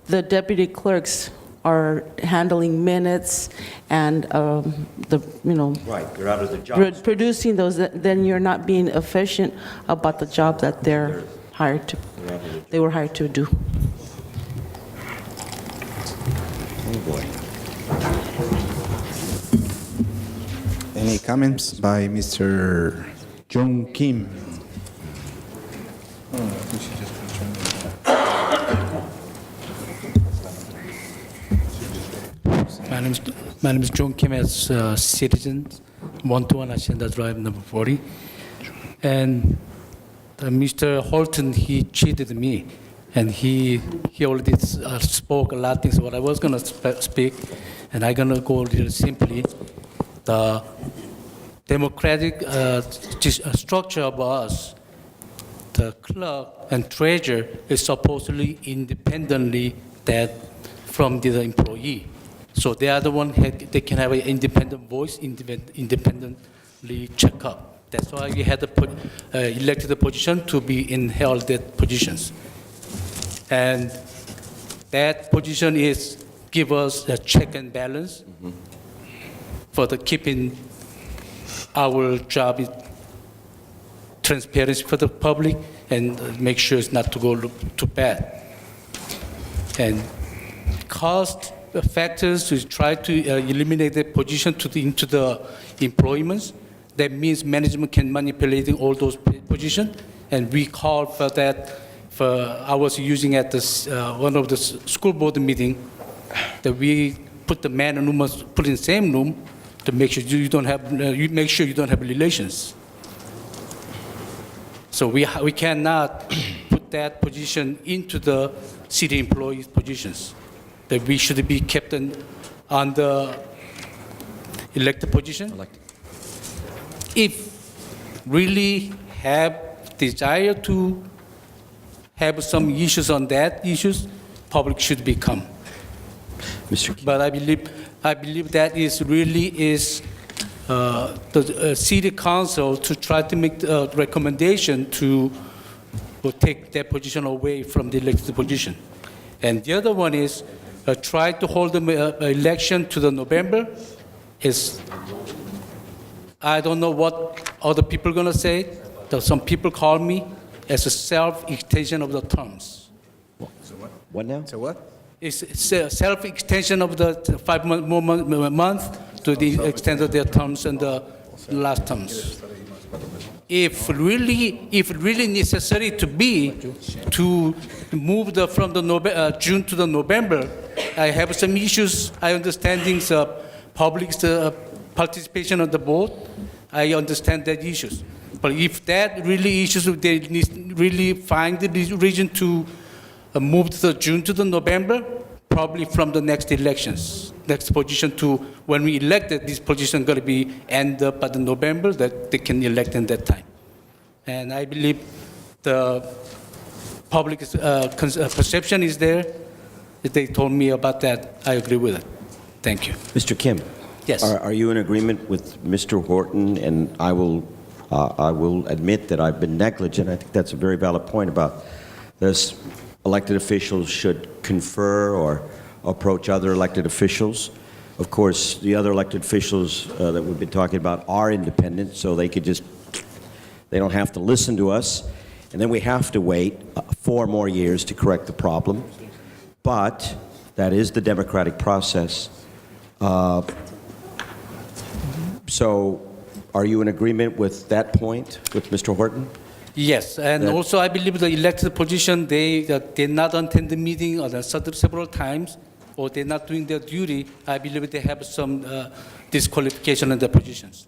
the deputy clerks are handling minutes and Right, they're out of the job. producing those, then you're not being efficient about the job that they were hired to do. Oh, boy. Any comments by Mr. John Kim? My name is John Kim as citizen, 121 Hacienda Drive, number 40. And Mr. Holton, he cheated me. And he already spoke a lot of things what I was going to speak. And I'm going to go really simply. The democratic structure of us, the clerk and treasurer is supposedly independently that from the employee. So they are the one they can have an independent voice, independently check up. That's why we had elected the position to be in held that positions. And that position is give us a check and balance for the keeping our job transparency for the public and make sure it's not to go too bad. And cost factors to try to eliminate the position into the employments. That means management can manipulate all those positions, and we call for that. I was using at this one of the school board meeting that we put the man and woman put in the same room to make sure you don't have relations. So we cannot put that position into the city employees' positions. That we should be kept on the elected position. If really have desire to have some issues on that issues, public should become. But I believe that is the city council to try to make a recommendation to take that position away from the elected position. And the other one is try to hold the election to the November. I don't know what other people are going to say. Some people call me as a self-extension of the terms. What now? So what? It's a self-extension of the 5 month to the extent of their terms and the last terms. If really necessary to move from the June to the November, I have some issues. I understand the public's participation on the board. I understand that issues. But if that really issues, they really find the reason to move the June to the November, probably from the next elections, next position to when we elected, this position going to be end up by the November that they can elect in that time. And I believe the public perception is there. If they told me about that, I agree with it. Thank you. Mr. Kim. Yes. Are you in agreement with Mr. Horton? And I will admit that I've been negligent. I think that's a very valid point about this. Elected officials should confer or approach other elected officials. Of course, the other elected officials that we've been talking about are independent, so they don't have to listen to us. And then we have to wait 4 more years to correct the problem. But that is the democratic process. So are you in agreement with that point with Mr. Horton? Yes, and also I believe the elected position, they did not attend the meeting several times. or they're not doing their duty, I believe they have some disqualification in their positions.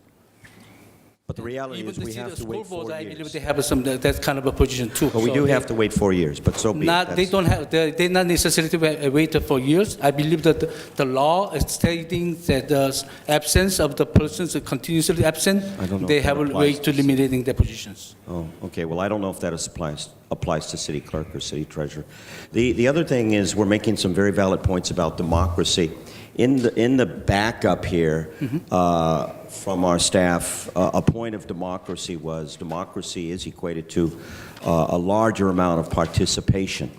But the reality Even is the we city have to school wait board, 4 I believe years. they have some that kind of a position too. But we So do they- have to wait 4 years, but so be it. Not, they That's- don't have. They're not necessarily wait for years. I believe that the law is stating that the absence of the persons are continuously absent. I don't know They if that have a applies way to to eliminating their positions. Oh, okay. Well, I don't know if that applies to city clerk or city treasurer. The other thing is we're making some very valid points about democracy. In the backup here from our staff, a point of democracy was democracy is equated to a larger amount of participation.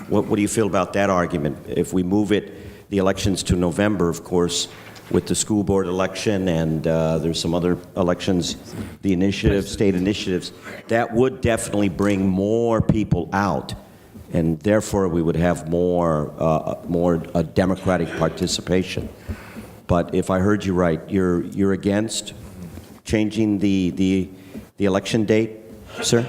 What do you feel about that argument? If we move the elections to November, of course, with the school board election and there's some other elections, the initiatives, state initiatives, that would definitely bring more people out, and therefore we would have more democratic participation. But if I heard you right, you're against changing the election date, sir?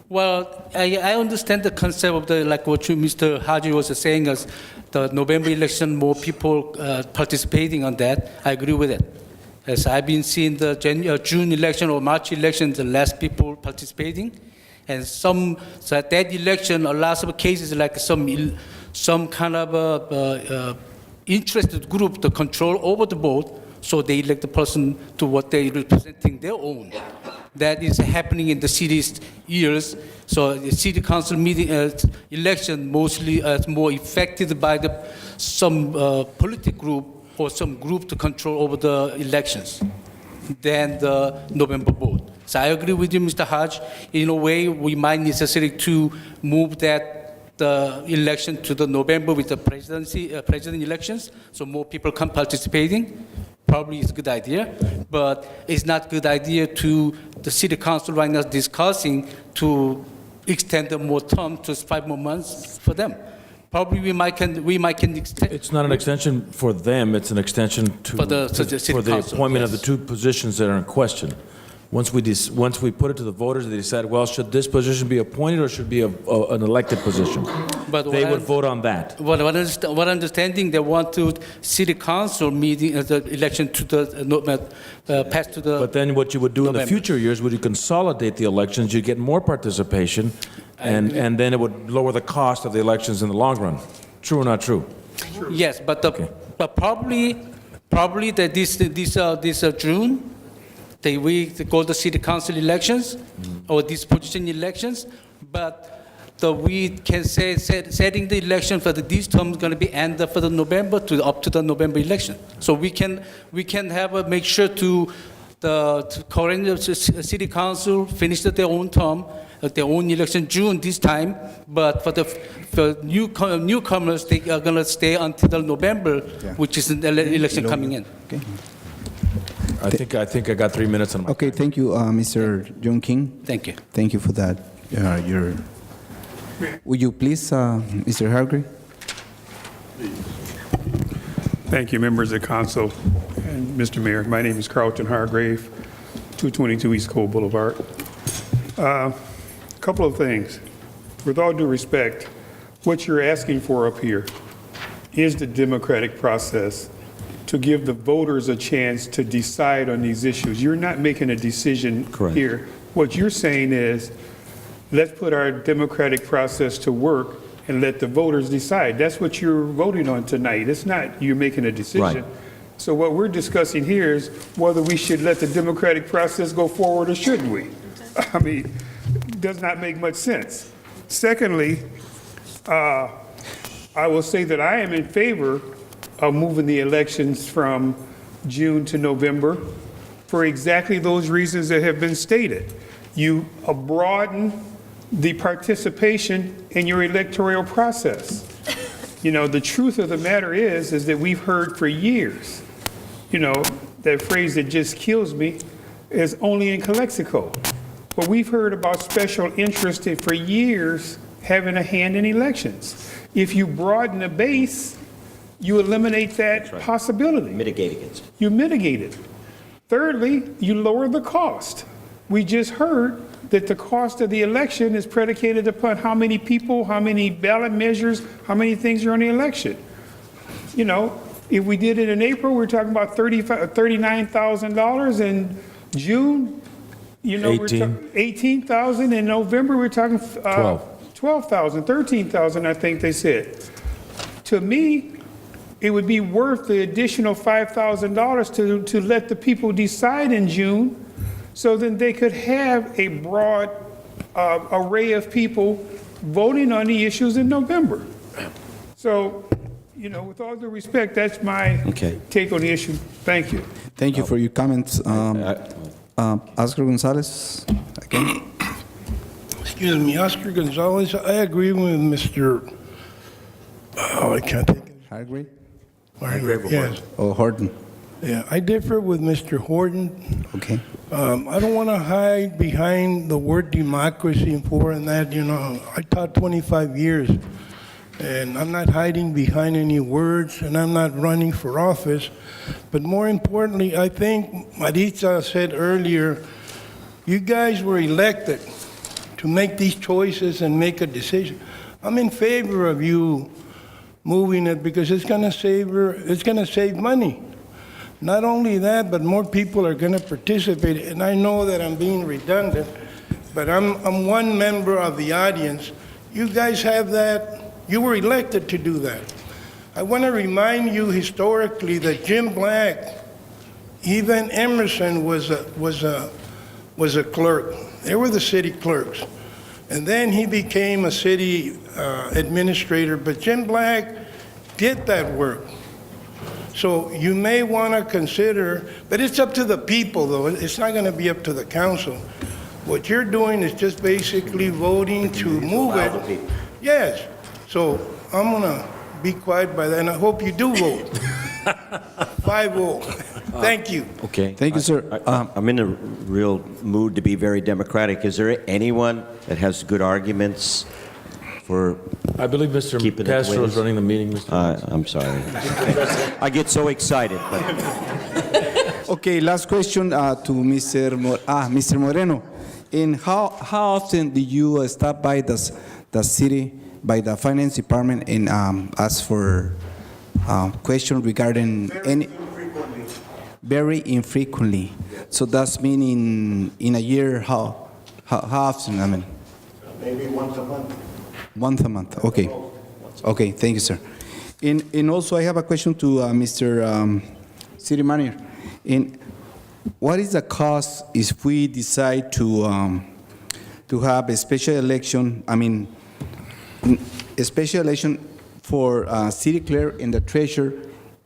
Well, I understand the concept of like what Mr. Haji was saying, as the November election, more people participating on that. I agree with it. As I've been seeing the June election or March election, the less people participating, and so that election, a lot of cases like some kind of interested group to control over the vote, so they elect the person to what they representing their own. That is happening in the city's years. So the city council meeting election mostly is more affected by some political group or some group to control over the elections than the November vote. So I agree with you, Mr. Hodge. In a way, we might necessary to move the election to the November with the president elections, so more people come participating. Probably is a good idea, but it's not a good idea to the city council right now discussing to extend the more term to 5 more months for them. Probably we might can extend. It's not an extension for them, it's an extension For the city for the council, appointment of yes. the two positions that are in question. Once we put it to the voters, they decide, well, should this position be appointed or should be an elected position? But They would vote on that. What understanding they want to city council meeting the election to the pass to the. But then what you would do in the November. future years, would you consolidate the elections, you get more participation, and then it would lower the cost of the elections in the long run. True or not true? Yes, but but probably that this June, we go to city council elections or these position elections, but we can say setting the election for this term is going to be end for the November up to the November election. So we can have make sure to the current city council finish their own term, their own election June this time, but for newcomers they are going to stay until the November, which is the election coming in. Okay. I think I got 3 minutes on my. Okay, thank you, Mr. John King. Thank you. Thank you for that. Would you please, Mr. Hargrave? Thank you, members of council and Mr. Mayor. My name is Carlton Hargrave, 222 East Cole Boulevard. A couple of things. With all due respect, what you're asking for up here is the democratic process to give the voters a chance to decide on these issues. You're not making a decision here. What you're saying is, let's put our democratic process to work and let the voters decide. That's what you're voting on tonight. It's not you making a decision. Right. So what we're discussing here is whether we should let the democratic process go forward or shouldn't we? I mean, does not make much sense. Secondly, I will say that I am in favor of moving the elections from June to November for exactly those reasons that have been stated. You broaden the participation in your electoral process. You know, the truth of the matter is that we've heard for years, you know, that phrase that just kills me is only in Calexico. But we've heard about special interest for years having a hand in elections. If you broaden the base, you eliminate that possibility. Mitigate against it. You mitigate it. Thirdly, you lower the cost. We just heard that the cost of the election is predicated upon how many people, how many ballot measures, how many things are on the election. you know, if we did it in April, we're talking about $39,000. In June, you know, we're 18,000. In November, we're talking 12,000, 13,000, I think they said. To me, it would be worth the additional $5,000 to let the people decide in June, so then they could have a broad array of people voting on the issues in November. So, you know, with all due respect, that's my take on the issue. Thank you. Thank you for your comments. Oscar Gonzalez, again. Excuse me, Oscar Gonzalez. I agree with Mr. I can't think of his Hargrave? Yes. Oh, Horton. Yeah, I differ with Mr. Horton. Okay. I don't want to hide behind the word democracy and for and that, you know. I taught 25 years, and I'm not hiding behind any words, and I'm not running for office. But more importantly, I think Maritza said earlier, you guys were elected to make these choices and make a decision. I'm in favor of you moving it because it's going to save money. Not only that, but more people are going to participate. And I know that I'm being redundant, but I'm one member of the audience. You guys have that. You were elected to do that. I want to remind you historically that Jim Black, even Emerson was a clerk. They were the city clerks. And then he became a city administrator. But Jim Black did that work. So you may want to consider, but it's up to the people, though. It's not going to be up to the council. What you're doing is just basically voting to move it. Yes. So I'm going to be quiet by that, and I hope you do vote. 5-0. Thank you. Okay. Thank you, sir. I'm in a real mood to be very democratic. Is there anyone that has good arguments for I believe Mr. keeping Castro it is running the meeting, Mr. I'm sorry. I get so excited. Okay, last question to Mr. Moreno. And how often do you stop by the city, by the finance department, and ask for questions regarding any? Very infrequently. So that's meaning in a year, how often? I mean, Maybe once a month. once a month. Okay. Okay. Thank you, sir. And also, I have a question to Mr. City Manager. And what is the cost if we decide to have a special election? I mean, a special election for city clerk and the treasurer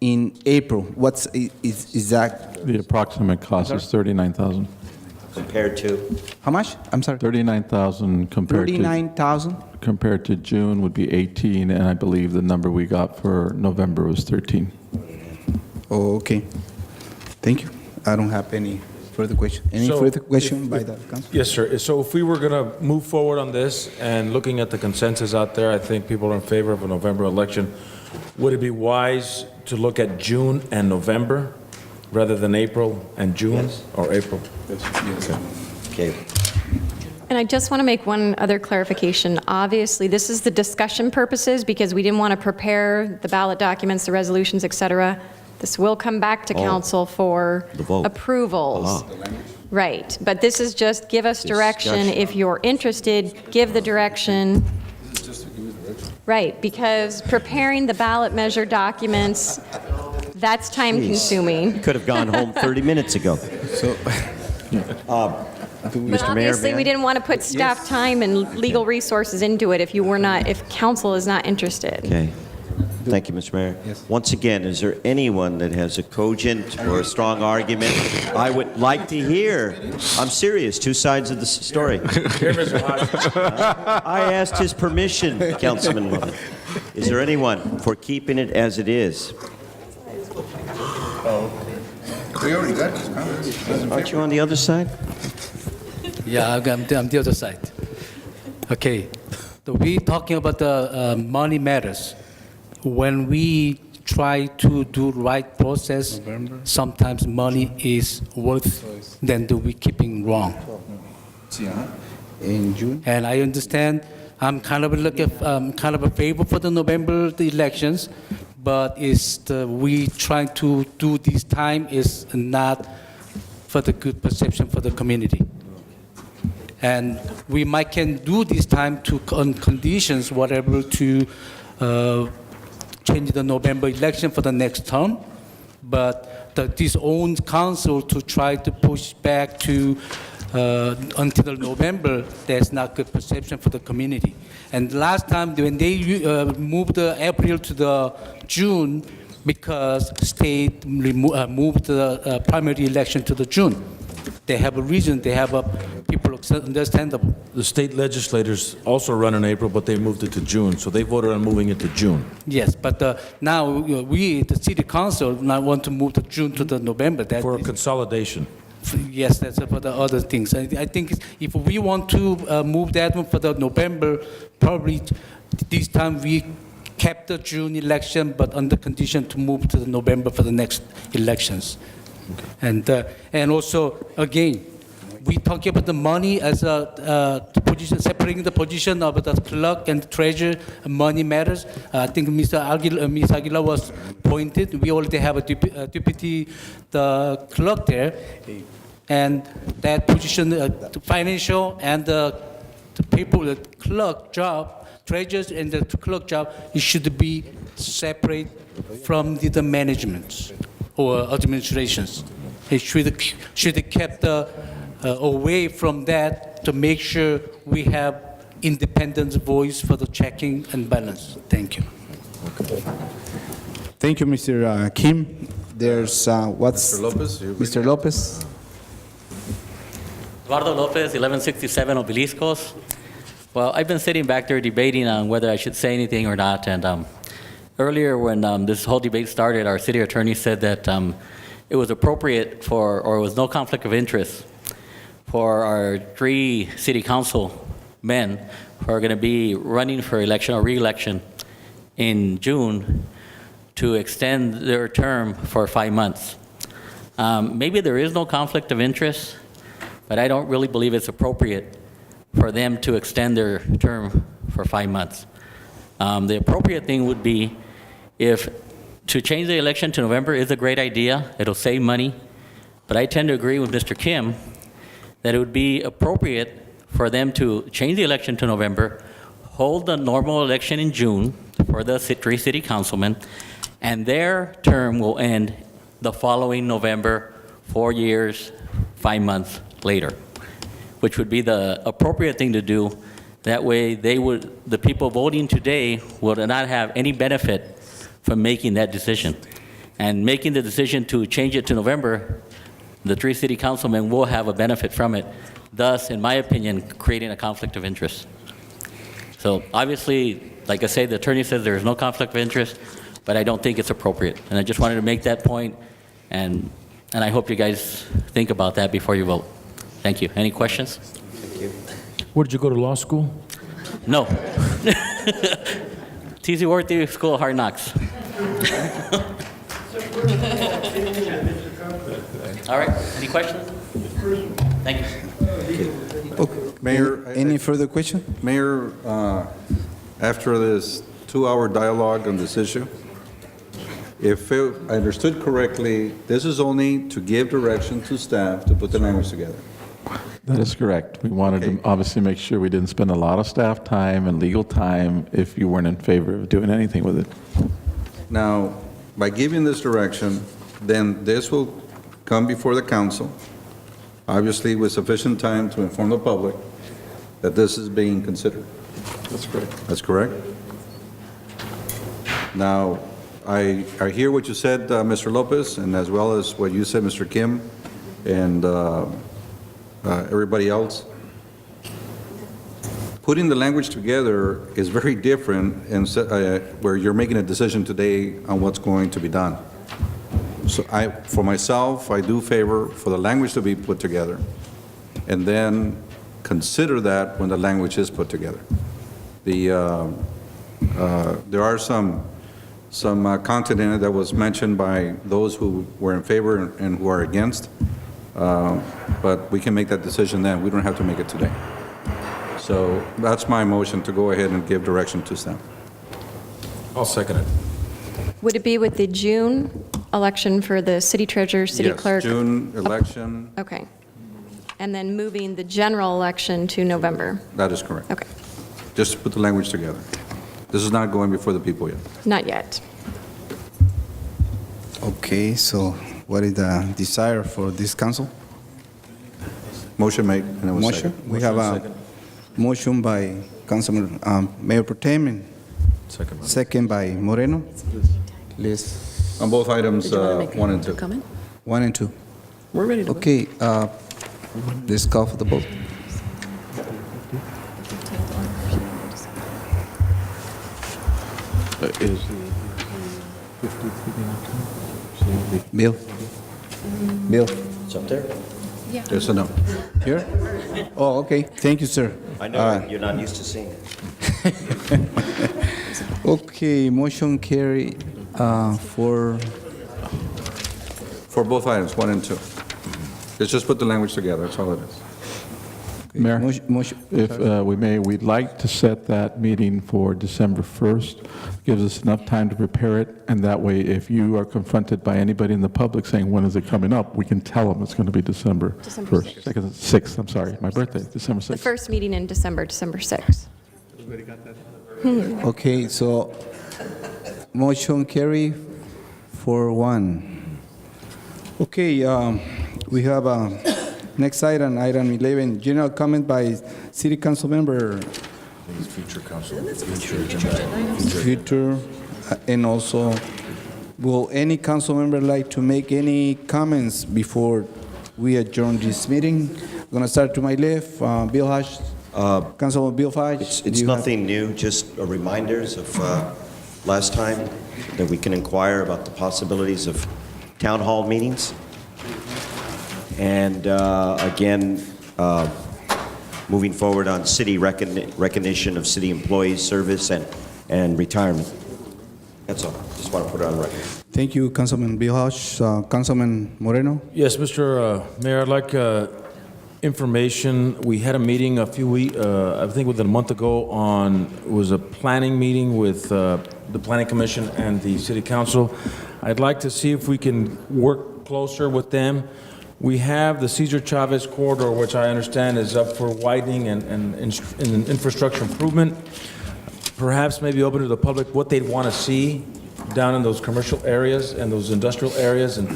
in April. What's is that? The approximate cost is $39,000. Compared to? How much? I'm sorry. $39,000 compared to 39,000. compared to June would be 18, and I believe the number we got for November was 13. Oh, okay. Thank you. I don't have any further question. Any So, further question by the council? Yes, sir. So if we were going to move forward on this and looking at the consensus out there, I think people are in favor of a November election. Would it be wise to look at June and November rather than April and June? Yes. Or April? Yes. Okay. And I just want to make one other clarification. Obviously, this is the discussion purposes because we didn't want to prepare the ballot documents, the resolutions, et cetera. This will come back to council for The vote. approvals. Right, but this is just give us direction. If you're interested, give the direction. Right, because preparing the ballot measure documents, that's time consuming. Could have gone home 30 minutes ago. So, But Mr. Mayor, obviously, may I? we didn't want to put staff time and legal resources into it if council is not interested. Okay. Thank you, Mr. Mayor. Yes. Once again, is there anyone that has a cogent or a strong argument? I would like to hear. I'm serious, two sides of the story. I asked his permission, Councilman Wood. Is there anyone for keeping it as it is? We already got his comments. Aren't you on the other side? Yeah, I'm the other side. Okay, we talking about the money matters. When we try to do right process, sometimes money is worth than we keeping wrong. in June? And I understand I'm kind of a favor for the November elections, but we trying to do this time is not for the good perception for the community. And we might can do this time to on conditions, whatever, to change the November election for the next term. But this own council to try to push back to until November, that's not good perception for the community. And last time when they moved the April to the June, because state moved the primary election to the June. They have a reason, they have people understandable. The state legislators also run in April, but they moved it to June, so they voted on moving it to June. Yes, but now we, the city council, now want to move the June to the November. That For a consolidation. Yes, that's for the other things. I think if we want to move that one for the November, probably this time we kept the June election, but under condition to move to the November for the next elections. Okay. And also, again, we talk about the money as a position, separating the position of the clerk and treasurer. Money matters. I think Ms. Aguilar was pointed. We already have a deputy the clerk there, and that position, the financial and the people, the clerk job, treasurers and the clerk job, it should be separate from the management or administrations. It should kept away from that to make sure we have independent voice for the checking and balance. Thank you. Thank you, Mr. Kim. There's what's Mr. Lopez? Mr. Lopez. Eduardo Lopez, 1167 Obeliscos. Well, I've been sitting back there debating on whether I should say anything or not, and earlier when this whole debate started, our city attorney said that it was appropriate for, or it was no conflict of interest for our 3 city council men who are going to be running for election or re-election in June to extend their term for 5 months. Maybe there is no conflict of interest, but I don't really believe it's appropriate for them to extend their term for 5 months. The appropriate thing would be if to change the election to November is a great idea. It'll save money. But I tend to agree with Mr. Kim that it would be appropriate for them to change the election to November, hold the normal election in June for the 3 city councilmen, and their term will end the following November, 4 years, 5 months later, which would be the appropriate thing to do. That way, the people voting today would not have any benefit from making that decision. And making the decision to change it to November, the 3 city councilmen will have a benefit from it, thus, in my opinion, creating a conflict of interest. So obviously, like I say, the attorney says there is no conflict of interest, but I don't think it's appropriate. And I just wanted to make that point, and I hope you guys think about that before you vote. Thank you. Any questions? Thank you. Where did you go to law school? No. T.C. Worthy School of Hard Knocks. All right. Any questions? Thank you. Okay. Mayor, Any further question? Mayor, after this 2-hour dialogue on this issue, if I understood correctly, this is only to give direction to staff to put the language together. That is correct. We wanted to obviously make sure we didn't spend a lot of staff time and legal time if you weren't in favor of doing anything with it. Now, by giving this direction, then this will come before the council, obviously with sufficient time to inform the public that this is being considered. That's correct. That's correct? Now, I hear what you said, Mr. Lopez, and as well as what you said, Mr. Kim, and everybody else. Putting the language together is very different, and where you're making a decision today on what's going to be done. So for myself, I do favor for the language to be put together, and then consider that when the language is put together. There are some content in it that was mentioned by those who were in favor and who are against, but we can make that decision then. We don't have to make it today. So that's my motion, to go ahead and give direction to staff. I'll second it. Would it be with the June election for the city treasurer, city clerk? Yes, June election, Okay. And then moving the general election to November? that is correct. Okay. Just to put the language together. This is not going before the people yet. Not yet. Okay, so what is the desire for this council? Motion made, and it was Motion? second. We have a motion by Councilman, Mayor Pro Tem, and second by Moreno. Please. On both items, Did you want to make 1 and a 2. comment? 1 and 2. We're ready to vote. Okay, let's call for the vote. Is Bill? Bill? It's up there. Yes or no? Here? Oh, okay. Thank you, sir. I know, you're not used to seeing it. Okay, motion carry for, For both items, 1 and 2. Let's just put the language together, that's all it is. Mayor, motion. if we may, we'd like to set that meeting for December 1st. Gives us enough time to prepare it, and that way, if you are confronted by anybody in the public saying, when is it coming up, we can tell them it's going to be December 1st. 6th, I'm sorry, my birthday, December 6th. The first meeting in December, December 6th. Okay, so motion carry for 1. Okay, we have next item, item 11, general comment by city council member. Future, and also, will any council member like to make any comments before we adjourn this meeting? I'm going to start to my left, Bill Hodge, Councilman Bill Hodge. It's nothing new, just reminders of last time that we can inquire about the possibilities of town hall meetings. And again, moving forward on city recognition of city employees' service and retirement. That's all. Just want to put it on record. Thank you, Councilman Bill Hodge. Councilman Moreno? Yes, Mr. Mayor, I'd like information. We had a meeting a few weeks, I think within a month ago, it was a planning meeting with the Planning Commission and the City Council. I'd like to see if we can work closer with them. We have the Cesar Chavez corridor, which I understand is up for widening and infrastructure improvement. Perhaps maybe open to the public what they'd want to see down in those commercial areas and those industrial areas, and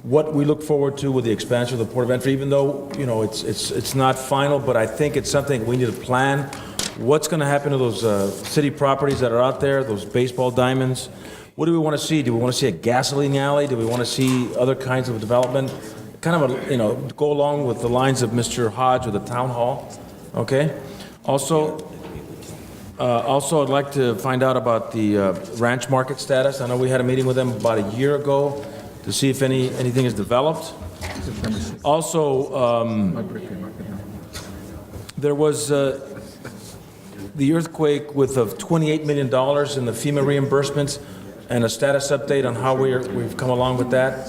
what we look forward to with the expansion of the port of entry, even though, you know, it's not final, but I think it's something we need to plan. What's going to happen to those city properties that are out there, those baseball diamonds? What do we want to see? Do we want to see a gasoline alley? Do we want to see other kinds of development? Kind of, go along with the lines of Mr. Hodge with the town hall, okay? Also, I'd like to find out about the ranch market status. I know we had a meeting with them about a year ago to see if anything is developed. Also, there was the earthquake with $28 million in the FEMA reimbursements, and a status update on how we've come along with that.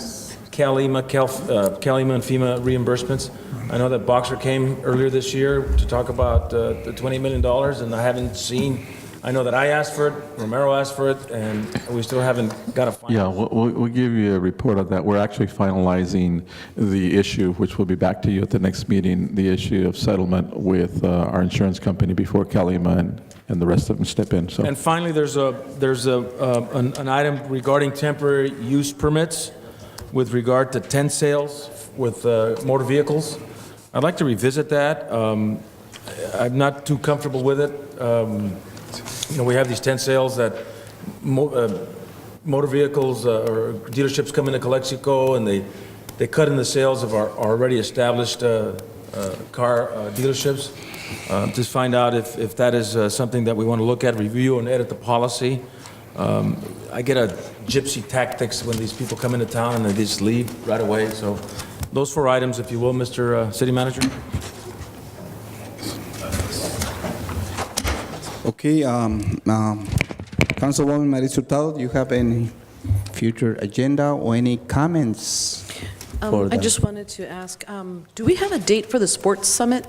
CalEMA and FEMA reimbursements. I know that Boxer came earlier this year to talk about the $20 million, and I haven't seen. I know that I asked for it, Romero asked for it, and we still haven't got a final. Yeah, we'll give you a report on that. We're actually finalizing the issue, which will be back to you at the next meeting, the issue of settlement with our insurance company before CalEMA and the rest of them step in. So. And finally, there's an item regarding temporary use permits with regard to tent sales with motor vehicles. I'd like to revisit that. I'm not too comfortable with it. We have these tent sales that motor vehicles or dealerships come into Calexico, and they cut in the sales of our already established car dealerships. Just find out if that is something that we want to look at, review, and edit the policy. I get a gypsy tactics when these people come into town and they just leave right away. So those 4 items, if you will, Mr. City Manager. Okay, Councilwoman Marisol Hurtado, do you have any future agenda or any comments? I just wanted to ask, do we have a date for the sports summit?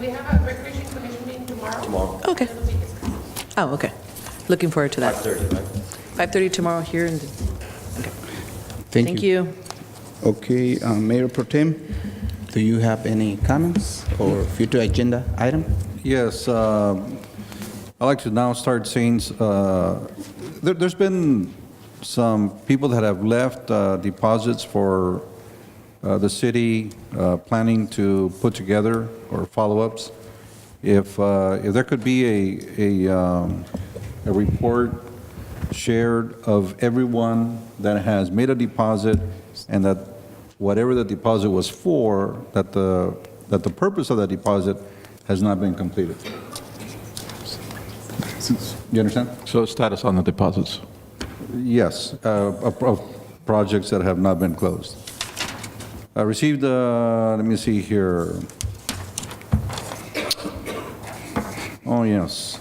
We have a recreation commission meeting tomorrow. Okay. Oh, okay. Looking forward to that. 5:30, right? 5:30 tomorrow here. And Thank you. you. Okay, Mayor Pro Tem, do you have any comments or future agenda item? Yes, I'd like to now start saying, there's been some people that have left deposits for the city planning to put together or follow-ups. If there could be a report shared of everyone that has made a deposit and that whatever the deposit was for, that the purpose of that deposit has not been completed. You understand? So status on the deposits. Yes, of projects that have not been closed. I received, let me see here. Oh, yes.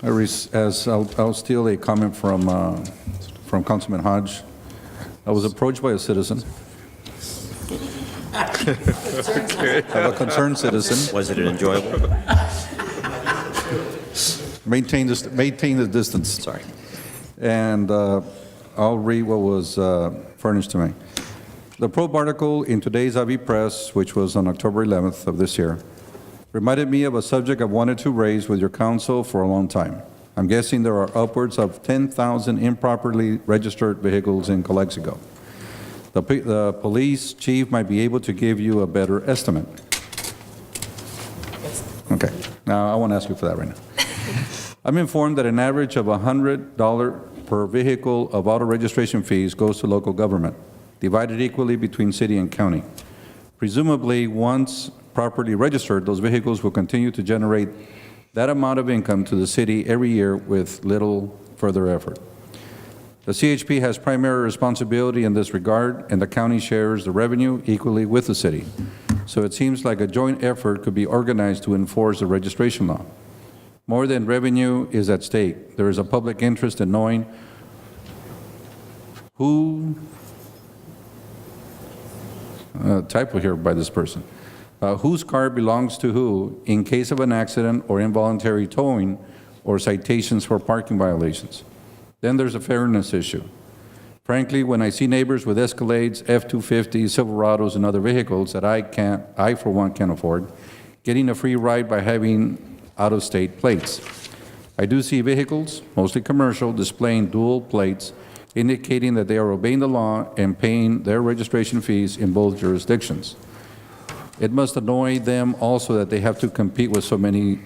I'll steal a comment from Councilman Hodge. I was approached by a citizen. Of a concerned citizen. Was it enjoyable? Maintain the distance. Sorry. And I'll read what was furnished to me. The probe article in today's AV Press, which was on October 11th of this year, reminded me of a subject I've wanted to raise with your council for a long time. I'm guessing there are upwards of 10,000 improperly registered vehicles in Calexico. The police chief might be able to give you a better estimate. Okay, now I won't ask you for that right now. I'm informed that an average of $100 per vehicle of auto registration fees goes to local government, divided equally between city and county. Presumably, once properly registered, those vehicles will continue to generate that amount of income to the city every year with little further effort. The CHP has primary responsibility in this regard, and the county shares the revenue equally with the city. So it seems like a joint effort could be organized to enforce the registration law. More than revenue is at stake. There is a public interest in knowing who, typo here by this person, whose car belongs to who in case of an accident or involuntary towing or citations for parking violations. Then there's a fairness issue. Frankly, when I see neighbors with Escalades, F-250s, Silverados, and other vehicles that I for one can't afford, getting a free ride by having out-of-state plates. I do see vehicles, mostly commercial, displaying dual plates, indicating that they are obeying the law and paying their registration fees in both jurisdictions. It must annoy them also that they have to compete with so many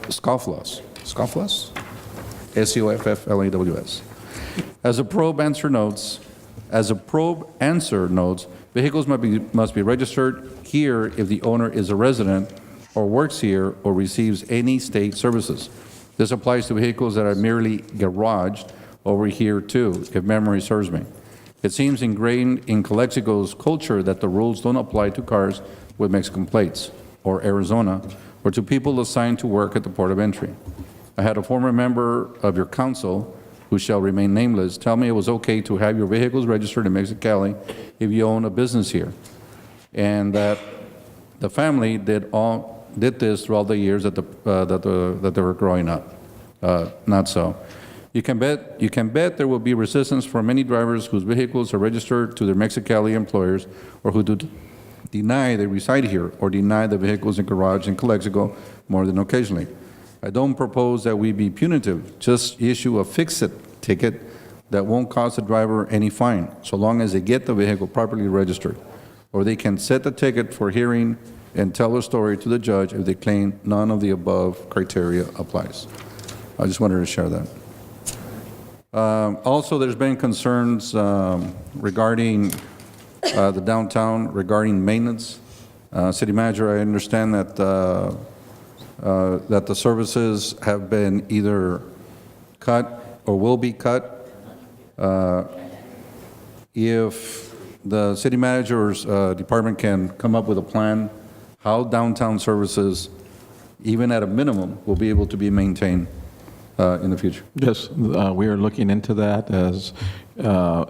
scofflaws. Scofflaws? S-C-O-F-F-L-A-W-S. As a probe answer notes, vehicles must be registered here if the owner is a resident or works here or receives any state services. This applies to vehicles that are merely garaged over here too, if memory serves me. It seems ingrained in Calexico's culture that the rules don't apply to cars with Mexican plates, or Arizona, or to people assigned to work at the port of entry. I had a former member of your council, who shall remain nameless, tell me it was okay to have your vehicles registered in Mexicali if you own a business here, and that the family did this throughout the years that they were growing up. Not so. You can bet there will be resistance from many drivers whose vehicles are registered to their Mexicali employers or who do deny they reside here or deny the vehicles in garage in Calexico more than occasionally. I don't propose that we be punitive, just issue a fix-it ticket that won't cost the driver any fine, so long as they get the vehicle properly registered. Or they can set the ticket for hearing and tell a story to the judge if they claim none of the above criteria applies. I just wanted to share that. Also, there's been concerns regarding the downtown, regarding maintenance. City Manager, I understand that the services have been either cut or will be cut. If the City Manager's department can come up with a plan how downtown services, even at a minimum, will be able to be maintained in the future. Yes, we are looking into that. As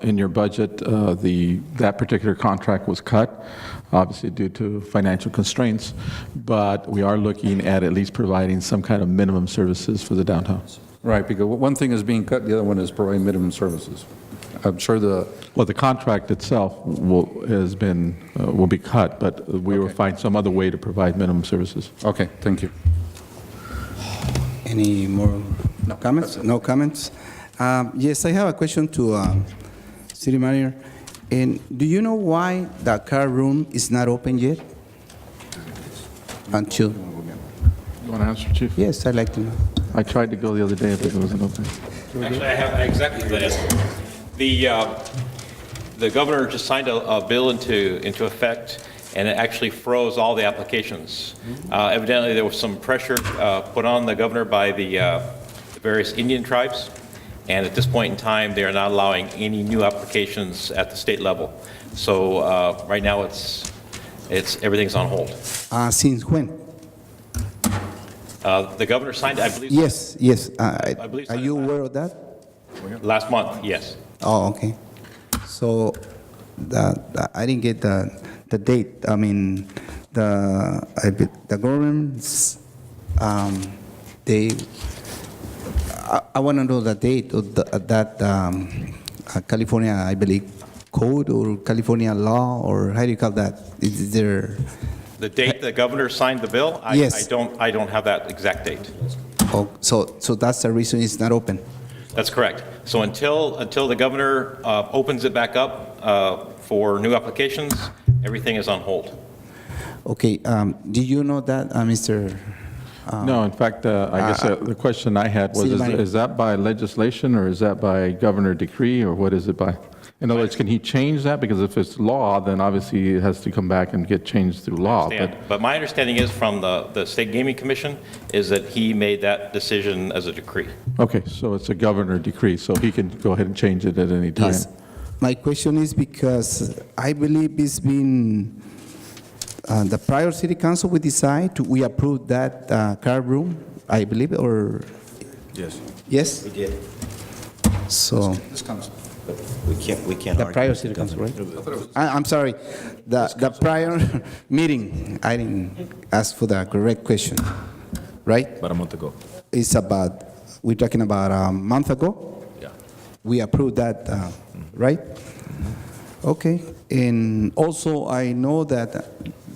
in your budget, that particular contract was cut, obviously due to financial constraints, but we are looking at least providing some kind of minimum services for the downtown. Right, because one thing is being cut, the other one is providing minimum services. I'm sure Well, the contract itself will be cut, but we will find some other way to provide minimum services. Okay, thank you. Any more comments? No comments? Yes, I have a question to City Manager. And do you know why the car room is not open yet? Until? You want to answer, Chief? Yes, I'd like to know. I tried to go the other day, but it wasn't open. Actually, I have exactly that. The governor just signed a bill into effect, and it actually froze all the applications. Evidently, there was some pressure put on the governor by the various Indian tribes, and at this point in time, they are not allowing any new applications at the state level. So right now, it's everything's on hold. Since when? The governor signed, I believe. Yes, yes. I believe Are you aware of that? last month. Yes. Oh, okay. So I didn't get the date. I mean, the governments, I want to know the date of that California, I believe, code or California law, or how do you call that? Is there? The date the governor signed the bill? Yes. I don't have that exact date. Oh, so that's the reason it's not open. That's correct. So until the governor opens it back up for new applications, everything is on hold. Okay. Do you know that, Mr.? No, in fact, I guess the question I had was, is that by legislation or is that by governor decree, or what is it by? In other words, can he change that? Because if it's law, then obviously it has to come back and get changed through law. But my understanding is from the State Gaming Commission is that he made that decision as a decree. Okay, so it's a governor decree, so he can go ahead and change it at any time. Yes. My question is because I believe it's been the prior city council we approve that card room, I believe, or? Yes. Yes? We did. So. This council. But we can't The argue prior with city the council, right? governor. I'm sorry, the prior meeting, I didn't ask for the correct question, right? About a month ago. It's about, we're talking about a month ago? Yeah. We approved that, right? Okay, and also I know that,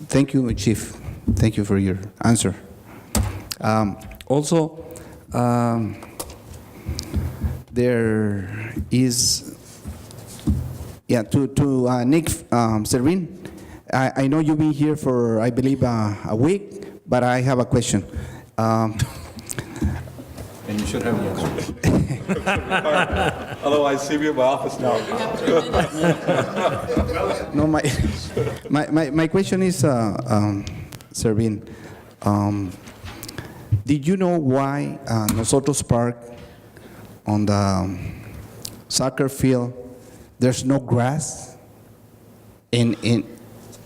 thank you, Chief. Thank you for your answer. Also, there is, to Nick Servin, I know you've been here for, I believe, a week, but I have a question. And you should have the answer. Otherwise, see me in my office now. No, my question is, Servin, did you know why Nosotros Park on the soccer field, there's no grass? And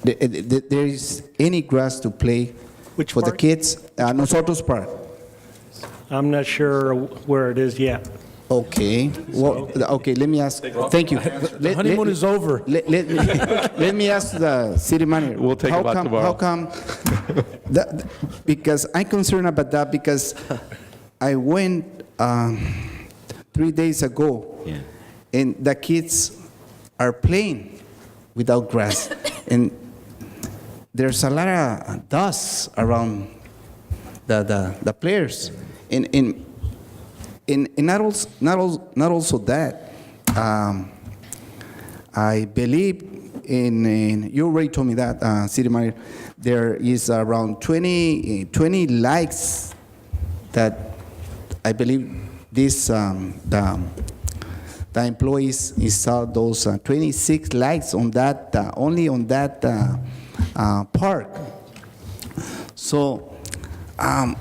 there is any grass to play for the kids? Nosotros Park. I'm not sure where it is yet. Okay. Well, okay, let me ask. Thank you. The honeymoon is over. Let me ask the city manager. We'll take about tomorrow. How come? Because I'm concerned about that because I went 3 days ago, and the kids are playing without grass, and there's a lot of dust around the players, and not also that. I believe you already told me that, City Manager, there is around 20 likes that I believe this the employees installed those 26 lights on that only on that park. So I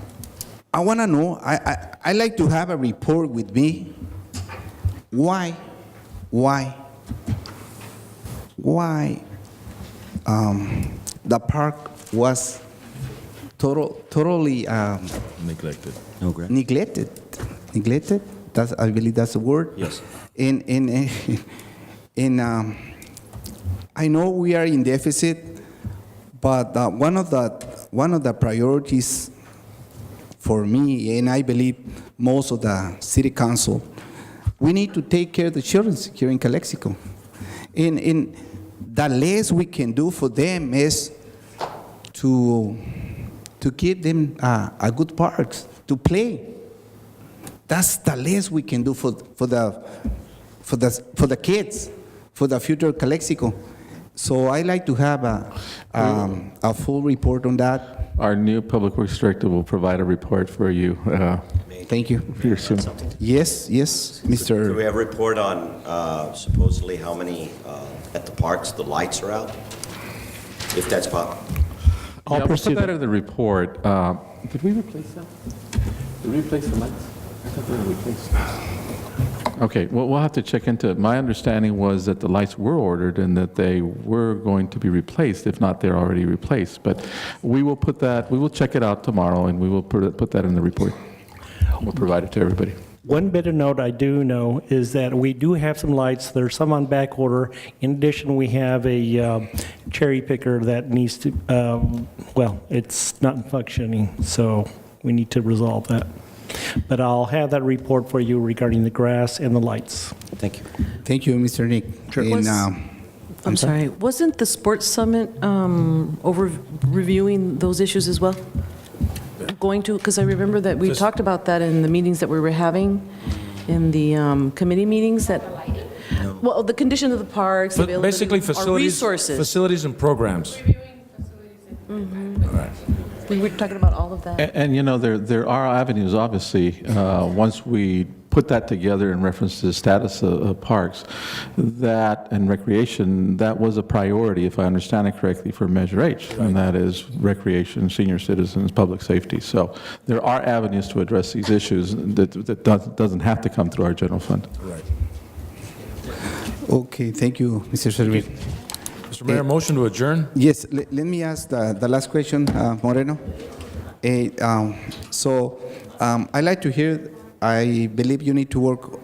want to know. I like to have a report with me. Why the park was totally Neglected. No grass. neglected. I believe that's the word. Yes. I know we are in deficit, but one of the priorities for me, and I believe most of the city council, we need to take care of the children here in Calexico. And the less we can do for them is to give them a good park to play. That's the least we can do for the kids, for the future Calexico. So I like to have a full report on that. Our new Public Works Director will provide a report for you. Thank you. Here soon. Yes, Mr. Do we have a report on supposedly how many at the parks the lights are out? If that's possible. I'll put that in the report. Did we replace that? Did we replace the lights? I thought they were replaced. Okay, well, we'll have to check into it. My understanding was that the lights were ordered and that they were going to be replaced. If not, they're already replaced. But we will check it out tomorrow, and we will put that in the report. We'll provide it to everybody. One bit of note I do know is that we do have some lights. There's some on back order. In addition, we have a cherry picker that needs to, it's not functioning, so we need to resolve that. But I'll have that report for you regarding the grass and the lights. Thank you. Thank you, Mr. Nick. Sure. And, I'm sorry. Wasn't the Sports Summit reviewing those issues as well? Going to, because I remember that we talked about that in the meetings that we were having, in the committee meetings that, well, the condition of the parks, But availability, basically, our resources. facilities and programs. Mhm. All right. We were talking about all of that. And you know, there are avenues, obviously, once we put that together in reference to the status of parks, that and recreation, that was a priority, if I understand it correctly, for Measure H, and that is recreation, senior citizens, public safety. So there are avenues to address these issues that doesn't have to come through our general fund. Right. Okay, thank you, Mr. Servil. Mr. Mayor, motion to adjourn? Yes, let me ask the last question, Moreno. I'd like to hear, I believe you need to work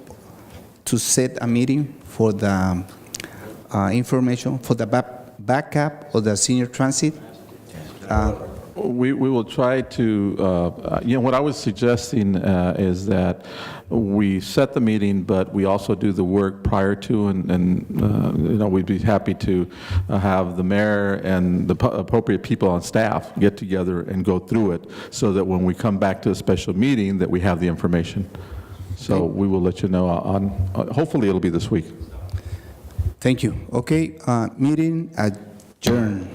to set a meeting for the information, for the backup of the senior transit. We will try to, what I was suggesting is that we set the meeting, but we also do the work prior to, and we'd be happy to have the mayor and the appropriate people on staff get together and go through it so that when we come back to a special meeting that we have the information. So we will let you know hopefully it'll be this week. Thank you. Okay, meeting adjourned.